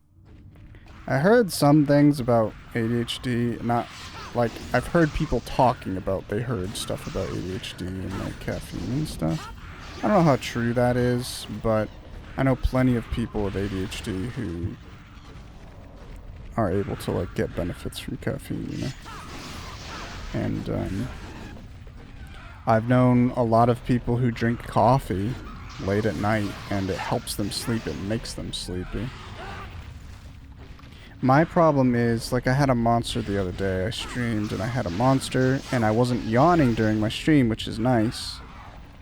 S1: I heard some things about ADHD, not... Like, I've heard people talking about, they heard stuff about ADHD and, like, caffeine and stuff. I don't know how true that is, but I know plenty of people with ADHD who are able to, like, get benefits from caffeine, you know? And, I've known a lot of people who drink coffee late at night, and it helps them sleep, it makes them sleepy. My problem is, like, I had a monster the other day. I streamed and I had a monster, and I wasn't yawning during my stream, which is nice.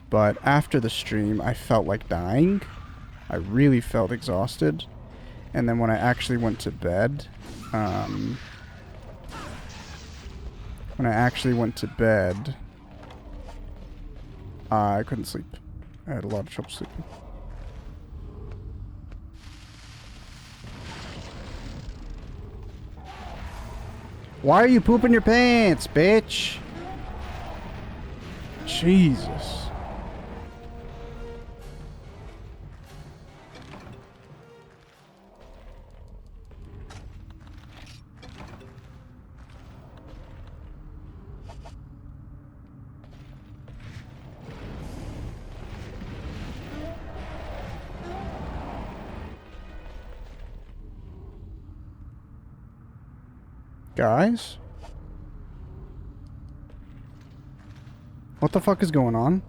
S1: But after the stream, I felt like dying. I really felt exhausted. And then when I actually went to bed, I couldn't sleep. I had a lot of trouble sleeping. Why are you pooping your pants, bitch? Jesus. Guys? What the fuck is going on?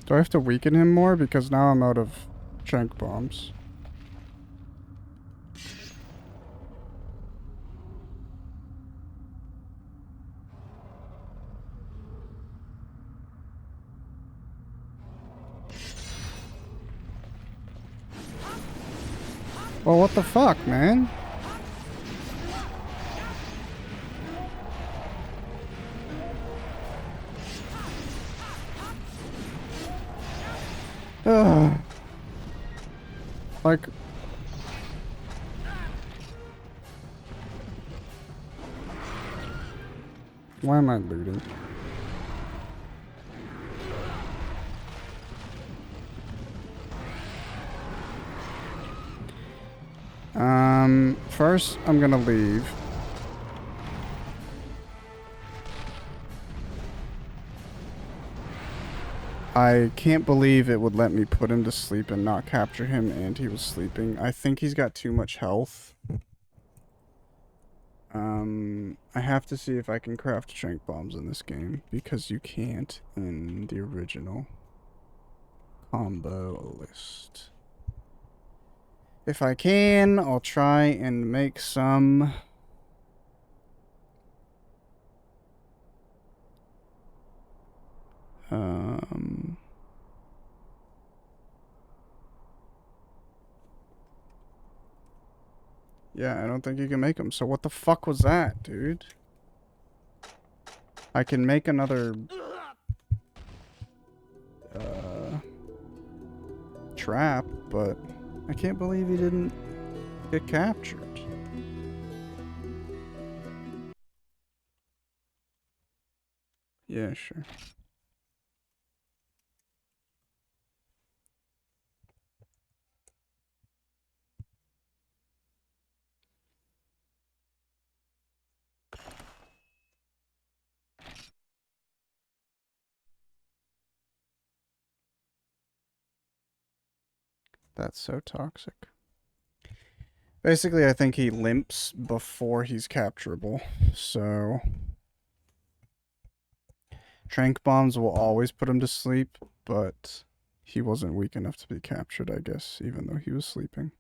S1: Do I have to weaken him more? Because now I'm out of chunk bombs. Well, what the fuck, man? Ugh. Like, Why am I looting? First, I'm gonna leave. I can't believe it would let me put him to sleep and not capture him, and he was sleeping. I think he's got too much health. I have to see if I can craft trank bombs in this game, because you can't in the original combo list. If I can, I'll try and make some. Yeah, I don't think you can make them. So what the fuck was that, dude? I can make another trap, but I can't believe he didn't get captured. Yeah, sure. That's so toxic. Basically, I think he limps before he's capturable. So trank bombs will always put him to sleep, but he wasn't weak enough to be captured, I guess, even though he was sleeping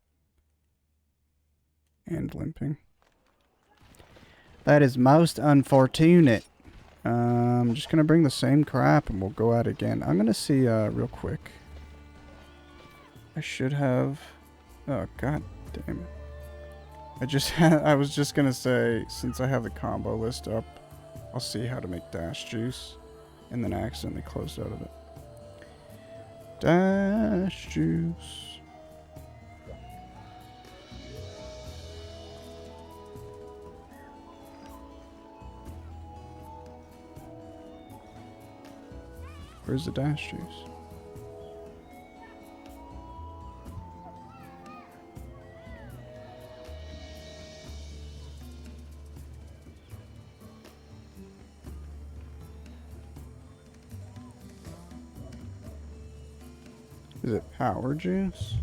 S1: and limping. That is most unfortunate. I'm just gonna bring the same crap and we'll go out again. I'm gonna see real quick. I should have. Oh god damn it! I was just gonna say, since I have the combo list up, I'll see how to make dash juice, and then I accidentally closed out of it. Dash juice. Where's the dash juice? Is it power juice?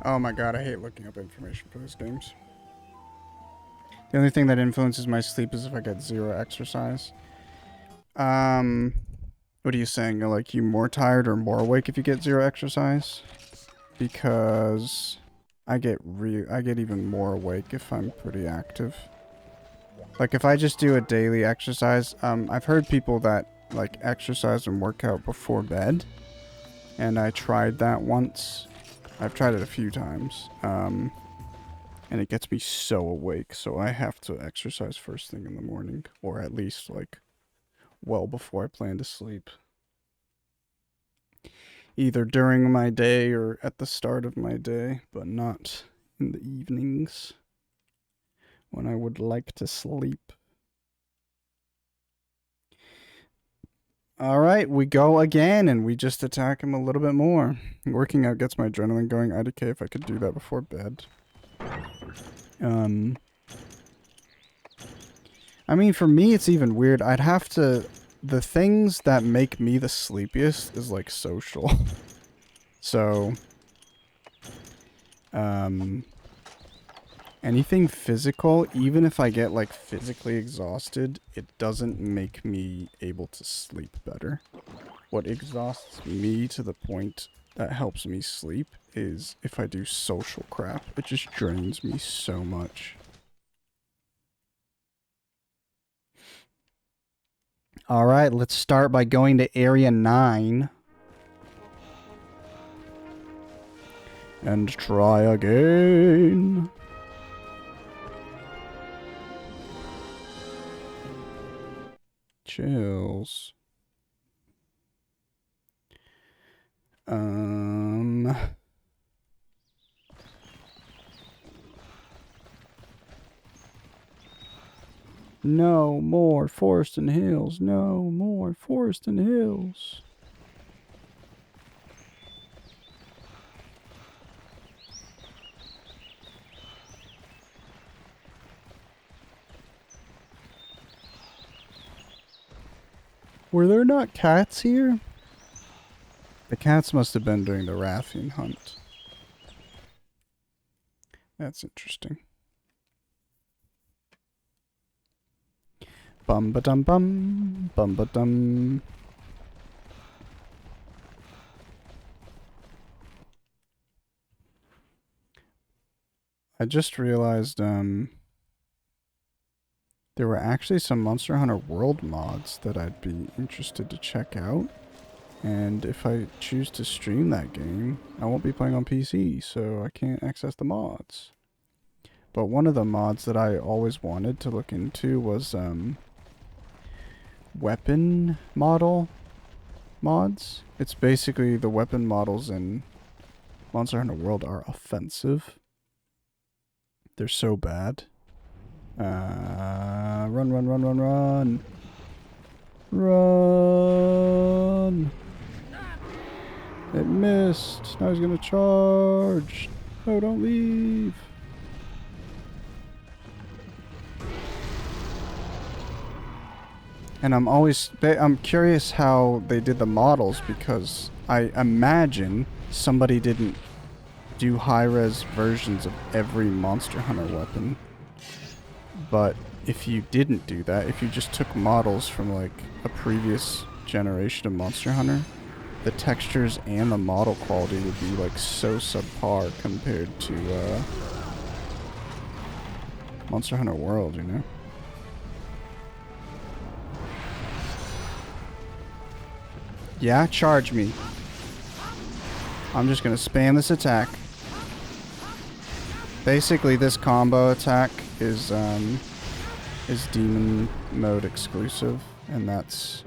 S1: Oh my god, I hate looking up information for these games. The only thing that influences my sleep is if I get 0 exercise. What are you saying? Like, you more tired or more awake if you get 0 exercise? Because I get even more awake if I'm pretty active. Like, if I just do a daily exercise, I've heard people that, like, exercise and work out before bed. And I tried that once. I've tried it a few times. And it gets me so awake, so I have to exercise first thing in the morning. Or at least, like, well before I plan to sleep. Either during my day or at the start of my day, but not in the evenings when I would like to sleep. Alright, we go again, and we just attack him a little bit more. Working out gets my adrenaline going. IDK if I could do that before bed. I mean, for me, it's even weird. I'd have to... The things that make me the sleepiest is, like, social. So... anything physical, even if I get, like, physically exhausted, it doesn't make me able to sleep better. What exhausts me to the point that helps me sleep is if I do social crap. It just drains me so much. Alright, let's start by going to Area 9. And try again. Chills. No more forest and hills. No more forest and hills. Were there not cats here? The cats must have been during the Rathian hunt. That's interesting. Bum ba dum bum. Bum ba dum. I just realized there were actually some Monster Hunter World mods that I'd be interested to check out. And if I choose to stream that game, I won't be playing on PC, so I can't access the mods. But one of the mods that I always wanted to look into was weapon model mods. It's basically the weapon models in Monster Hunter World are offensive. They're so bad. Run, run, run, run, run. Run. It missed. Now he's gonna charge. No, don't leave. And I'm curious how they did the models, because I imagine somebody didn't do high-res versions of every Monster Hunter weapon. But if you didn't do that, if you just took models from like a previous generation of Monster Hunter, the textures and the model quality would be like so subpar compared to Monster Hunter World, you know? Yeah, charge me. I'm just gonna spam this attack. Basically, this combo attack is demon mode exclusive, and that's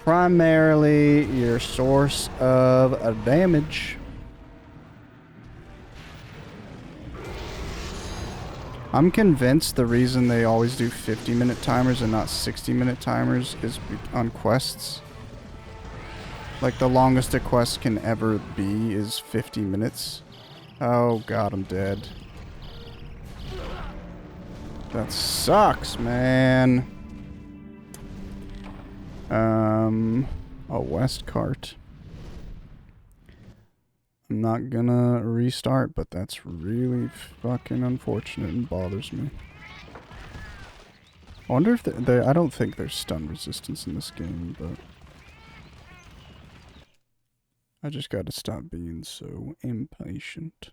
S1: primarily your source of damage. I'm convinced the reason they always do 50-minute timers and not 60-minute timers is on quests. Like, the longest a quest can ever be is 50 minutes. Oh god, I'm dead. That sucks, man. A west cart. I'm not gonna restart, but that's really fucking unfortunate and bothers me. I wonder if I don't think there's stun resistance in this game, but I just gotta stop being so impatient.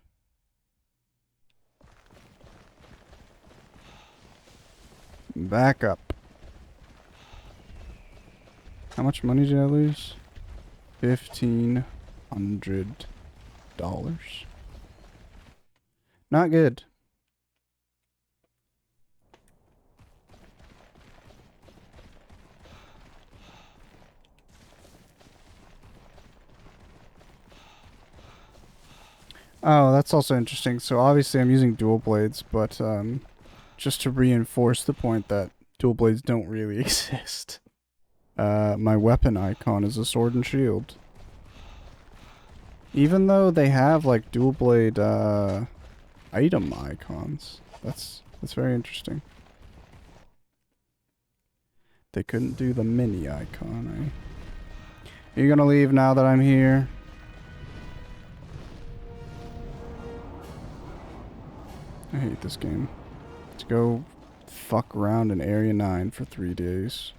S1: Back up. How much money did I lose? $1,500. Not good. Oh, that's also interesting. So obviously I'm using dual blades, but just to reinforce the point that dual blades don't really exist. My weapon icon is a sword and shield. Even though they have like dual blade item icons. That's very interesting. They couldn't do the mini icon, eh? Are you gonna leave now that I'm here? I hate this game. Let's go fuck around in Area 9 for 3 days.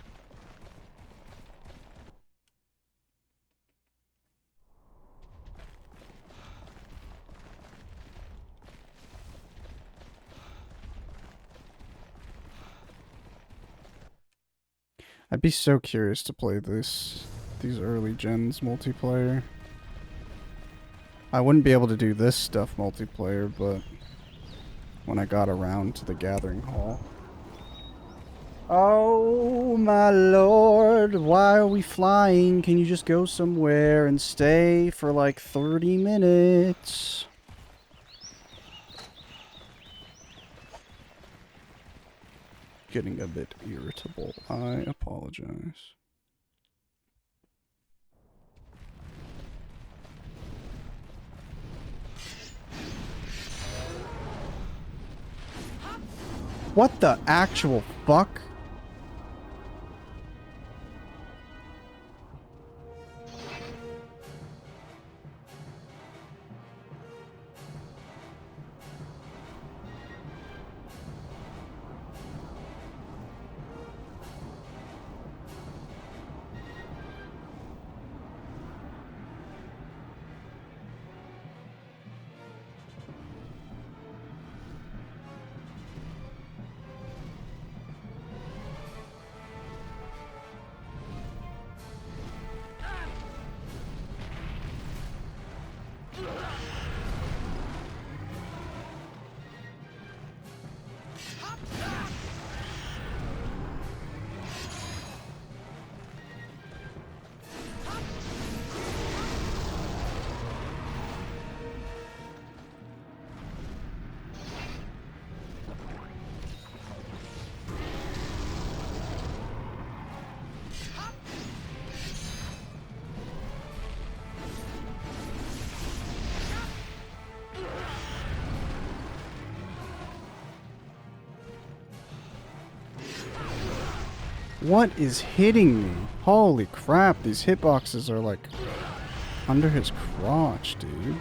S1: I'd be so curious to play these early gens multiplayer. I wouldn't be able to do this stuff multiplayer, but when I got around to the gathering hall. Oh my lord, why are we flying? Can you just go somewhere and stay for like 30 minutes? Getting a bit irritable. I apologize. What the actual fuck? What is hitting me? Holy crap, these hitboxes are like under his crotch, dude.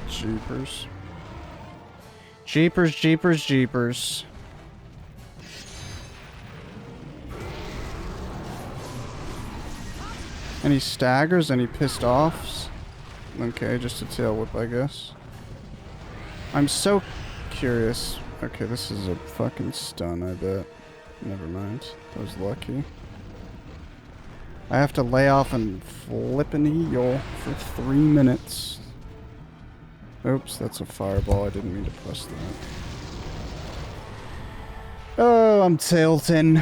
S1: Jeepers. Jeepers, jeepers, jeepers. Any staggers? Any pissed offs? Okay, just a tail whip, I guess. I'm so curious. Okay, this is a fucking stun, I bet. Never mind. I was lucky. I have to lay off and flip an eel for 3 minutes. Oops, that's a fireball. I didn't mean to press that. Oh, I'm tilting.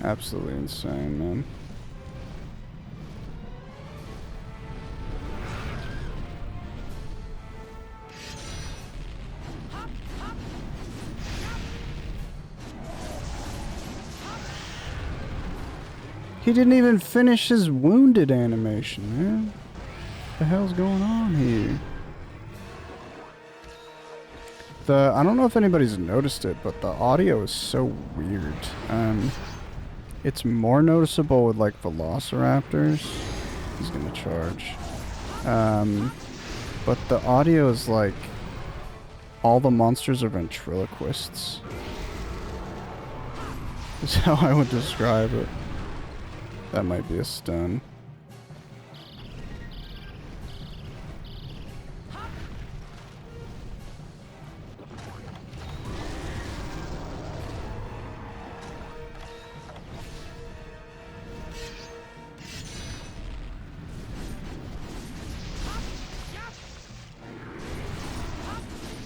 S1: Absolutely insane, man. He didn't even finish his wounded animation, man. What the hell's going on here? I don't know if anybody's noticed it, but the audio is so weird. It's more noticeable with like velociraptors. He's gonna charge. But the audio is like all the monsters are ventriloquists. Is how I would describe it. That might be a stun.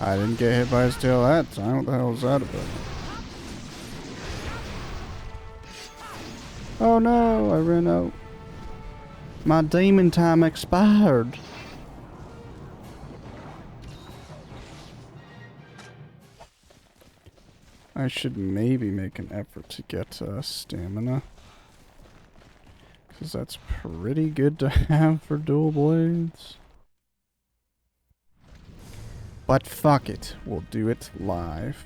S1: I didn't get hit by his tail that time. What the hell was that about? Oh no, I ran out. My demon time expired. I should maybe make an effort to get stamina. Because that's pretty good to have for dual blades. But fuck it. We'll do it live.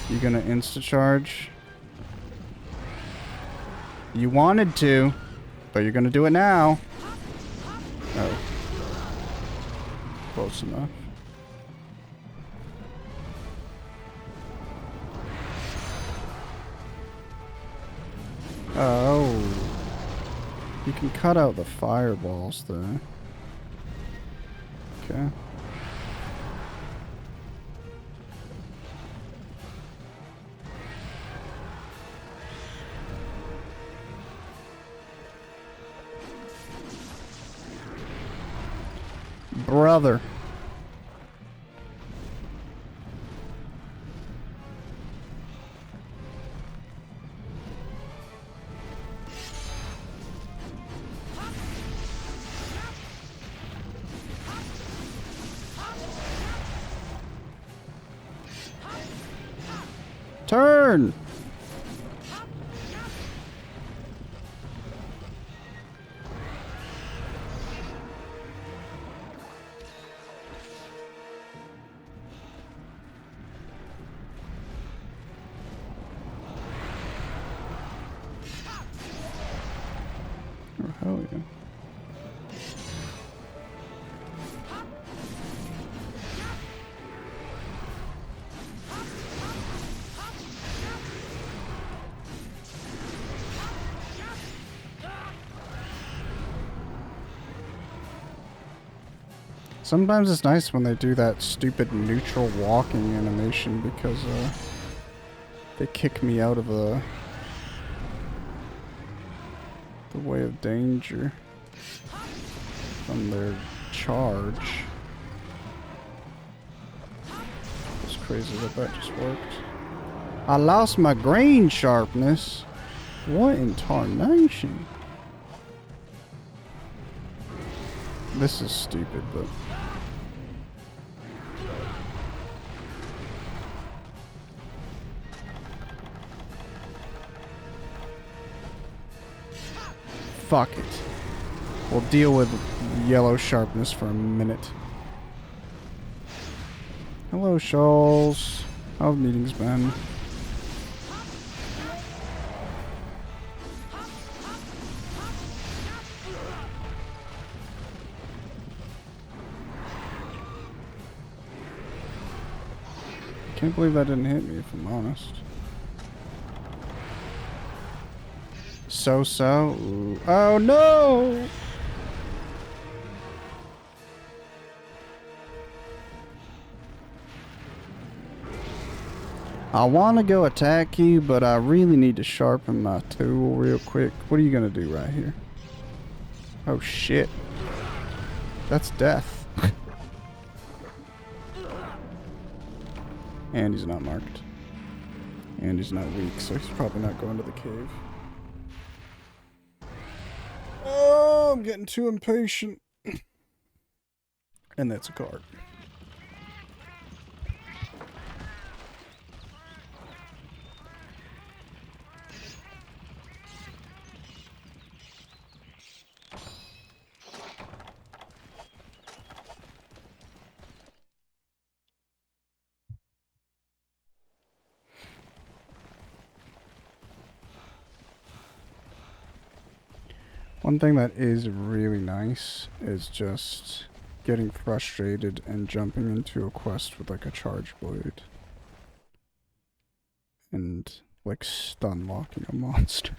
S1: You gonna insta-charge? You wanted to, but you're gonna do it now. Oh. Close enough. Oh. You can cut out the fireballs there. Okay. Brother. Turn! Oh, hell yeah. Sometimes it's nice when they do that stupid neutral walking animation because they kick me out of the way of danger from their charge. It's crazy that just worked. I lost my grain sharpness. What in tarnation? This is stupid, but... Fuck it. We'll deal with yellow sharpness for a minute. Hello, Shoals. How have meetings been? Can't believe that didn't hit me, if I'm honest. So. Ooh. Oh no! I want to go attack you, but I really need to sharpen my tool real quick. What are you gonna do right here? Oh shit. That's death. And he's not marked. And he's not weak, so he's probably not going to the cave. Oh, I'm getting too impatient. And that's a card. One thing that is really nice is just getting frustrated and jumping into a quest with like a charge blade. And like stun locking a monster.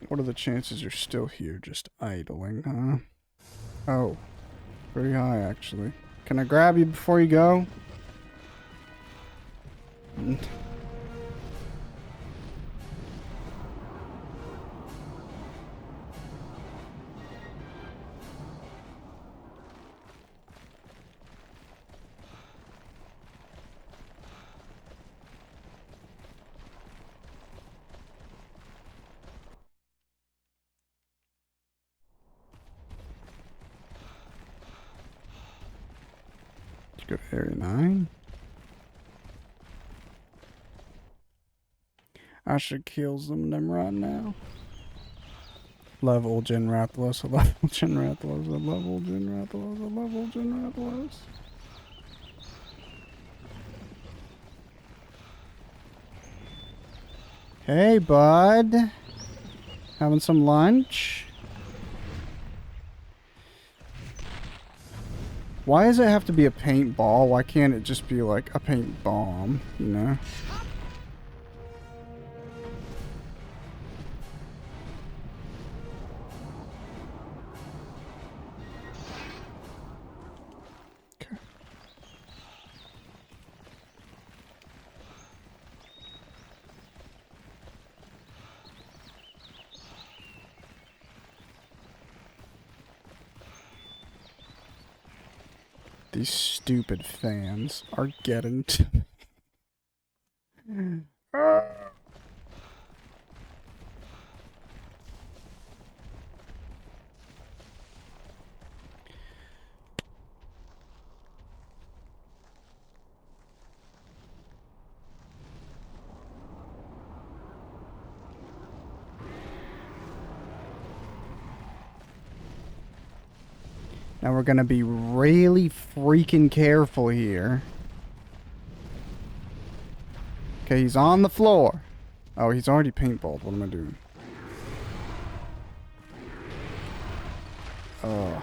S1: What are the chances you're still here just idling, huh? Oh. Pretty high, actually. Can I grab you before you go? go to Area 9. I should kill some of them right now. Love old Gen Rathalos. I love old Gen Rathalos. I love old Gen Rathalos. I love old Gen Rathalos. Hey, bud. Having some lunch? Why does it have to be a paintball? Why can't it just be like a paint bomb, you know? Okay. These stupid fans are getting to me. Now we're gonna be really freaking careful here. Okay, he's on the floor. Oh, he's already paintballed. What am I doing? Oh.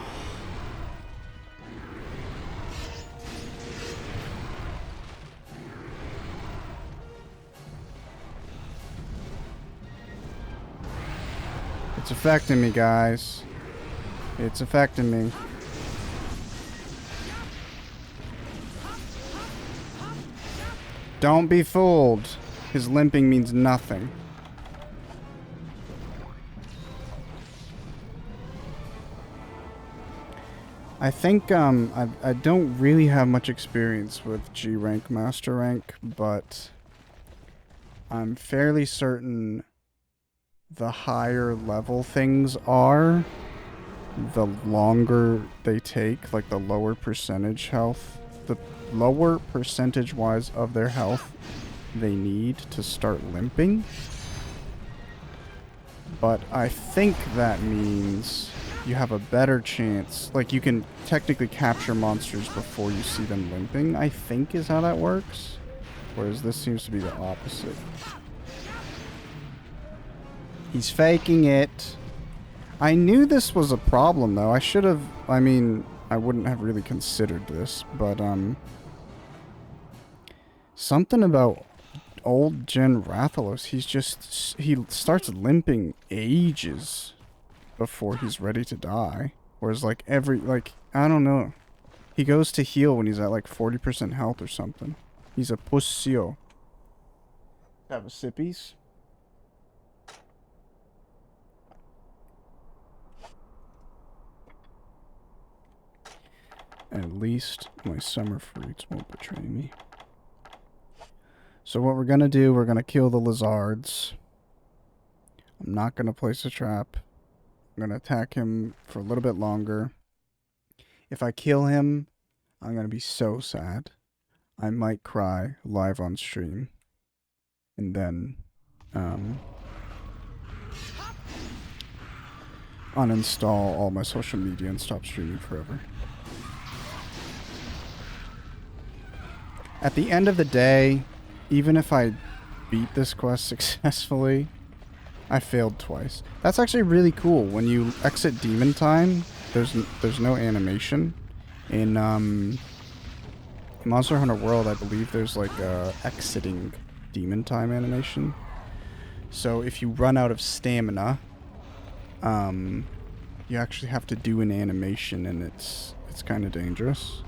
S1: It's affecting me, guys. It's affecting me. Don't be fooled. His limping means nothing. I think I don't really have much experience with G rank, master rank, but I'm fairly certain the higher level things are, the longer they take, like the lower percentage health, the lower percentage wise of their health they need to start limping. But I think that means you have a better chance, like you can technically capture monsters before you see them limping, I think is how that works. Whereas this seems to be the opposite. He's faking it. I knew this was a problem though. I should have, I mean, I wouldn't have really considered this, but something about old Gen Rathalos, he starts limping ages before he's ready to die. Whereas like I don't know. He goes to heal when he's at like 40% health or something. He's a pussio. Have a sippies? At least my summer fruits won't betray me. So what we're gonna do, we're gonna kill the lizards. I'm not gonna place a trap. I'm gonna attack him for a little bit longer. If I kill him, I'm gonna be so sad. I might cry live on stream. And then, uninstall all my social media and stop streaming forever. At the end of the day, even if I beat this quest successfully, I failed twice. That's actually really cool. When you exit Demon Time, there's no animation. In Monster Hunter World, I believe there's like a exiting Demon Time animation. So if you run out of stamina, you actually have to do an animation, and it's kind of dangerous.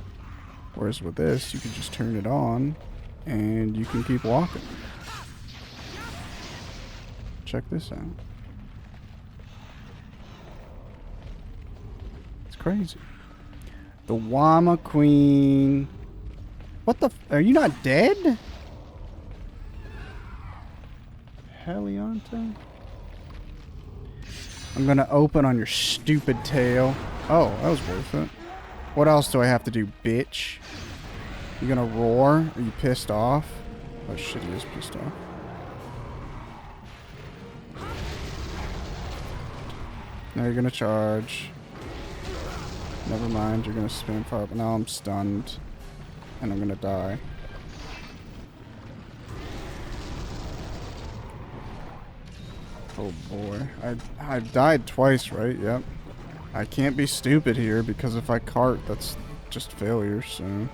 S1: Whereas with this, you can just turn it on, and you can keep walking. Check this out. It's crazy. The Wama Queen. What the are you not dead? Heliante? I'm gonna open on your stupid tail. Oh, that was worth it. What else do I have to do, bitch? You gonna roar? Are you pissed off? Oh shit, he is pissed off. Now you're gonna charge. Never mind, you're gonna spam fire, but now I'm stunned. And I'm gonna die. Oh boy. I've died twice, right? Yep. I can't be stupid here because if I cart, that's just failure, so...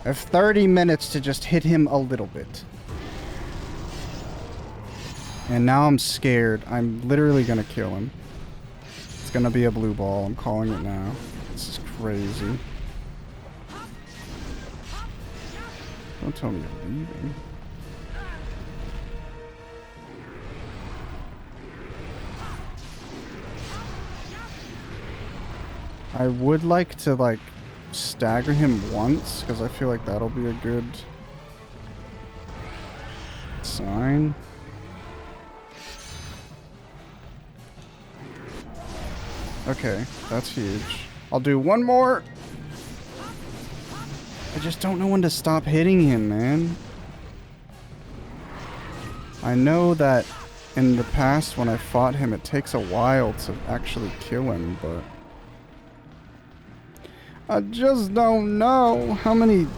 S1: I have 30 minutes to just hit him a little bit. And now I'm scared. I'm literally gonna kill him. It's gonna be a blue ball. I'm calling it now. This is crazy. Don't tell me you're leaving. I would like to, like, stagger him once, because I feel like that'll be a good sign. Okay, that's huge. I'll do one more. I just don't know when to stop hitting him, man. I know that in the past when I fought him, it takes a while to actually kill him, but... I just don't know. How many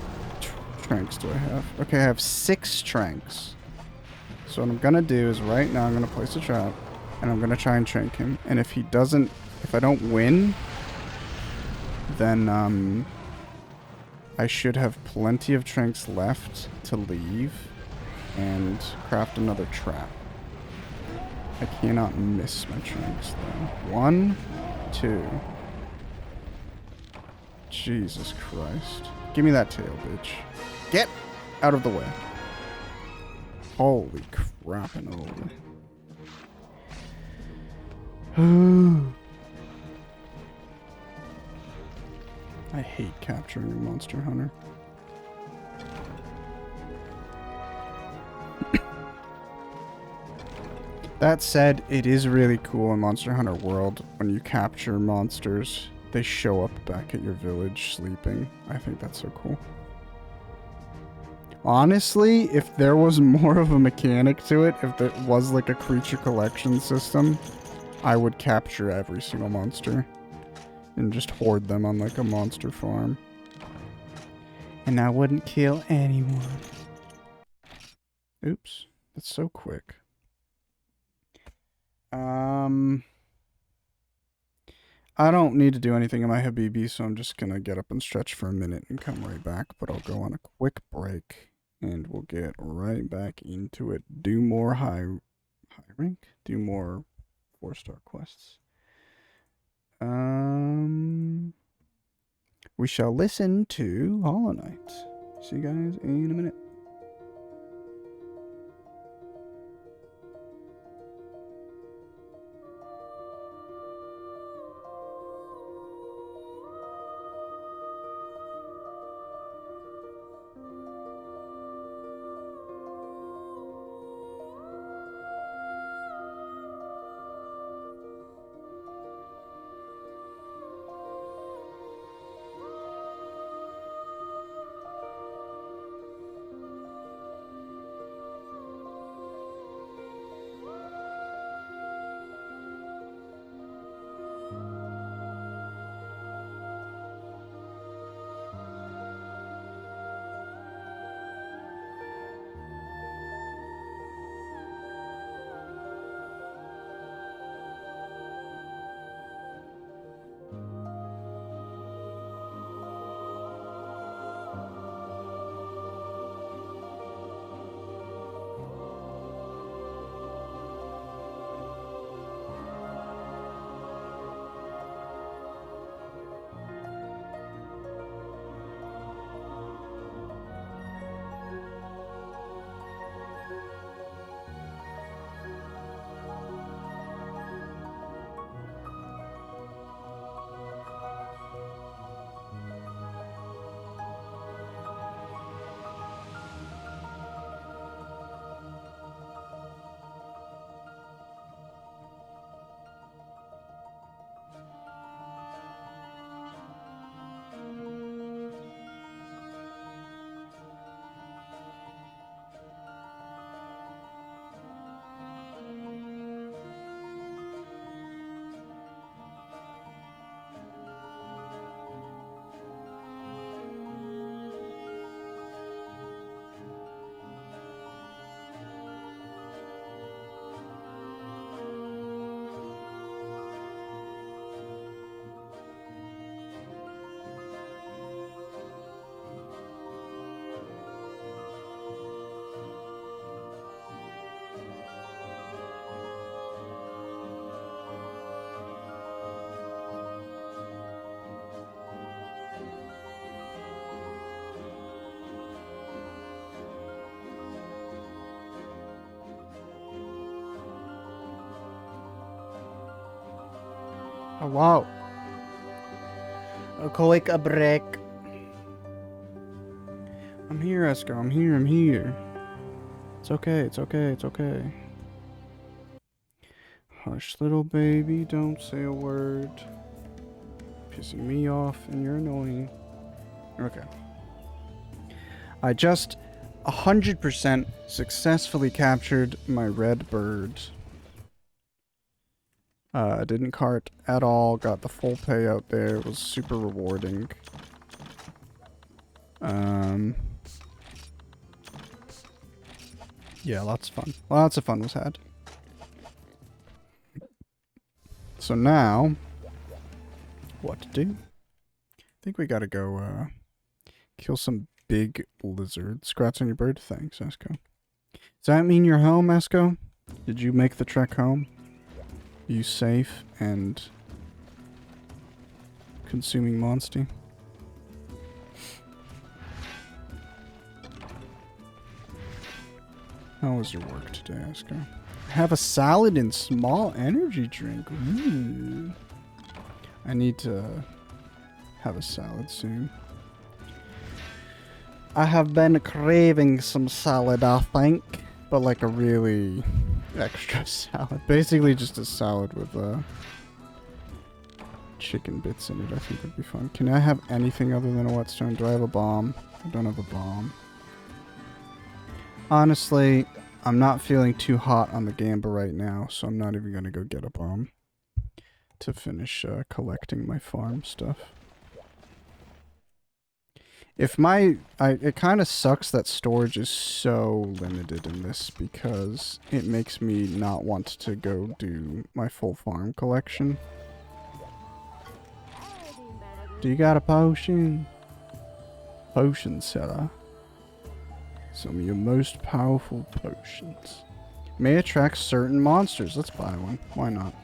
S1: tranks do I have? Okay, I have 6 tranks. So what I'm gonna do is right now I'm gonna place a trap and I'm gonna try and trank him. And if he doesn't, if I don't win, then I should have plenty of tranks left to leave and craft another trap. I cannot miss my tranks though. 1, 2. Jesus Christ. Give me that tail, bitch. Get out of the way. Holy crap and over. I hate capturing a monster hunter. That said, it is really cool in Monster Hunter World when you capture monsters. They show up back at your village sleeping. I think that's so cool. Honestly, if there was more of a mechanic to it, if there was like a creature collection system, I would capture every single monster and just hoard them on like a monster farm. And I wouldn't kill anyone. Oops, that's so quick. I don't need to do anything in my Habibi, so I'm just gonna get up and stretch for a minute and come right back. But I'll go on a quick break, and we'll get right back into it. Do more high rank? Do more 4-star quests. We shall listen to Hollow Knight. See you guys in a minute. Wow. A quick a break. I'm here, Esco. I'm here. It's okay, it's okay, it's okay. Hush, little baby, don't say a word. Pissing me off and you're annoying. Okay. I just 100% successfully captured my red bird. Didn't cart at all, got the full payout there, it was super rewarding. Yeah, lots of fun. Lots of fun was had. So now, what to do? I think we gotta go, kill some big lizards. Scratch on your bird? Thanks, Esco. Does that mean you're home, Esco? Did you make the trek home? Are you safe and consuming monster? How was your work today, Esco? Have a salad and small energy drink. Ooh. I need to have a salad soon. I have been craving some salad, I think. But like a really extra salad. Basically just a salad with chicken bits in it, I think would be fun. Can I have anything other than a whetstone? Do I have a bomb? I don't have a bomb. Honestly, I'm not feeling too hot on the gamba right now, so I'm not even going to go get a bomb to finish collecting my farm stuff. If it kind of sucks that storage is so limited in this because it makes me not want to go do my full farm collection. Do you got a potion? Potion seller. Some of your most powerful potions. May attract certain monsters. Let's buy one. Why not?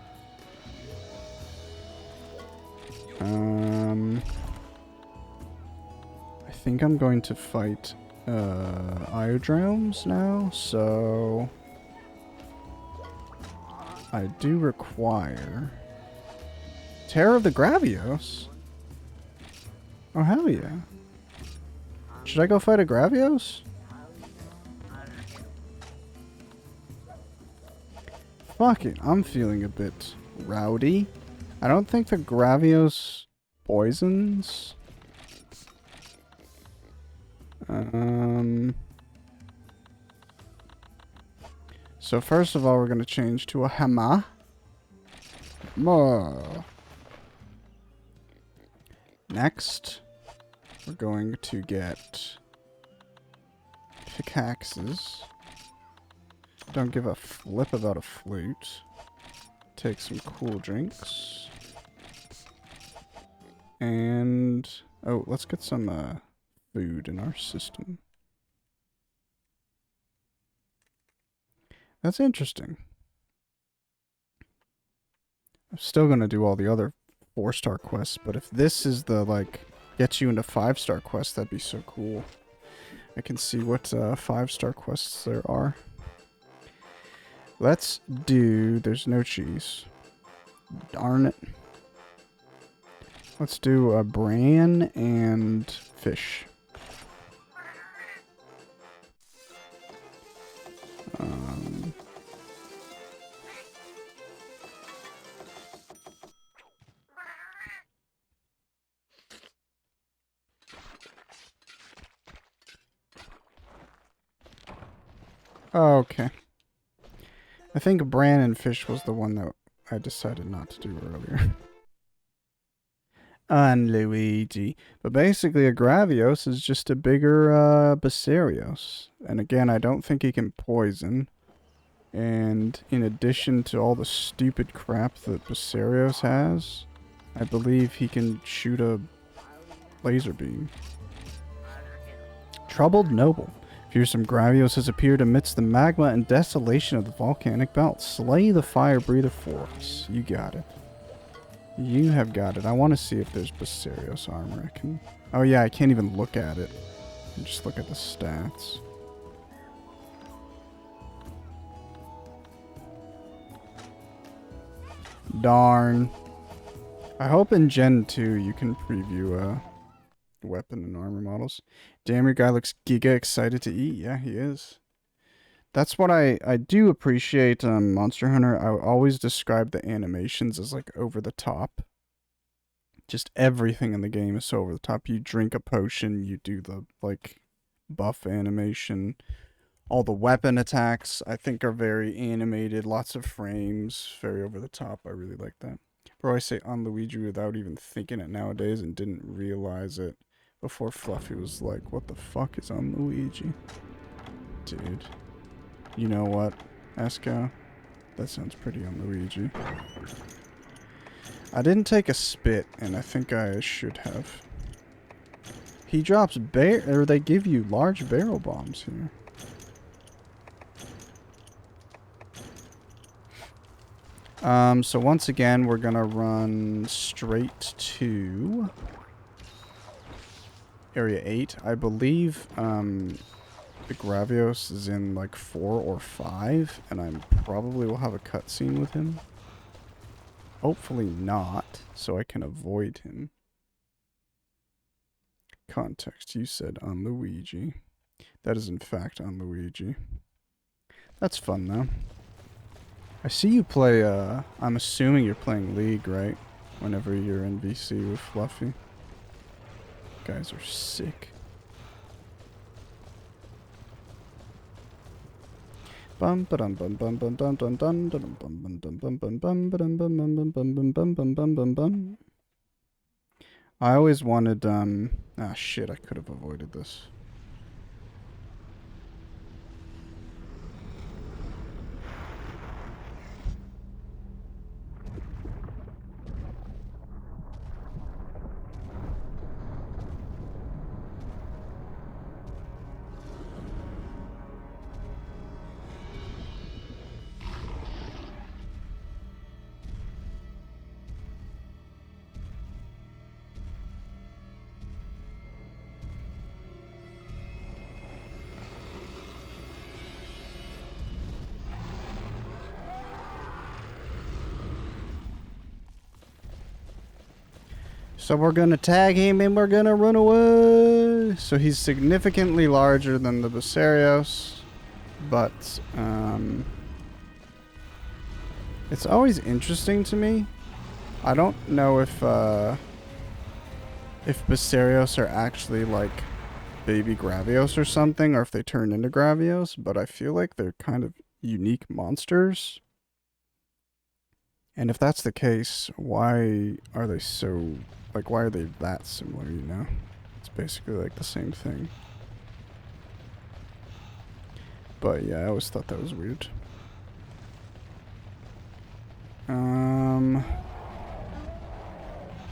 S1: I think I'm going to fight Iodromes now, so I do require Terror of the Gravios. Oh, hell yeah. Should I go fight a Gravios? Fuck it, I'm feeling a bit rowdy. I don't think the Gravios poisons. So first of all, we're going to change to a hammer. Next, we're going to get pickaxes. Don't give a flip about a flute. Take some cool drinks. And, oh, let's get some food in our system. That's interesting. I'm still gonna do all the other 4-star quests, but if this is the, like, gets you into 5-star quests, that'd be so cool. I can see what 5-star quests there are. Let's do... There's no cheese. Darn it. Let's do bran and fish. Okay. I think bran and fish was the one that I decided not to do earlier. And Luigi. But basically, a Gravios is just a bigger Basarios. And again, I don't think he can poison. And in addition to all the stupid crap that Basarios has, I believe he can shoot a laser beam. Troubled Noble. Fearsome Gravios has appeared amidst the magma and desolation of the volcanic belt. Slay the fire breather for us. You got it. You have got it. I want to see if there's Basarios armor. I can... Oh yeah, I can't even look at it. I can just look at the stats. Darn. I hope in Gen 2 you can preview weapon and armor models. Damn, your guy looks giga excited to eat. Yeah, he is. That's what I do appreciate Monster Hunter. I always describe the animations as like over the top. Just everything in the game is so over the top. You drink a potion, you do the like buff animation. All the weapon attacks I think are very animated, lots of frames, very over the top. I really like that. Bro, I say on Luigi without even thinking it nowadays and didn't realize it before Fluffy was like, what the fuck is on Luigi? Dude. You know what, Esco? That sounds pretty on Luigi. I didn't take a spit, and I think I should have. He drops or they give you large barrel bombs here. So once again, we're gonna run straight to Area 8. I believe, the Gravios is in like 4 or 5, and I probably will have a cutscene with him. Hopefully not, so I can avoid him. Context, you said on Luigi. That is in fact on Luigi. That's fun though. I see you play, I'm assuming you're playing League, right? Whenever you're in VC with Fluffy. Guys are sick. Bum ba dum bum bum bum dum dum dum dum bum bum dum bum bum bum bum bum bum bum bum bum bum bum bum bum. I always wanted shit, I could have avoided this. So we're gonna tag him and we're gonna run away. So he's significantly larger than the Basarios, but it's always interesting to me. I don't know if Basarios are actually like baby Gravios or something, or if they turn into Gravios, but I feel like they're kind of unique monsters. And if that's the case, why are they so, like, why are they that similar, you know? It's basically like the same thing. But yeah, I always thought that was weird.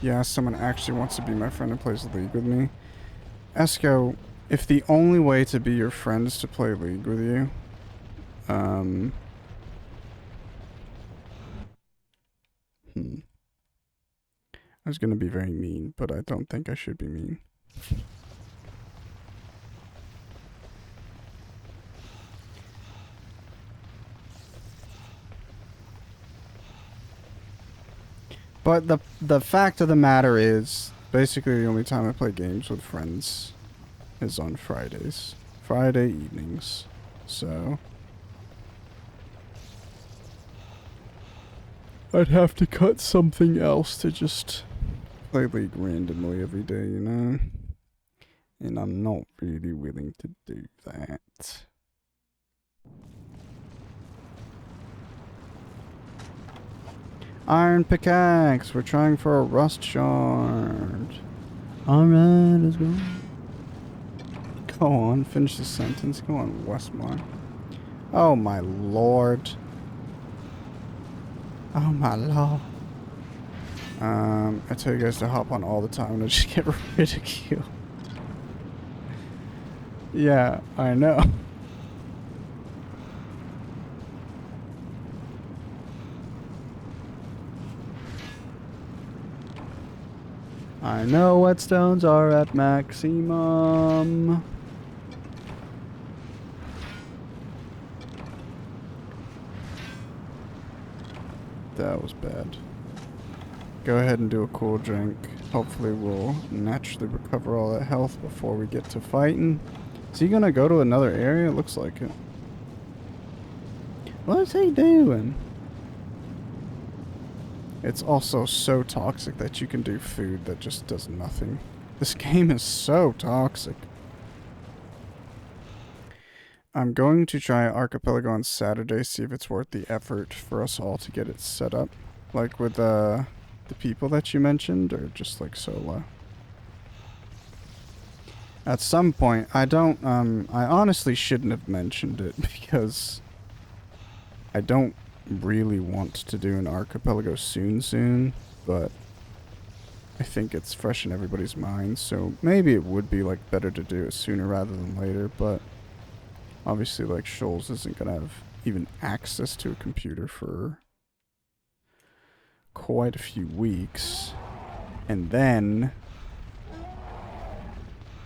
S1: Yeah, someone actually wants to be my friend and plays League with me. Esco, if the only way to be your friend is to play League with you, I was gonna be very mean, but I don't think I should be mean. But the fact of the matter is, basically the only time I play games with friends is on Fridays. Friday evenings. So I'd have to cut something else to just play League randomly every day, you know? And I'm not really willing to do that. Iron pickaxe. We're trying for a rust shard. Alright, let's go. Go on, finish the sentence. Go on, Westmar. Oh my lord. Oh my lord. I tell you guys to hop on all the time and I just get ridiculed. Yeah, I know. I know whetstones are at maximum. That was bad. go ahead and do a cool drink. Hopefully we'll naturally recover all that health before we get to fighting. Is he gonna go to another area? It looks like it. What's he doing? It's also so toxic that you can do food that just does nothing. This game is so toxic. I'm going to try Archipelago on Saturday, see if it's worth the effort for us all to get it set up. Like with the people that you mentioned, or just like solo. At some point, I honestly shouldn't have mentioned it because I don't really want to do an Archipelago soon, but I think it's fresh in everybody's mind, so maybe it would be like better to do it sooner rather than later, but obviously like Shoals isn't gonna have even access to a computer for quite a few weeks. And then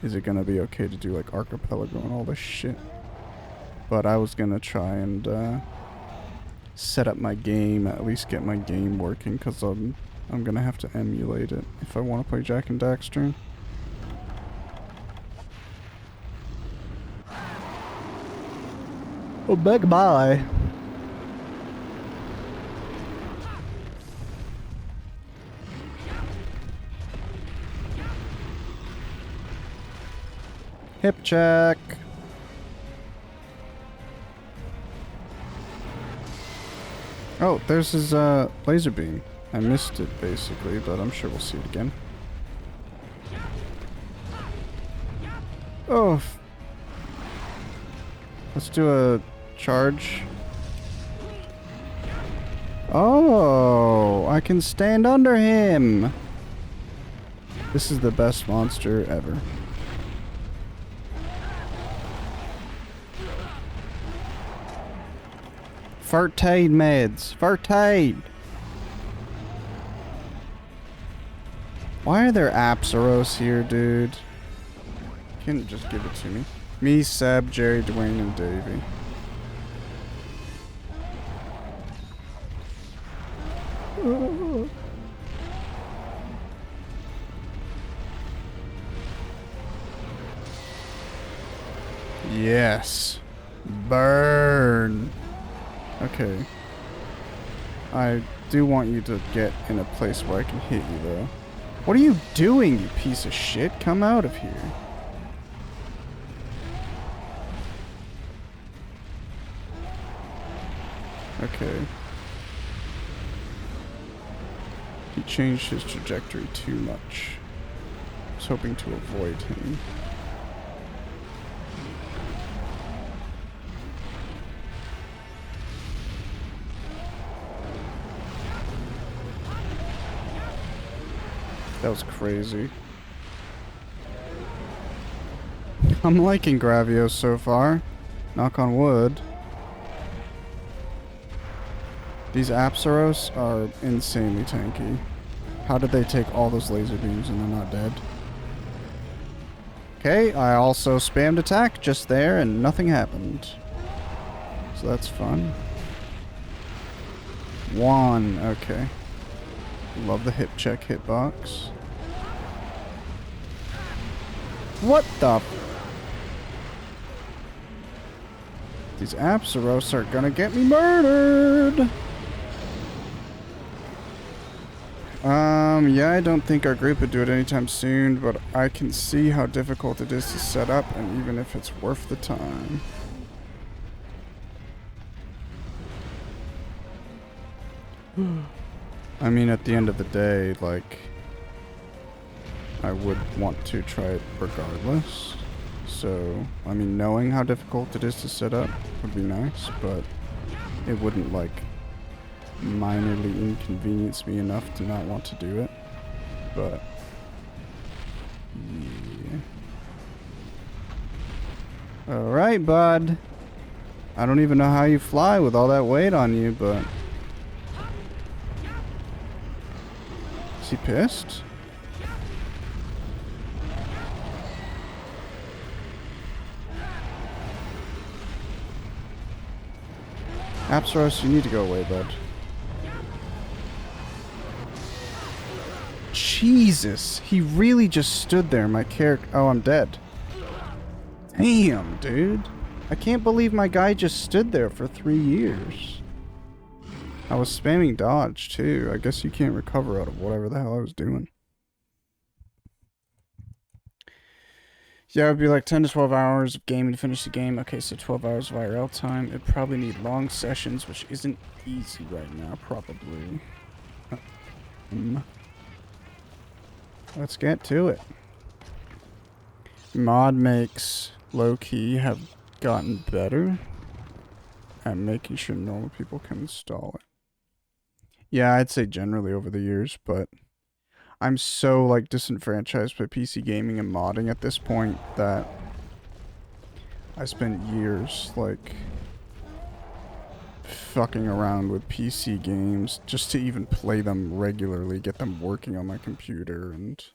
S1: is it gonna be okay to do like Archipelago and all this shit? But I was gonna try and set up my game, at least get my game working, because I'm gonna have to emulate it if I want to play Jak and Daxter. Oh, big bye. Hip check. Oh, there's his laser beam. I missed it basically, but I'm sure we'll see it again. Oh. Let's do a charge. Oh, I can stand under him. This is the best monster ever. First aid meds. First aid. Why are there Apsaros here, dude? You can't just give it to me. Me, Seb, Jerry, Dwayne, and Davey. Yes. Burn. Okay. I do want you to get in a place where I can hit you, though. What are you doing, you piece of shit? Come out of here. Okay. He changed his trajectory too much. I was hoping to avoid him. That was crazy. I'm liking Gravios so far. Knock on wood. These Apsaros are insanely tanky. How did they take all those laser beams and they're not dead? Okay, I also spammed attack just there and nothing happened. So that's fun. One, okay. Love the hip check hitbox. What the? These Apsaros are gonna get me murdered! Yeah, I don't think our group would do it anytime soon, but I can see how difficult it is to set up, and even if it's worth the time. I mean, at the end of the day, like, I would want to try it regardless. So, I mean, knowing how difficult it is to set up would be nice, but it wouldn't, like, minorly inconvenience me enough to not want to do it. But, yeah. Alright, bud. I don't even know how you fly with all that weight on you, but... Is he pissed? Apsaros, you need to go away, bud. Jesus, he really just stood there. My character. Oh, I'm dead. Damn, dude. I can't believe my guy just stood there for 3 years. I was spamming dodge, too. I guess you can't recover out of whatever the hell I was doing. Yeah, it would be like 10 to 12 hours of gaming to finish the game. Okay, so 12 hours of IRL time. It'd probably need long sessions, which isn't easy right now, probably. Let's get to it. Mod makes low-key have gotten better at making sure normal people can install it. Yeah, I'd say generally over the years, but I'm so like disenfranchised by PC gaming and modding at this point that I spent years like fucking around with PC games just to even play them regularly, get them working on my computer, and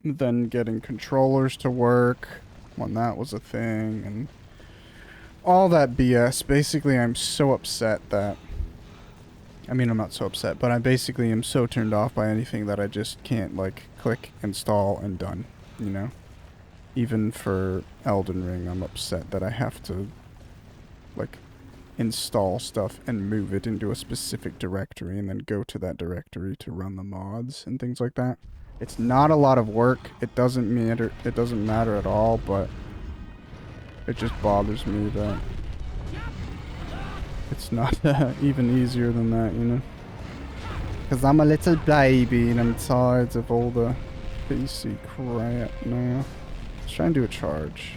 S1: then getting controllers to work when that was a thing, and all that BS. Basically, I'm so upset that... I mean, I'm not so upset, but I basically am so turned off by anything that I just can't, like, click, install, and done, you know? Even for Elden Ring, I'm upset that I have to, like, install stuff and move it into a specific directory and then go to that directory to run the mods and things like that. It's not a lot of work. It doesn't matter at all, but it just bothers me that it's not even easier than that, you know? Because I'm a little baby and I'm tired of all the PC crap now. Let's try and do a charge.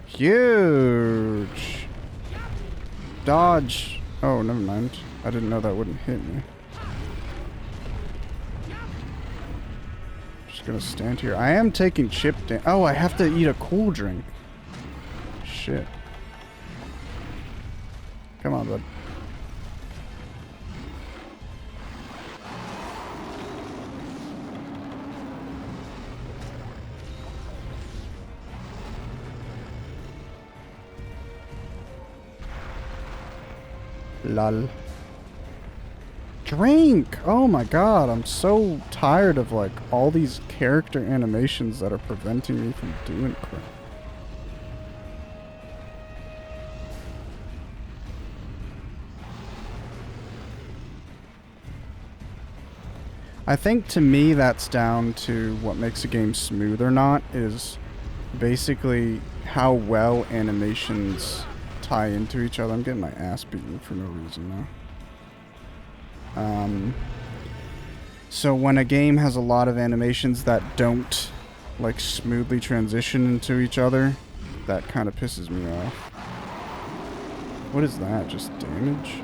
S1: Huge! Dodge! Oh, never mind. I didn't know that wouldn't hit me. Just gonna stand here. I am taking chip damage. Oh, I have to eat a cool drink. Shit. Come on, bud. Lol. Drink! Oh my god, I'm so tired of like all these character animations that are preventing me from doing crap. I think to me that's down to what makes a game smooth or not is basically how well animations tie into each other. I'm getting my ass beaten for no reason now. So when a game has a lot of animations that don't like smoothly transition into each other, that kind of pisses me off. What is that? Just damage?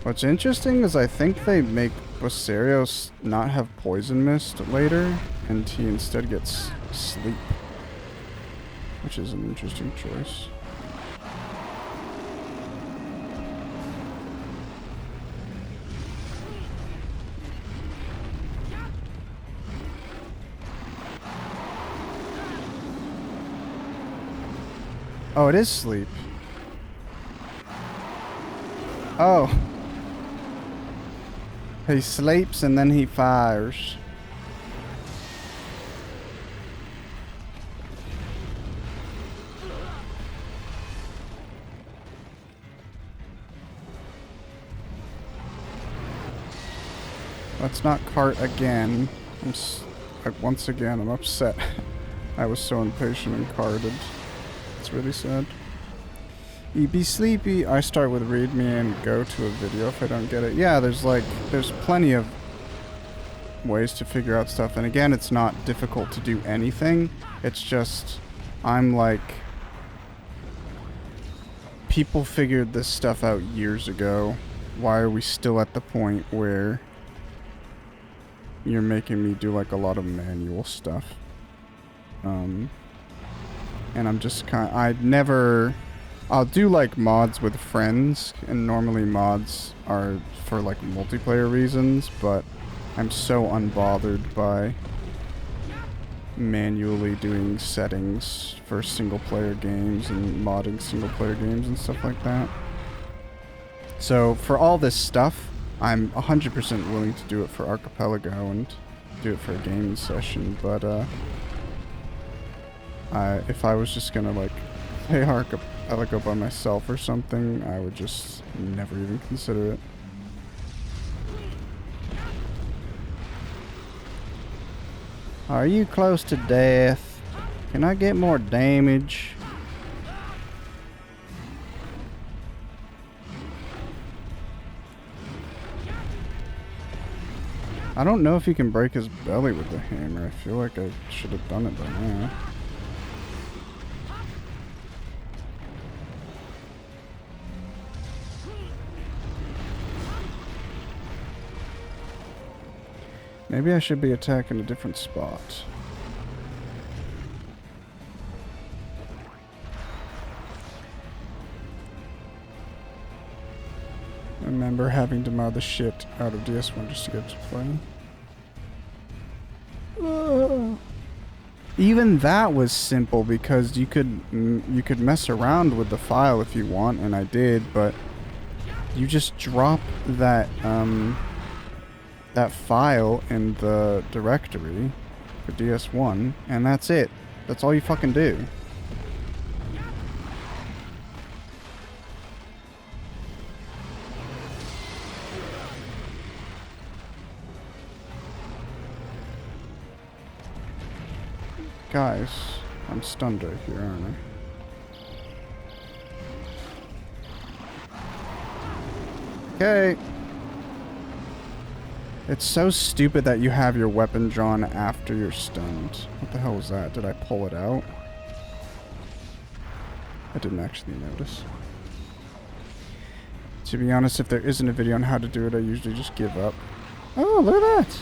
S1: What's interesting is I think they make Bosarios not have poison mist later, and he instead gets sleep, which is an interesting choice. Oh, it is sleep. Oh. He sleeps and then he fires. Let's not cart again. Once again, I'm upset. I was so impatient and carted. It's really sad. You be sleepy. I start with read me and go to a video if I don't get it. Yeah, there's plenty of ways to figure out stuff. And again, it's not difficult to do anything. It's just, I'm like, people figured this stuff out years ago. Why are we still at the point where you're making me do like a lot of manual stuff? And I'm just I'll do like mods with friends, and normally mods are for like multiplayer reasons, but I'm so unbothered by manually doing settings for single player games and modding single player games and stuff like that. So for all this stuff, I'm 100% willing to do it for Archipelago and do it for a gaming session, but if I was just gonna like play Archipelago by myself or something, I would just never even consider it. Are you close to death? Can I get more damage? I don't know if you can break his belly with the hammer. I feel like I should have done it by now. Maybe I should be attacking a different spot. Remember having to mod the shit out of DS1 just to get to play. Even that was simple because you could mess around with the file if you want, and I did, but you just drop that that file in the directory for DS1, and that's it. That's all you fucking do. Guys, I'm stunned right here, aren't I? Okay. It's so stupid that you have your weapon drawn after you're stunned. What the hell was that? Did I pull it out? I didn't actually notice. To be honest, if there isn't a video on how to do it, I usually just give up. Oh, look at that!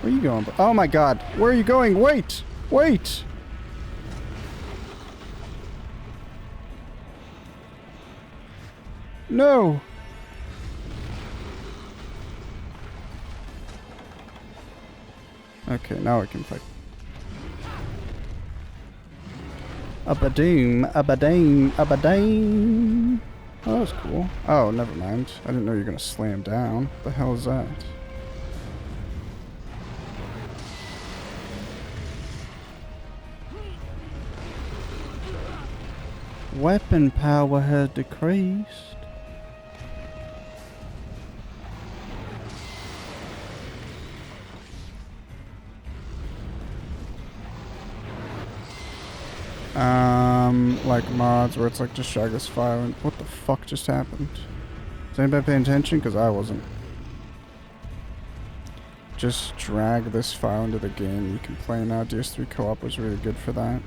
S1: Where are you going? Oh my god, where are you going? Wait! Wait! No! Okay, now I can fight. Up-a-doom, up-a-dame, up-a-dame. Oh, that was cool. Oh, never mind. I didn't know you were gonna slam down. What the hell is that? Weapon power has decreased. Like mods where it's like just drag this file and what the fuck just happened? Is anybody paying attention? Because I wasn't. Just drag this file into the game. You can play now. DS3 co-op was really good for that.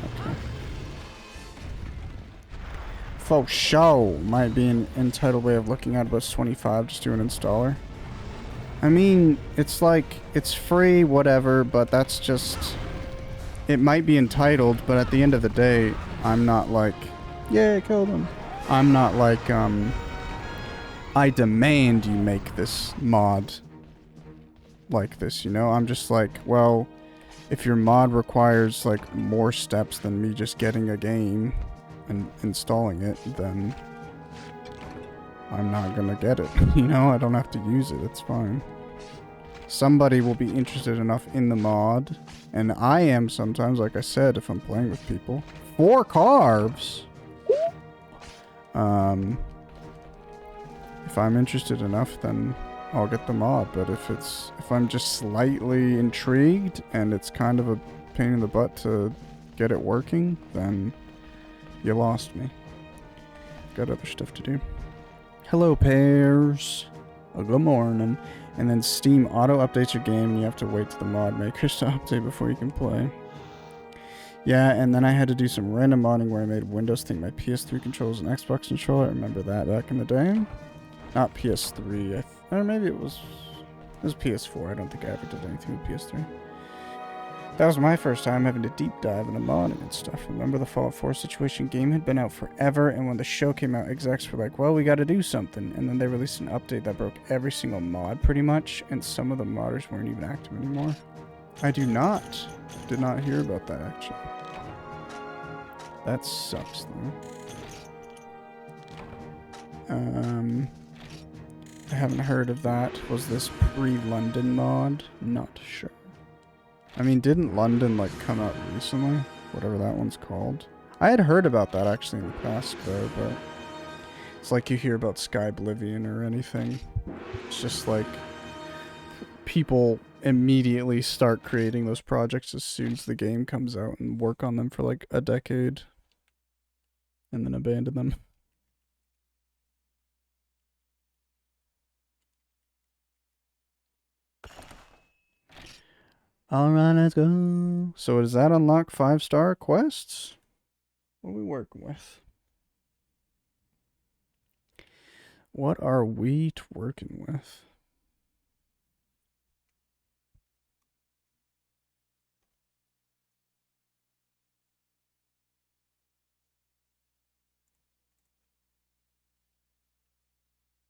S1: Okay. Faux show might be an entitled way of looking at it, but it's 25. Just do an installer. I mean, it's like, it's free, whatever, but that's just... It might be entitled, but at the end of the day, I'm not like, yeah, I killed him. I'm not like, I demand you make this mod like this, you know? I'm just like, well, if your mod requires, like, more steps than me just getting a game and installing it, then I'm not gonna get it, you know? I don't have to use it, it's fine. Somebody will be interested enough in the mod, and I am sometimes, like I said, if I'm playing with people. 4 carbs! If I'm interested enough, then I'll get the mod, but if I'm just slightly intrigued, and it's kind of a pain in the butt to get it working, then you lost me. Got other stuff to do. Hello, pairs. Oh, good morning. And then Steam auto-updates your game, and you have to wait till the mod makers to update before you can play. Yeah, and then I had to do some random modding where I made Windows think my PS3 controls an Xbox controller. I remember that back in the day. Not PS3, or maybe it was PS4. I don't think I ever did anything with PS3. That was my first time having to deep dive into modding and stuff. Remember the Fallout 4 situation? Game had been out forever, and when the show came out, execs were like, well, we gotta do something. And then they released an update that broke every single mod, pretty much, and some of the modders weren't even active anymore. I did not hear about that, actually. That sucks, though. I haven't heard of that. Was this pre-London mod? Not sure. I mean, didn't London, like, come out recently? Whatever that one's called. I had heard about that, actually, in the past, though, but... It's like you hear about Sky Oblivion or anything. It's just like... People immediately start creating those projects as soon as the game comes out and work on them for, like, a decade. And then abandon them. Alright, let's go. So does that unlock 5-star quests? What are we working with? What are we working with?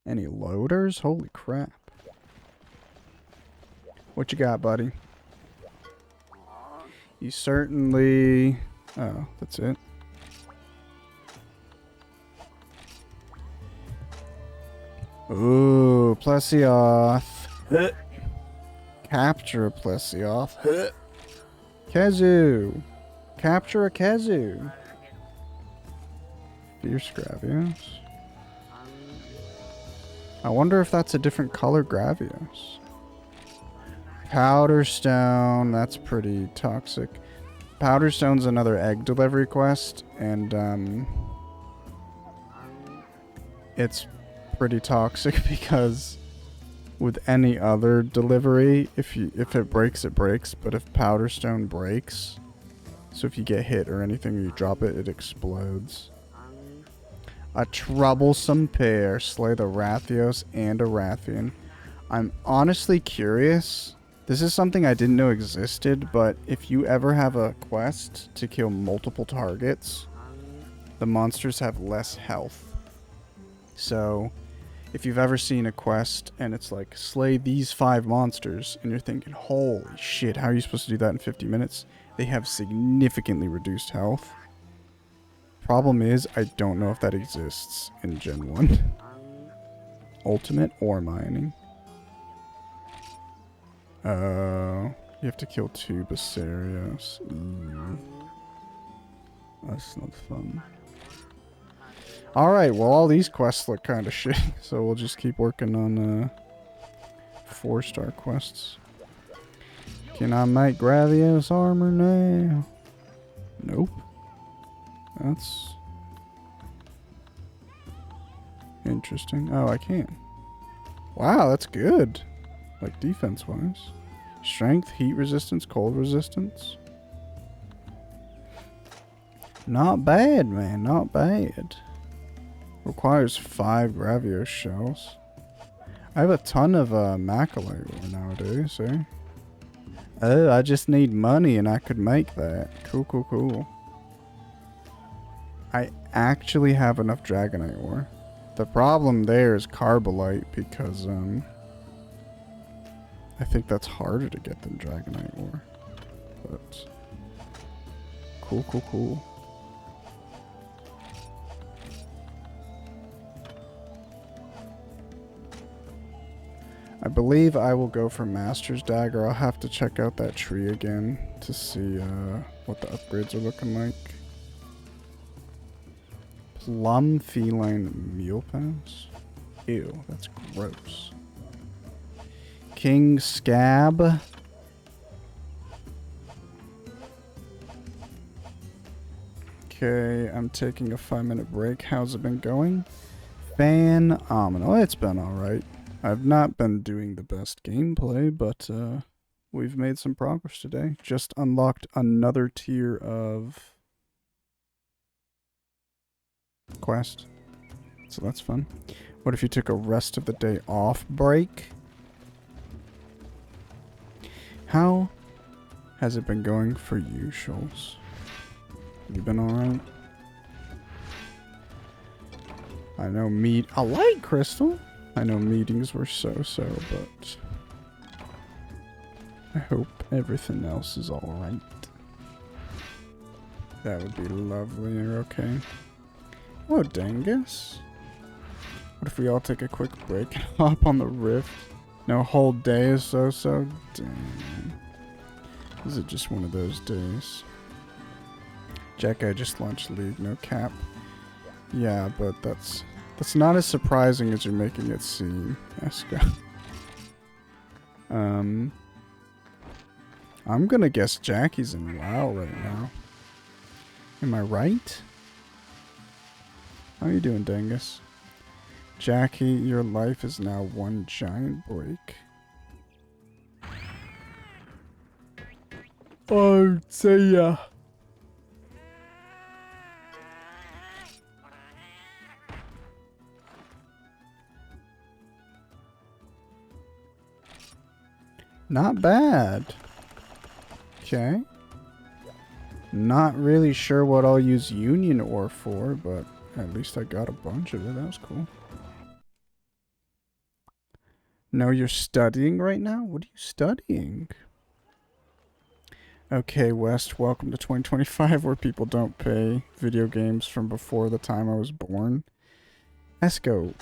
S1: Any loaders? Holy crap. What you got, buddy? You certainly... Oh, that's it. Ooh, Plesioth. Capture a Plesioth. Khezu. Capture a Khezu. Fierce Gravios. I wonder if that's a different color Gravios. Powder Stone, that's pretty toxic. Powder Stone's another egg delivery quest, and it's pretty toxic because with any other delivery, if it breaks, it breaks, but if Powder Stone breaks, so if you get hit or anything or you drop it, it explodes. A troublesome pair, slay the Rathios and a Rathian. I'm honestly curious. This is something I didn't know existed, but if you ever have a quest to kill multiple targets, the monsters have less health. So, if you've ever seen a quest and it's like, slay these 5 monsters, and you're thinking, holy shit, how are you supposed to do that in 50 minutes? They have significantly reduced health. Problem is, I don't know if that exists in Gen 1. Ultimate or mining. You have to kill 2 Basarios. Ooh. That's not fun. Alright, well all these quests look kind of shit, so we'll just keep working on 4-star quests. Can I make Gravios armor now? Nope. That's interesting. Oh, I can. Wow, that's good. Like defense-wise. Strength, heat resistance, cold resistance. Not bad, man. Not bad. Requires 5 Gravios shells. I have a ton of Macalite ore nowadays, eh? Oh, I just need money and I could make that. Cool, cool, cool. I actually have enough Dragonite ore. The problem there is Carbolite because, I think that's harder to get than Dragonite ore. But, cool, cool, cool. I believe I will go for Master's Dagger. I'll have to check out that tree again to see what the upgrades are looking like. Plum Feline Meal Pass? Ew, that's gross. King Scab. Okay, I'm taking a 5-minute break. How's it been going? Phenomenal. It's been alright. I've not been doing the best gameplay, but we've made some progress today. Just unlocked another tier of quest. So that's fun. What if you took a rest of the day off break? How has it been going for you, Schultz? Have you been alright? I know a light crystal. I know meetings were so-so, but I hope everything else is alright. That would be lovely. You're okay. Oh, Dangus. What if we all take a quick break and hop on the rift? No, whole day is so-so? Damn. Is it just one of those days? Jack, I just launched League, no cap. Yeah, but that's not as surprising as you're making it seem, Eska. I'm gonna guess Jackie's in WoW right now. Am I right? How are you doing, Dangus? Jackie, your life is now one giant break. Oh, see ya. Not bad. Okay. Not really sure what I'll use Union Ore for, but at least I got a bunch of it. That was cool. No, you're studying right now? What are you studying? Okay, West, welcome to 2025 where people don't pay video games from before the time I was born. Esco,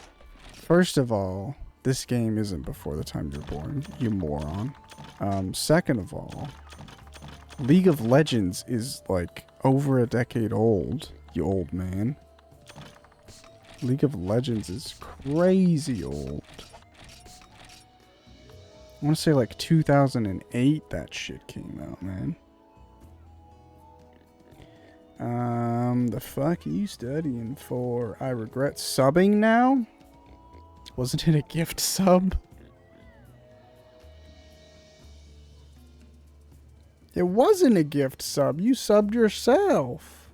S1: first of all, this game isn't before the time you're born, you moron. Second of all, League of Legends is like over a decade old, you old man. League of Legends is crazy old. I want to say like 2008 that shit came out, man. The fuck are you studying for? I regret subbing now? Wasn't it a gift sub? It wasn't a gift sub. You subbed yourself.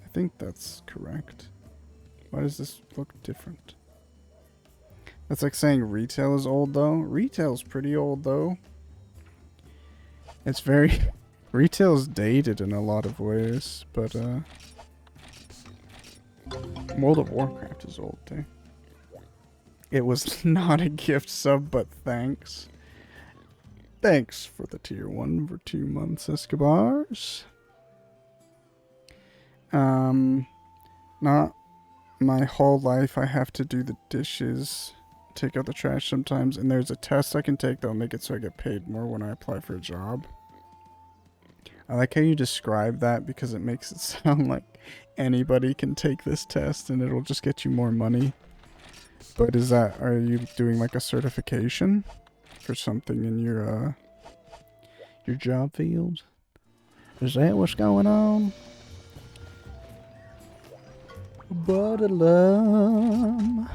S1: I think that's correct. Why does this look different? That's like saying retail is old, though. Retail's pretty old, though. It's very... Retail's dated in a lot of ways, but, World of Warcraft is old, too. It was not a gift sub, but thanks. Thanks for the tier 1 for 2 months, Escobars. Not my whole life I have to do the dishes, take out the trash sometimes, and there's a test I can take that'll make it so I get paid more when I apply for a job. I like how you describe that because it makes it sound like anybody can take this test and it'll just get you more money. But are you doing like a certification for something in your job field? Is that what's going on? Butterlum.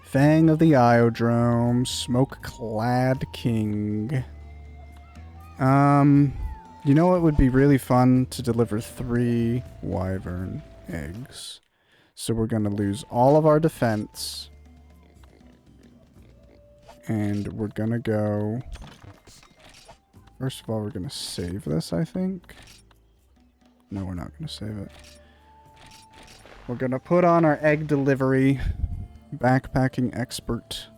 S1: Fang of the Iodrome, Smoke-clad King. You know what would be really fun? To deliver 3 wyvern eggs. So we're gonna lose all of our defense. And we're gonna go... First of all, we're gonna save this, I think. No, we're not gonna save it. We're gonna put on our egg delivery backpacking expert.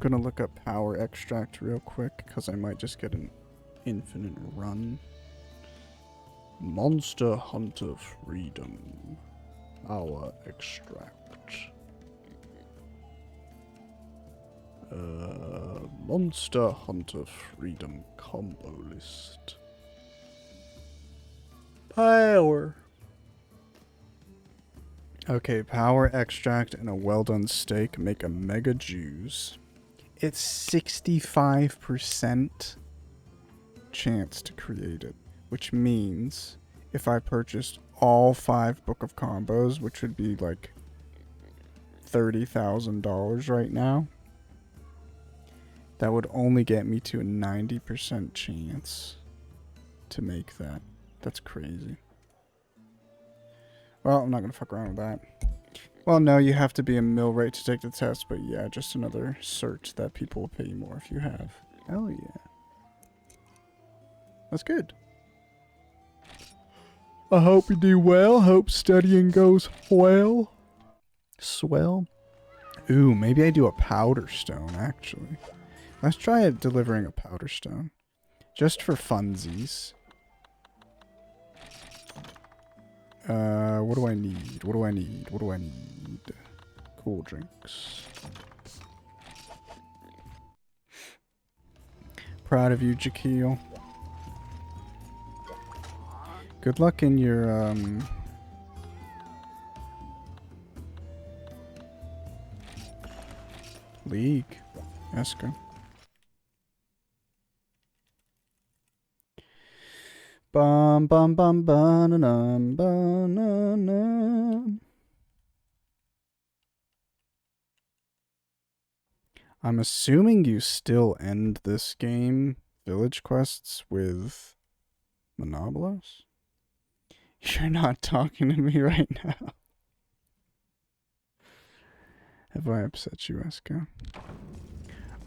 S1: Gonna look up power extract real quick because I might just get an infinite run. Monster Hunter Freedom. Power extract. Monster Hunter Freedom combo list. Power. Okay, power extract and a well done steak make a mega juice. It's 65% chance to create it, which means if I purchased all 5 Book of Combos, which would be like $30,000 right now, that would only get me to a 90% chance to make that. That's crazy. Well, I'm not gonna fuck around with that. Well, no, you have to be a mill rate to take the test, but yeah, just another cert that people will pay you more if you have. Hell yeah. That's good. I hope you do well. Hope studying goes well. Swell. Ooh, maybe I do a powder stone, actually. Let's try delivering a powder stone. Just for funsies. What do I need? What do I need? What do I need? Cool drinks. Proud of you, Jaquil. Good luck in your, league, Eska. Bum bum bum bum bum. I'm assuming you still end this game, village quests, with Monobolos? You're not talking to me right now. Have I upset you, Eska?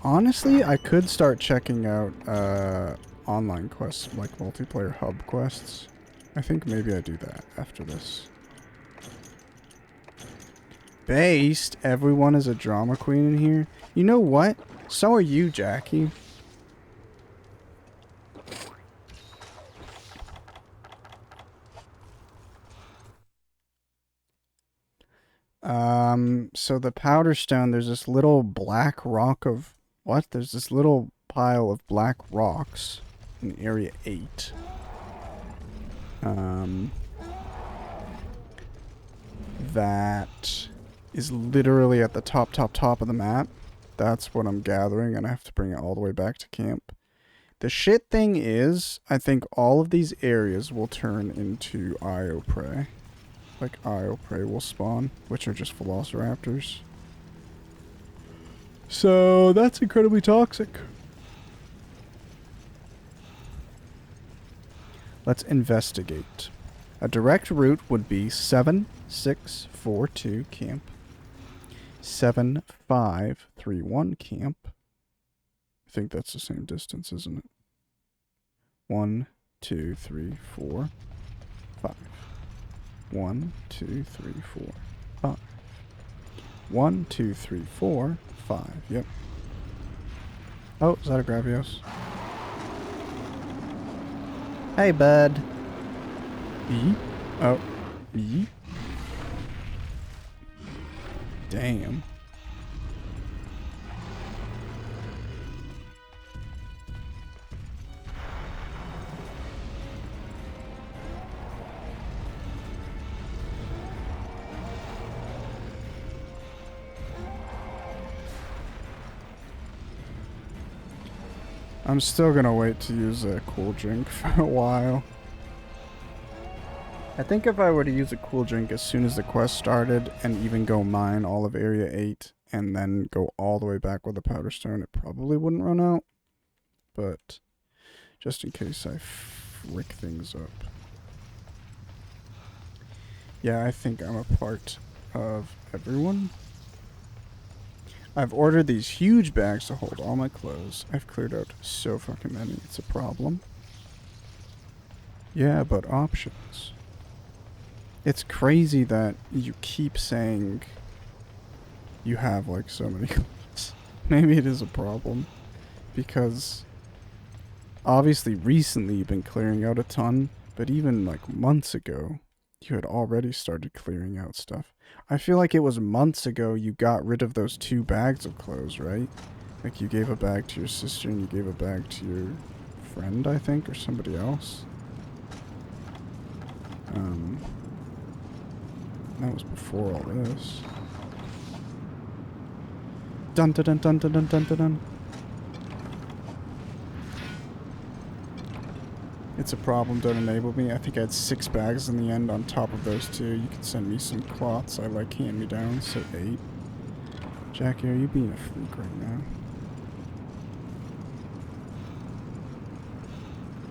S1: Honestly, I could start checking out online quests, like multiplayer hub quests. I think maybe I do that after this. Based, everyone is a drama queen in here. You know what? So are you, Jackie. So the powder stone, there's this little black rock of... What? There's this little pile of black rocks in area 8. That is literally at the top of the map. That's what I'm gathering, and I have to bring it all the way back to camp. The shit thing is, I think all of these areas will turn into Io prey. Like, Io prey will spawn, which are just velociraptors. So, that's incredibly toxic. Let's investigate. A direct route would be 7642 camp. 7531 camp. I think that's the same distance, isn't it? 1, 2, 3, 4, 5. 1, 2, 3, 4, 5. 1, 2, 3, 4, 5. Yep. Oh, is that a Gravios? Hey, bud. E? Oh. E? Damn. I'm still gonna wait to use a cool drink for a while. I think if I were to use a cool drink as soon as the quest started and even go mine all of area 8 and then go all the way back with a powder stone, it probably wouldn't run out. But just in case I frick things up. Yeah, I think I'm a part of everyone. I've ordered these huge bags to hold all my clothes. I've cleared out so fucking many, it's a problem. Yeah, but options. It's crazy that you keep saying you have like so many clothes. Maybe it is a problem. Because obviously recently you've been clearing out a ton, but even like months ago, you had already started clearing out stuff. I feel like it was months ago you got rid of those 2 bags of clothes, right? Like you gave a bag to your sister and you gave a bag to your friend, I think, or somebody else. That was before all this. Dun dun dun dun dun dun dun dun. It's a problem, don't enable me. I think I had 6 bags in the end on top of those 2. You can send me some cloths. I like hand-me-downs, so 8. Jackie, are you being a freak right now?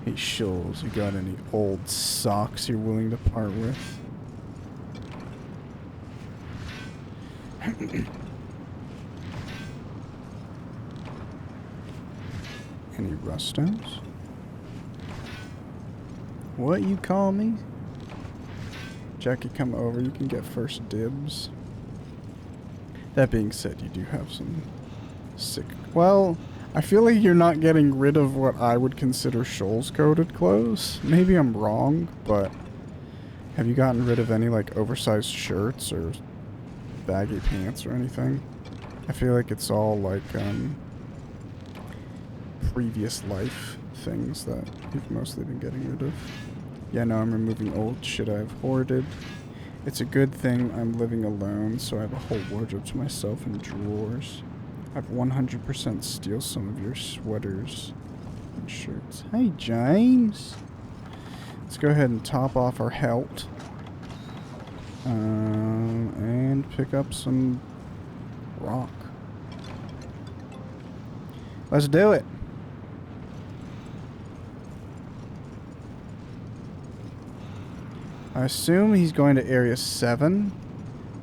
S1: Hey, Shoals, you got any old socks you're willing to part with? Any rustos? What you call me? Jackie, come over. You can get first dibs. That being said, you do have some sick... Well, I feel like you're not getting rid of what I would consider Shoals-coded clothes. Maybe I'm wrong, but... Have you gotten rid of any, like, oversized shirts or baggy pants or anything? I feel like it's all, like, previous life things that you've mostly been getting rid of. Yeah, no, I'm removing old shit I've hoarded. It's a good thing I'm living alone, so I have a whole wardrobe to myself and drawers. I've 100% steal some of your sweaters and shirts. Hey, James! Let's go ahead and top off our health. And pick up some rock. Let's do it! I assume he's going to Area 7,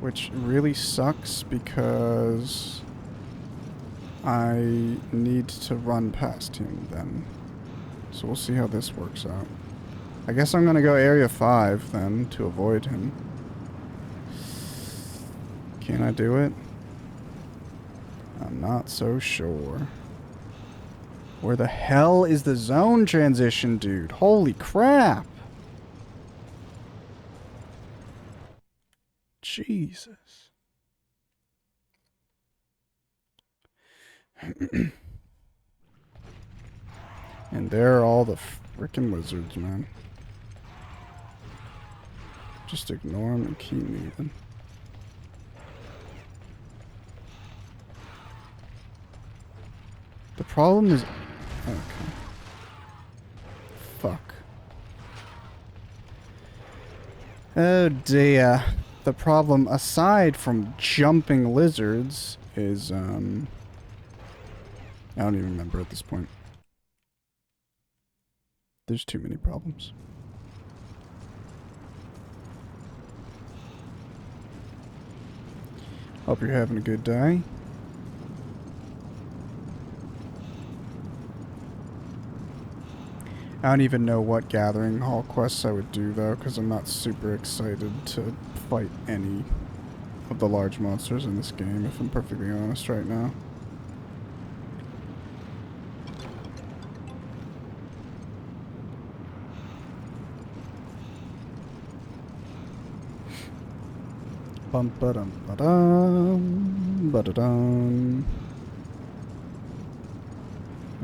S1: which really sucks because I need to run past him then. So we'll see how this works out. I guess I'm going to go Area 5 then to avoid him. Can I do it? I'm not so sure. Where the hell is the zone transition, dude? Holy crap! Jesus. And there are all the frickin' lizards, man. Just ignore them and keep moving. The problem is... Okay. Fuck. Oh dear. The problem, aside from jumping lizards, is, I don't even remember at this point. There's too many problems. Hope you're having a good day. I don't even know what gathering hall quests I would do though, because I'm not super excited to fight any of the large monsters in this game, if I'm perfectly honest right now. Bum ba dum ba dum ba da dum.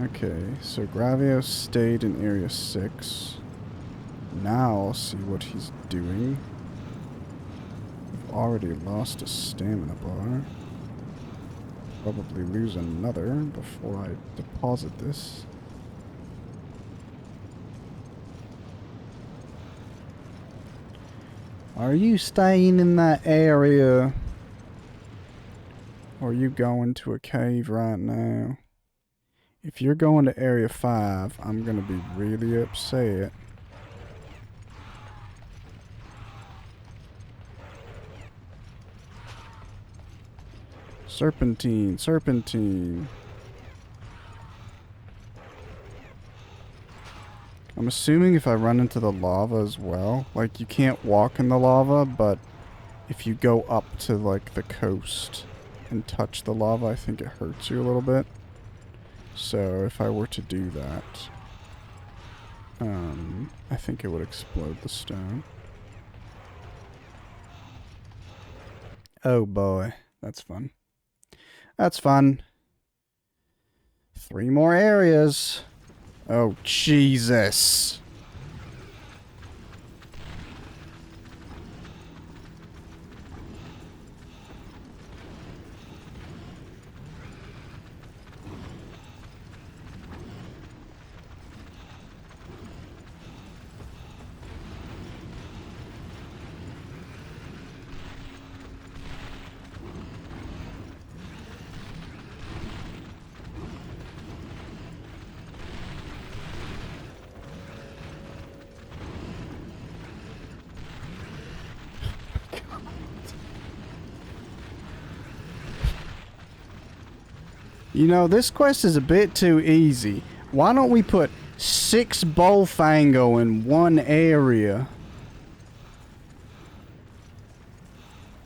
S1: Okay, so Gravio stayed in Area 6. Now I'll see what he's doing. I've already lost a stamina bar. Probably lose another before I deposit this. Are you staying in that area? Or are you going to a cave right now? If you're going to Area 5, I'm going to be really upset. Serpentine, serpentine. I'm assuming if I run into the lava as well, like you can't walk in the lava, but if you go up to like the coast and touch the lava, I think it hurts you a little bit. So if I were to do that, I think it would explode the stone. Oh boy, that's fun. That's fun. 3 more areas. Oh, Jesus. You know, this quest is a bit too easy. Why don't we put 6 Bullfango in one area?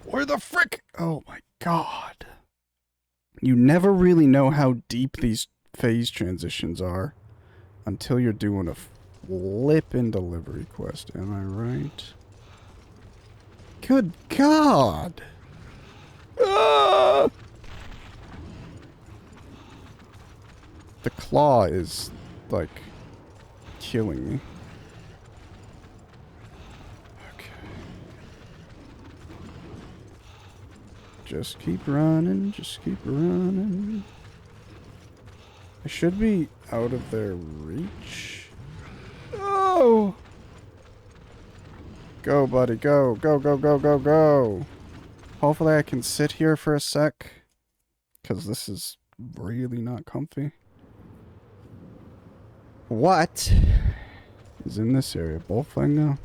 S1: Where the frick? Oh my god. You never really know how deep these phase transitions are until you're doing a flippin' delivery quest. Am I right? Good god. Ah! The claw is, like, killing me. Okay. Just keep running, just keep running. I should be out of their reach. Oh! Go, buddy, go. Go, go, go, go, go. Hopefully I can sit here for a sec. Because this is really not comfy. What is in this area? Bullfang now?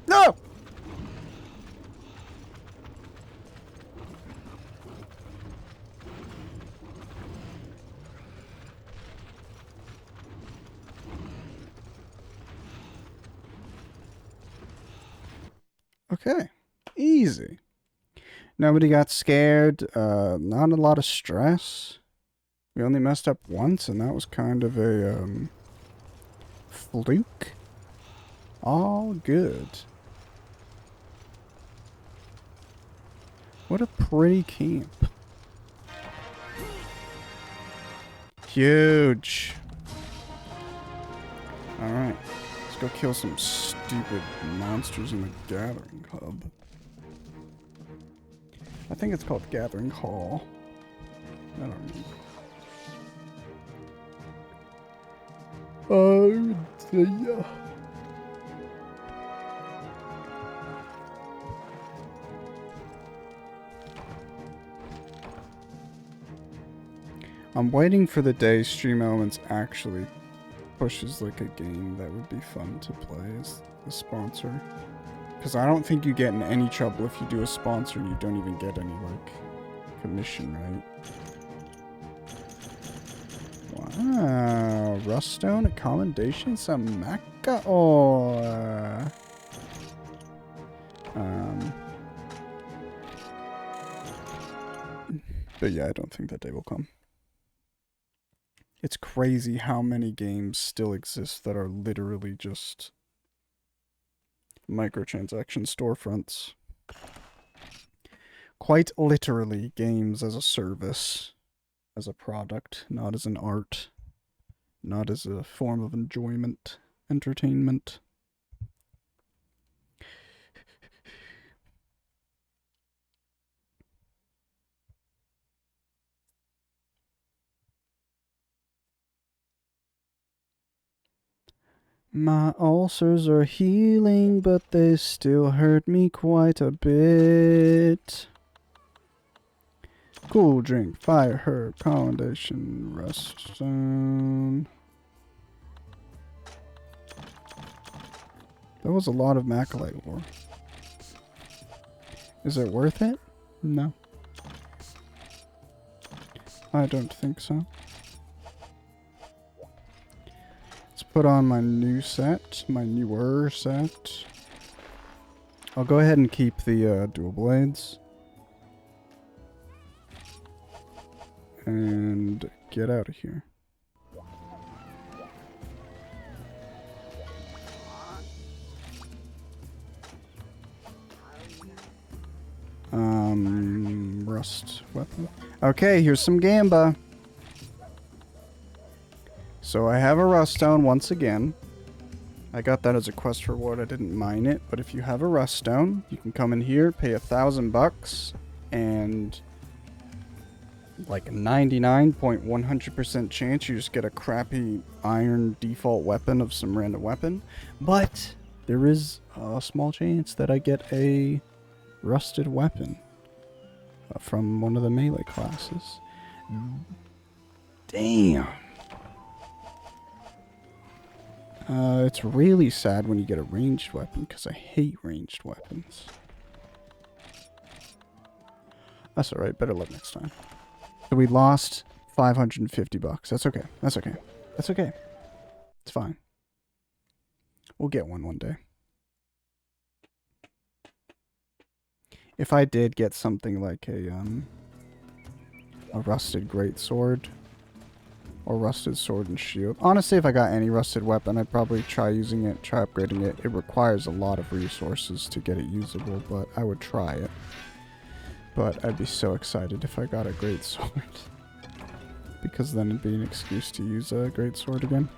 S1: No! Okay. Easy. Nobody got scared. Not a lot of stress. We only messed up once, and that was kind of a, fluke. All good. What a pretty camp. Huge. Alright. Let's go kill some stupid monsters in the Gathering Hub. I think it's called Gathering Hall. I don't remember. Oh, dear. I'm waiting for the day Stream Elements actually pushes like a game that would be fun to play as a sponsor. Because I don't think you get in any trouble if you do a sponsor and you don't even get any, like, commission, right? Wow. Ruststone, a commendation, some maca ore. But yeah, I don't think that day will come. It's crazy how many games still exist that are literally just microtransaction storefronts. Quite literally, games as a service, as a product, not as an art, not as a form of enjoyment, entertainment. My ulcers are healing, but they still hurt me quite a bit. Cool drink, fire herb, commendation, ruststone. That was a lot of macalite ore. Is it worth it? No. I don't think so. Put on my new set, my newer set. I'll go ahead and keep the dual blades. And get out of here. Rust weapon. Okay, here's some gamba. So I have a ruststone once again. I got that as a quest reward. I didn't mine it, but if you have a ruststone, you can come in here, pay $1,000, and like a 99.100% chance you just get a crappy iron default weapon of some random weapon. But there is a small chance that I get a rusted weapon from one of the melee classes. Damn. It's really sad when you get a ranged weapon, because I hate ranged weapons. That's alright. Better luck next time. So we lost $550. That's okay. That's okay. That's okay. It's fine. We'll get one day. If I did get something like a rusted greatsword or rusted sword and shield. Honestly, if I got any rusted weapon, I'd probably try using it, try upgrading it. It requires a lot of resources to get it usable, but I would try it. But I'd be so excited if I got a greatsword. Because then it'd be an excuse to use a greatsword again.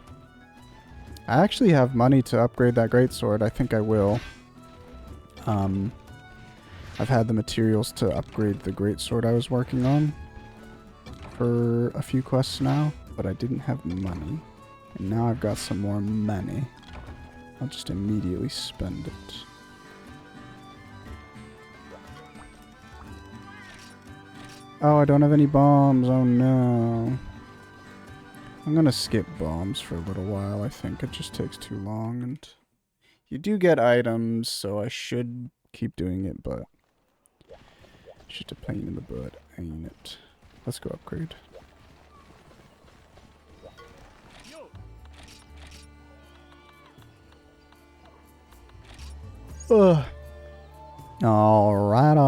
S1: I actually have money to upgrade that greatsword. I think I will. I've had the materials to upgrade the greatsword I was working on for a few quests now, but I didn't have money. And now I've got some more money. I'll just immediately spend it. Oh, I don't have any bombs. Oh no. I'm gonna skip bombs for a little while. I think it just takes too long, and you do get items, so I should keep doing it, but it's just a pain in the butt, ain't it? Let's go upgrade. Ugh. Alright.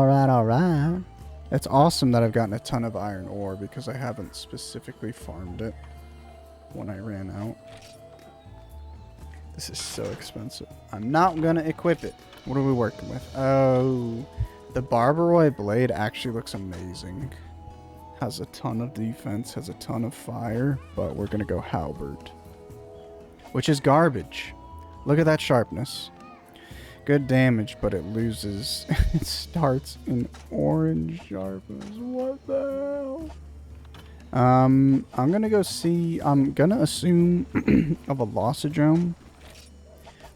S1: It's awesome that I've gotten a ton of iron ore because I haven't specifically farmed it when I ran out. This is so expensive. I'm not gonna equip it. What are we working with? Oh, the Barbaroi blade actually looks amazing. Has a ton of defense, has a ton of fire, but we're gonna go halberd, which is garbage. Look at that sharpness. Good damage, but it loses. It starts in orange sharpness. What the hell? I'm gonna go see. I'm gonna assume a Velocidrome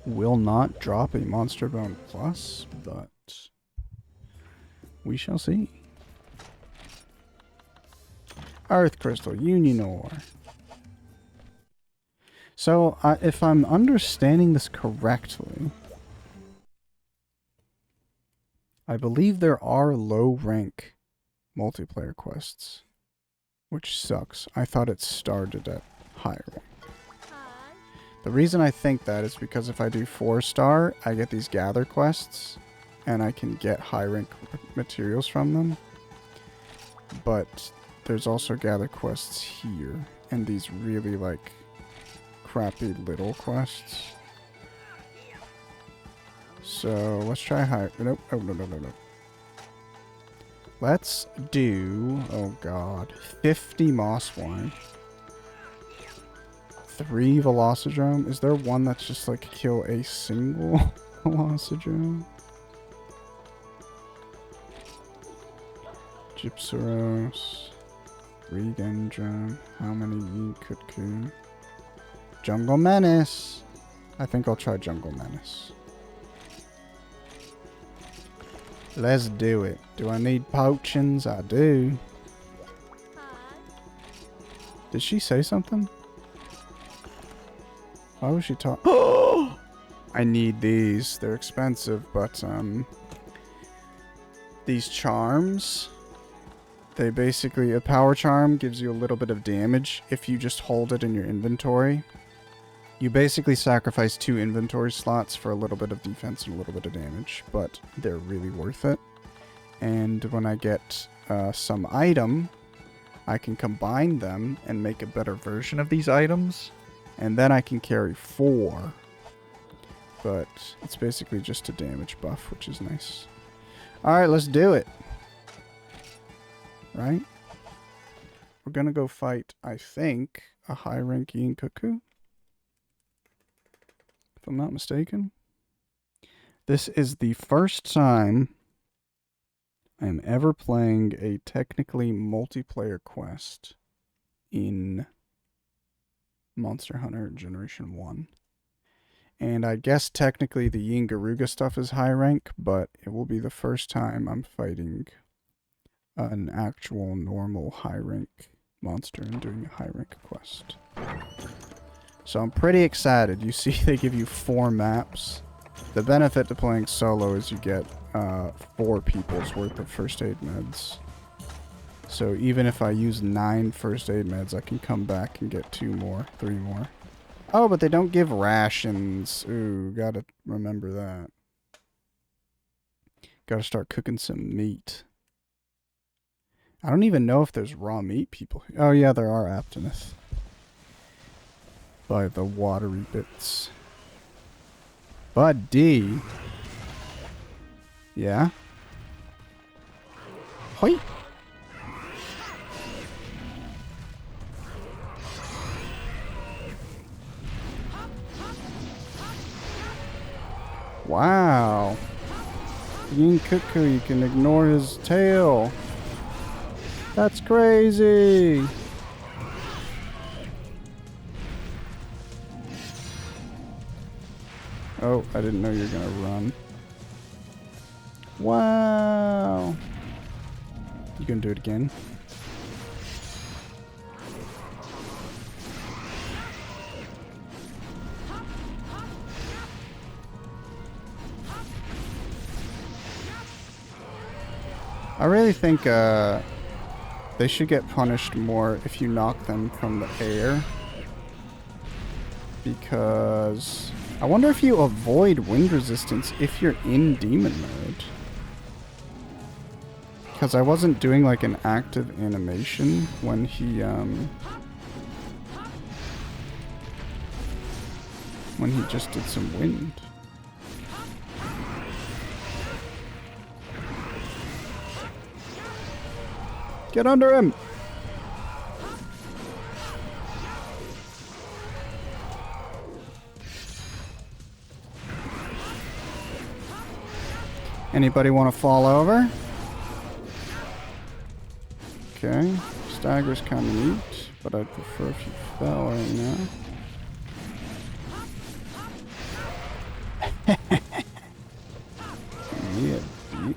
S1: will not drop a Monster Bone Plus, but we shall see. Earth Crystal, Union Ore. So, if I'm understanding this correctly, I believe there are low rank multiplayer quests, which sucks. I thought it started at high rank. The reason I think that is because if I do 4-star, I get these gather quests, and I can get high rank materials from them. But there's also gather quests here, and these really like crappy little quests. So let's try high. Nope. Oh no. Let's do, oh god, 50 moss wine. 3 Velocidrome. Is there one that's just like kill a single Velocidrome? Gypsaros. Regendrum. How many Yinkutku? Jungle Menace. I think I'll try Jungle Menace. Let's do it. Do I need potions? I do. Did she say something? Why was she talking? Oh! I need these. They're expensive, but these charms, they basically, a power charm gives you a little bit of damage if you just hold it in your inventory. You basically sacrifice 2 inventory slots for a little bit of defense and a little bit of damage, but they're really worth it. And when I get some item, I can combine them and make a better version of these items, and then I can carry 4. But it's basically just a damage buff, which is nice. Alright, let's do it. Right? We're gonna go fight, I think, a high-rank Yinkutku. If I'm not mistaken. This is the first time I am ever playing a technically multiplayer quest in Monster Hunter Generation 1. And I guess technically the Yingaruga stuff is high rank, but it will be the first time I'm fighting an actual normal high rank monster and doing a high rank quest. So I'm pretty excited. You see they give you 4 maps. The benefit to playing solo is you get 4 people's worth of first aid meds. So even if I use 9 first aid meds, I can come back and get 2 more, 3 more. Oh, but they don't give rations. Ooh, gotta remember that. Gotta start cooking some meat. I don't even know if there's raw meat people. Oh yeah, there are, Aptonith. By the watery bits. Buddy. Yeah? Hoi! Wow. Yin Cuckoo, you can ignore his tail. That's crazy. Oh, I didn't know you were gonna run. Wow. You gonna do it again? I really think they should get punished more if you knock them from the air. Because I wonder if you avoid wind resistance if you're in demon mode. Because I wasn't doing like an active animation when he just did some wind. Get under him! Anybody want to fall over? Okay. Stagger's kind of neat, but I'd prefer if you fell right now. Yeah, bitch.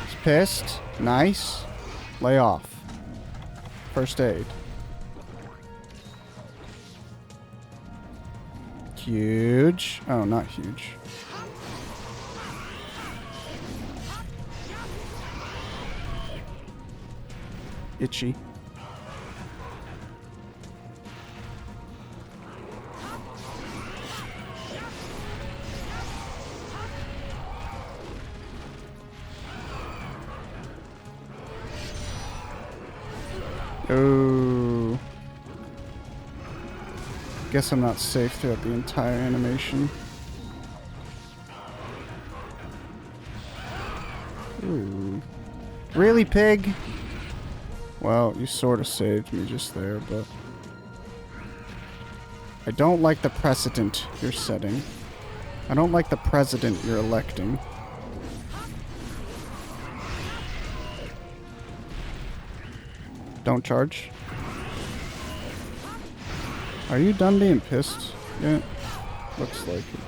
S1: He's pissed. Nice. Lay off. First aid. Huge. Oh, not huge. Itchy. Oh. Guess I'm not safe throughout the entire animation. Ooh. Really, pig? Well, you sort of saved me just there, but I don't like the precedent you're setting. I don't like the president you're electing. Don't charge. Are you done being pissed yet? Looks like it.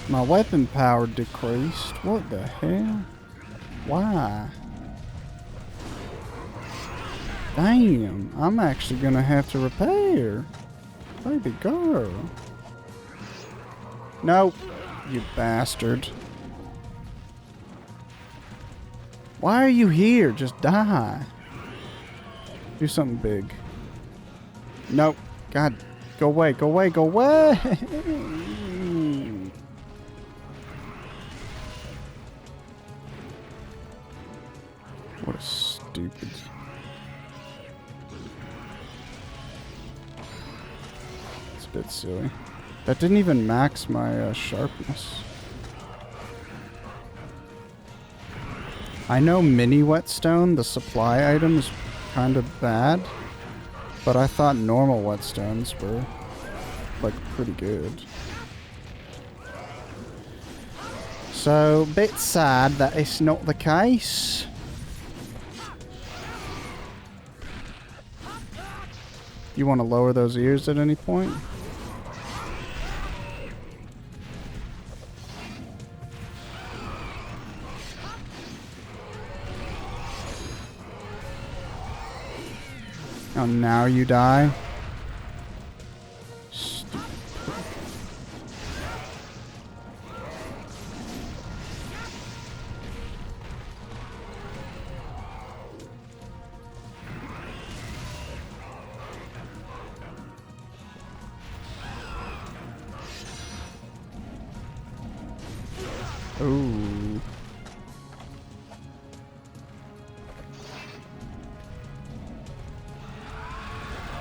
S1: My weapon power decreased. What the hell? Why? Damn, I'm actually gonna have to repair. Baby girl. Nope, you bastard. Why are you here? Just die. Do something big. Nope. God, go away, go away, go away! What a stupid... It's a bit silly. That didn't even max my sharpness. I know mini whetstone, the supply item, is kind of bad, but I thought normal whetstones were, like, pretty good. So, bit sad that it's not the case. You want to lower those ears at any point? Oh, now you die?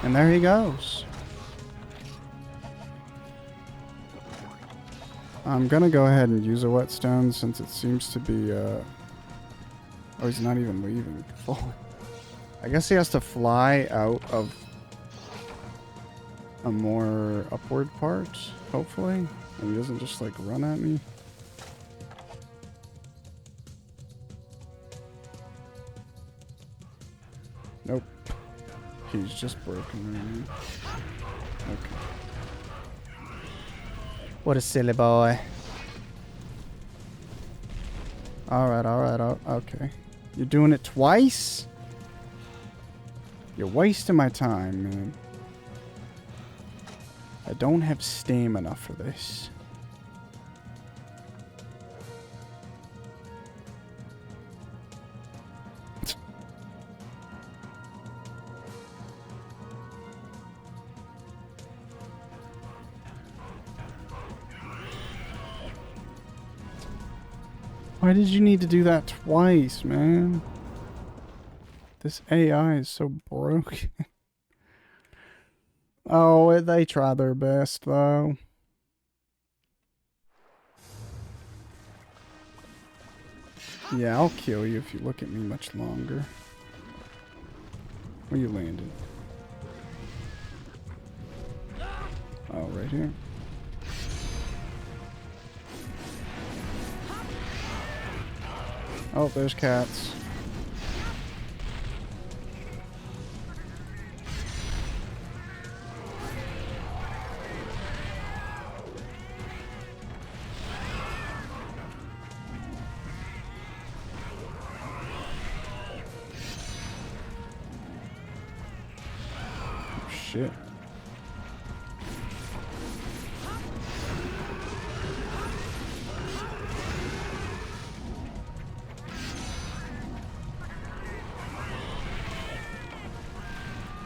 S1: And there he goes. I'm gonna go ahead and use a whetstone since it seems to be, oh, he's not even leaving. I guess he has to fly out of a more upward part, hopefully. And he doesn't just, like, run at me. Nope. He's just broken right now. Okay. What a silly boy. Alright, okay. You're doing it twice? You're wasting my time, man. I don't have stamina for this. Why did you need to do that twice, man? This AI is so broken. Oh, they try their best, though. Yeah, I'll kill you if you look at me much longer. Where you landed? Oh, right here. Oh, there's cats. Oh, shit.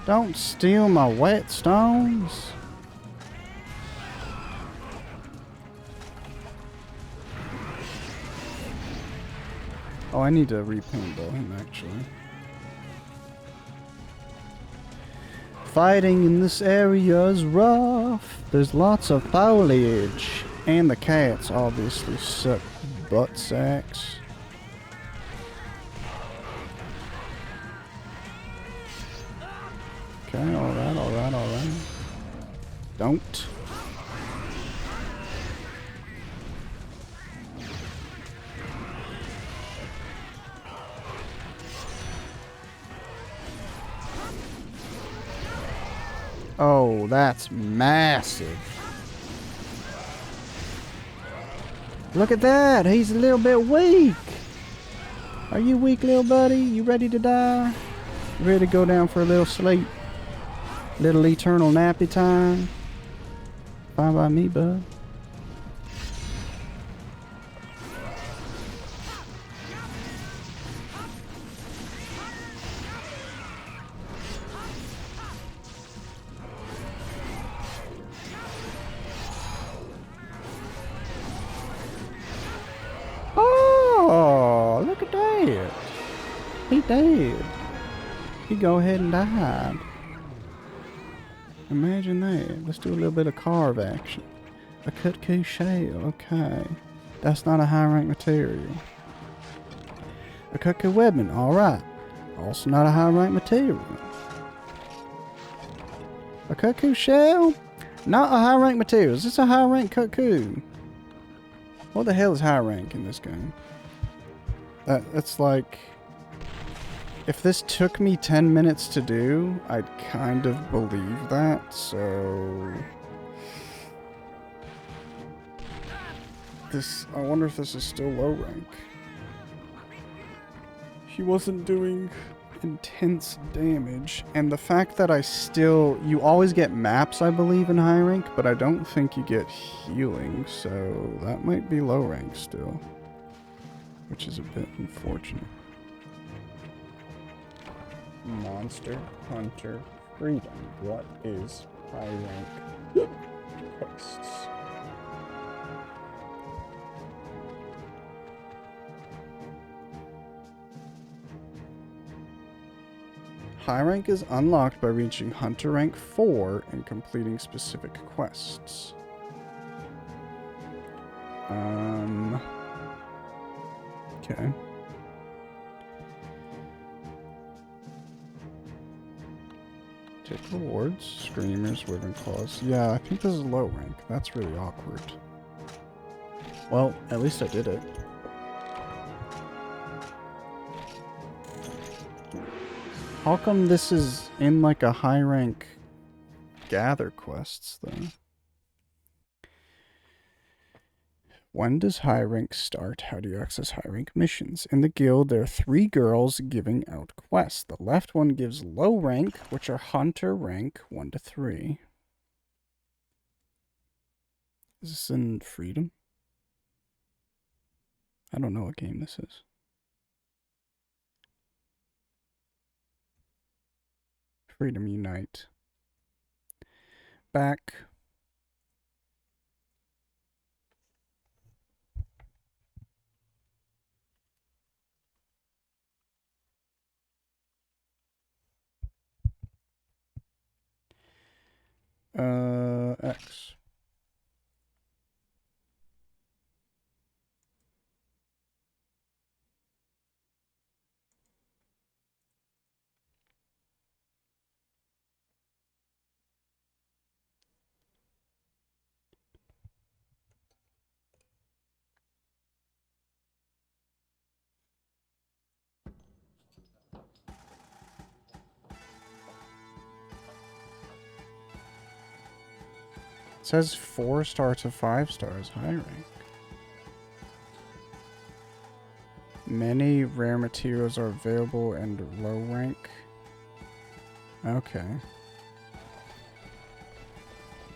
S1: Don't steal my whetstones. Oh, I need to repaintball him, actually. Fighting in this area is rough. There's lots of foliage. And the cats obviously suck butt sacks. Okay, alright. Don't. Oh, that's massive. Look at that. He's a little bit weak. Are you weak, little buddy? You ready to die? You ready to go down for a little sleep? Little eternal nappy time? Fine by me, bud. Oh, look at that. He dead. He go ahead and died. Imagine that. Let's do a little bit of carve action. A cuckoo shell. Okay. That's not a high rank material. A cuckoo webbing. Alright. Also not a high rank material. A cuckoo shell? Not a high rank material. Is this a high rank cuckoo? What the hell is high rank in this game? That's like... If this took me 10 minutes to do, I'd kind of believe that, so... I wonder if this is still low rank. He wasn't doing intense damage, and the fact that you always get maps, I believe, in high rank, but I don't think you get healing, so that might be low rank still, which is a bit unfortunate. Monster Hunter Freedom. What is high rank quests? High rank is unlocked by reaching Hunter rank 4 and completing specific quests. Okay. Take rewards, screamers, withering claws. Yeah, I think this is low rank. That's really awkward. Well, at least I did it. How come this is in like a high rank gather quests though? When does high rank start? How do you access high rank missions? In the guild, there are 3 girls giving out quests. The left one gives low rank, which are hunter rank 1 to 3. Is this in Freedom? I don't know what game this is. Freedom Unite. Back. X. It says 4 star to 5 stars high rank. Many rare materials are available and low rank. Okay.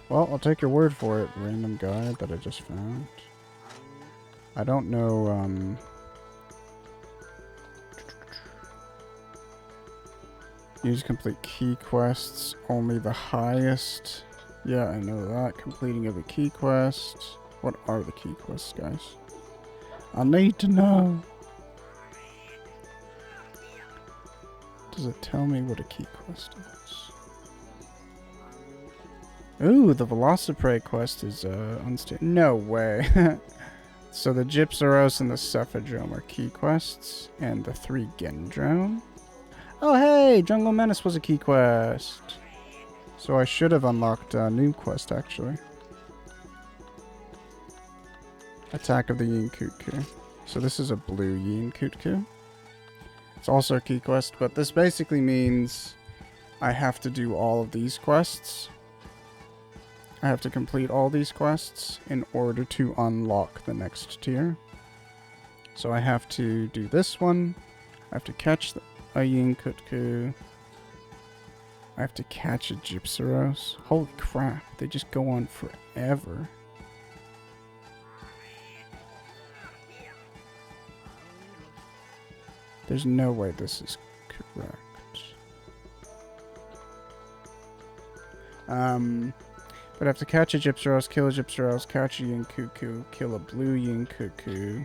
S1: Well, I'll take your word for it, random guide that I just found. I don't know, use complete key quests, only the highest. Yeah, I know that. Completing every key quest. What are the key quests, guys? I need to know. Does it tell me what a key quest is? Ooh, the Velociprey quest is no way. So the Gypsaros and the Cephadrome are key quests, and the 3 Gendrone. Oh hey, Jungle Menace was a key quest. So I should have unlocked a new quest, actually. Attack of the Yinkutku. So this is a blue Yinkutku. It's also a key quest, but this basically means I have to do all of these quests. I have to complete all these quests in order to unlock the next tier. So I have to do this one. I have to catch a Yinkutku. I have to catch a Gypsaros. Holy crap, they just go on forever. There's no way this is correct. But I have to catch a Gypsaros, kill a Gypsaros, catch a Yinkutku, kill a blue Yinkutku,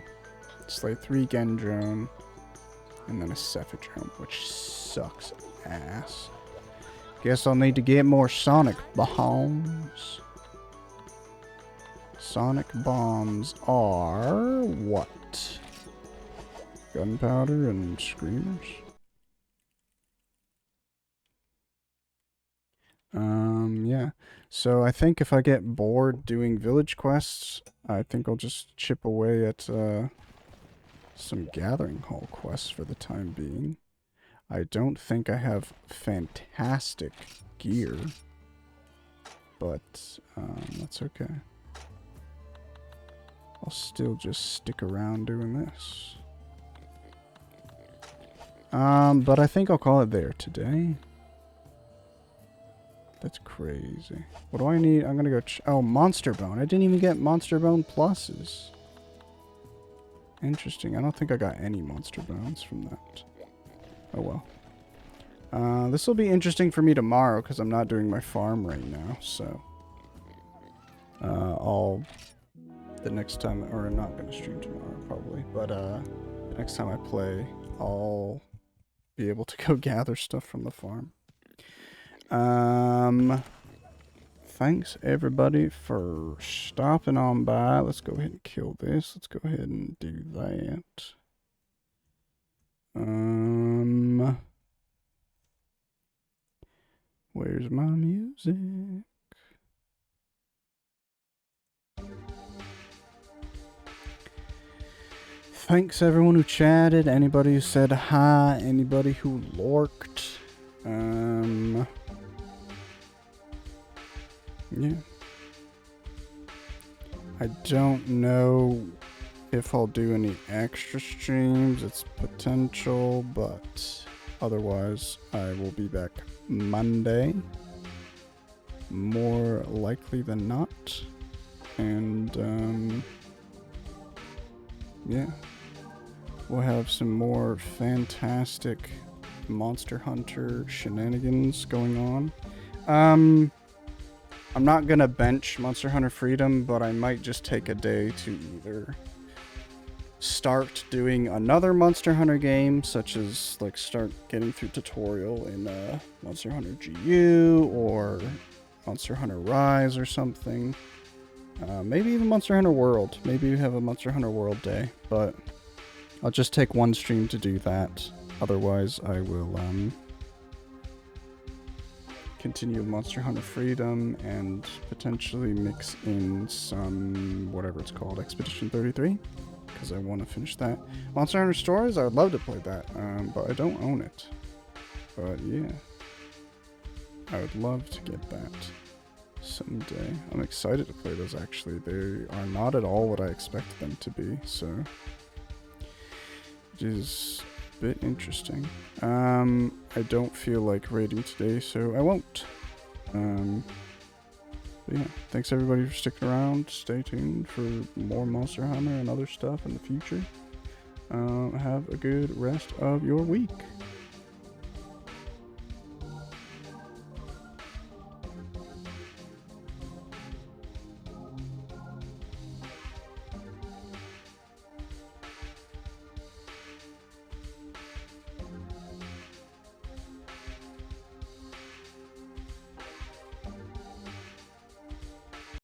S1: slay 3 Gendrone, and then a Cephadrome, which sucks ass. Guess I'll need to get more Sonic Bombs. Sonic Bombs are what? Gunpowder and Screamers? Yeah. So I think if I get bored doing village quests, I think I'll just chip away at, some Gathering Hall quests for the time being. I don't think I have fantastic gear, but that's okay. I'll still just stick around doing this. But I think I'll call it there today. That's crazy. What do I need? I'm gonna go oh, Monster Bone. I didn't even get Monster Bone pluses. Interesting. I don't think I got any Monster Bones from that. Oh well. This will be interesting for me tomorrow because I'm not doing my farm right now, so the next time, or I'm not gonna stream tomorrow probably, but the next time I play, I'll be able to go gather stuff from the farm. Thanks everybody for stopping on by. Let's go ahead and kill this. Let's go ahead and do that. Where's my music? Thanks everyone who chatted, anybody who said hi, anybody who lurked. Yeah. I don't know if I'll do any extra streams. It's potential, but otherwise I will be back Monday. More likely than not. And, yeah. We'll have some more fantastic Monster Hunter shenanigans going on. I'm not gonna bench Monster Hunter Freedom, but I might just take a day to either start doing another Monster Hunter game, such as like start getting through tutorial in Monster Hunter GU or Monster Hunter Rise or something. Maybe even Monster Hunter World. Maybe we have a Monster Hunter World day, but I'll just take one stream to do that. Otherwise, I will continue Monster Hunter Freedom and potentially mix in some, whatever it's called, Expedition 33, because I want to finish that. Monster Hunter Stories, I would love to play that, but I don't own it. But yeah, I would love to get that someday. I'm excited to play those actually. They are not at all what I expected them to be, so it is a bit interesting. I don't feel like raiding today, so I won't. But yeah, thanks everybody for sticking around. Stay tuned for more Monster Hunter and other stuff in the future. Have a good rest of your week.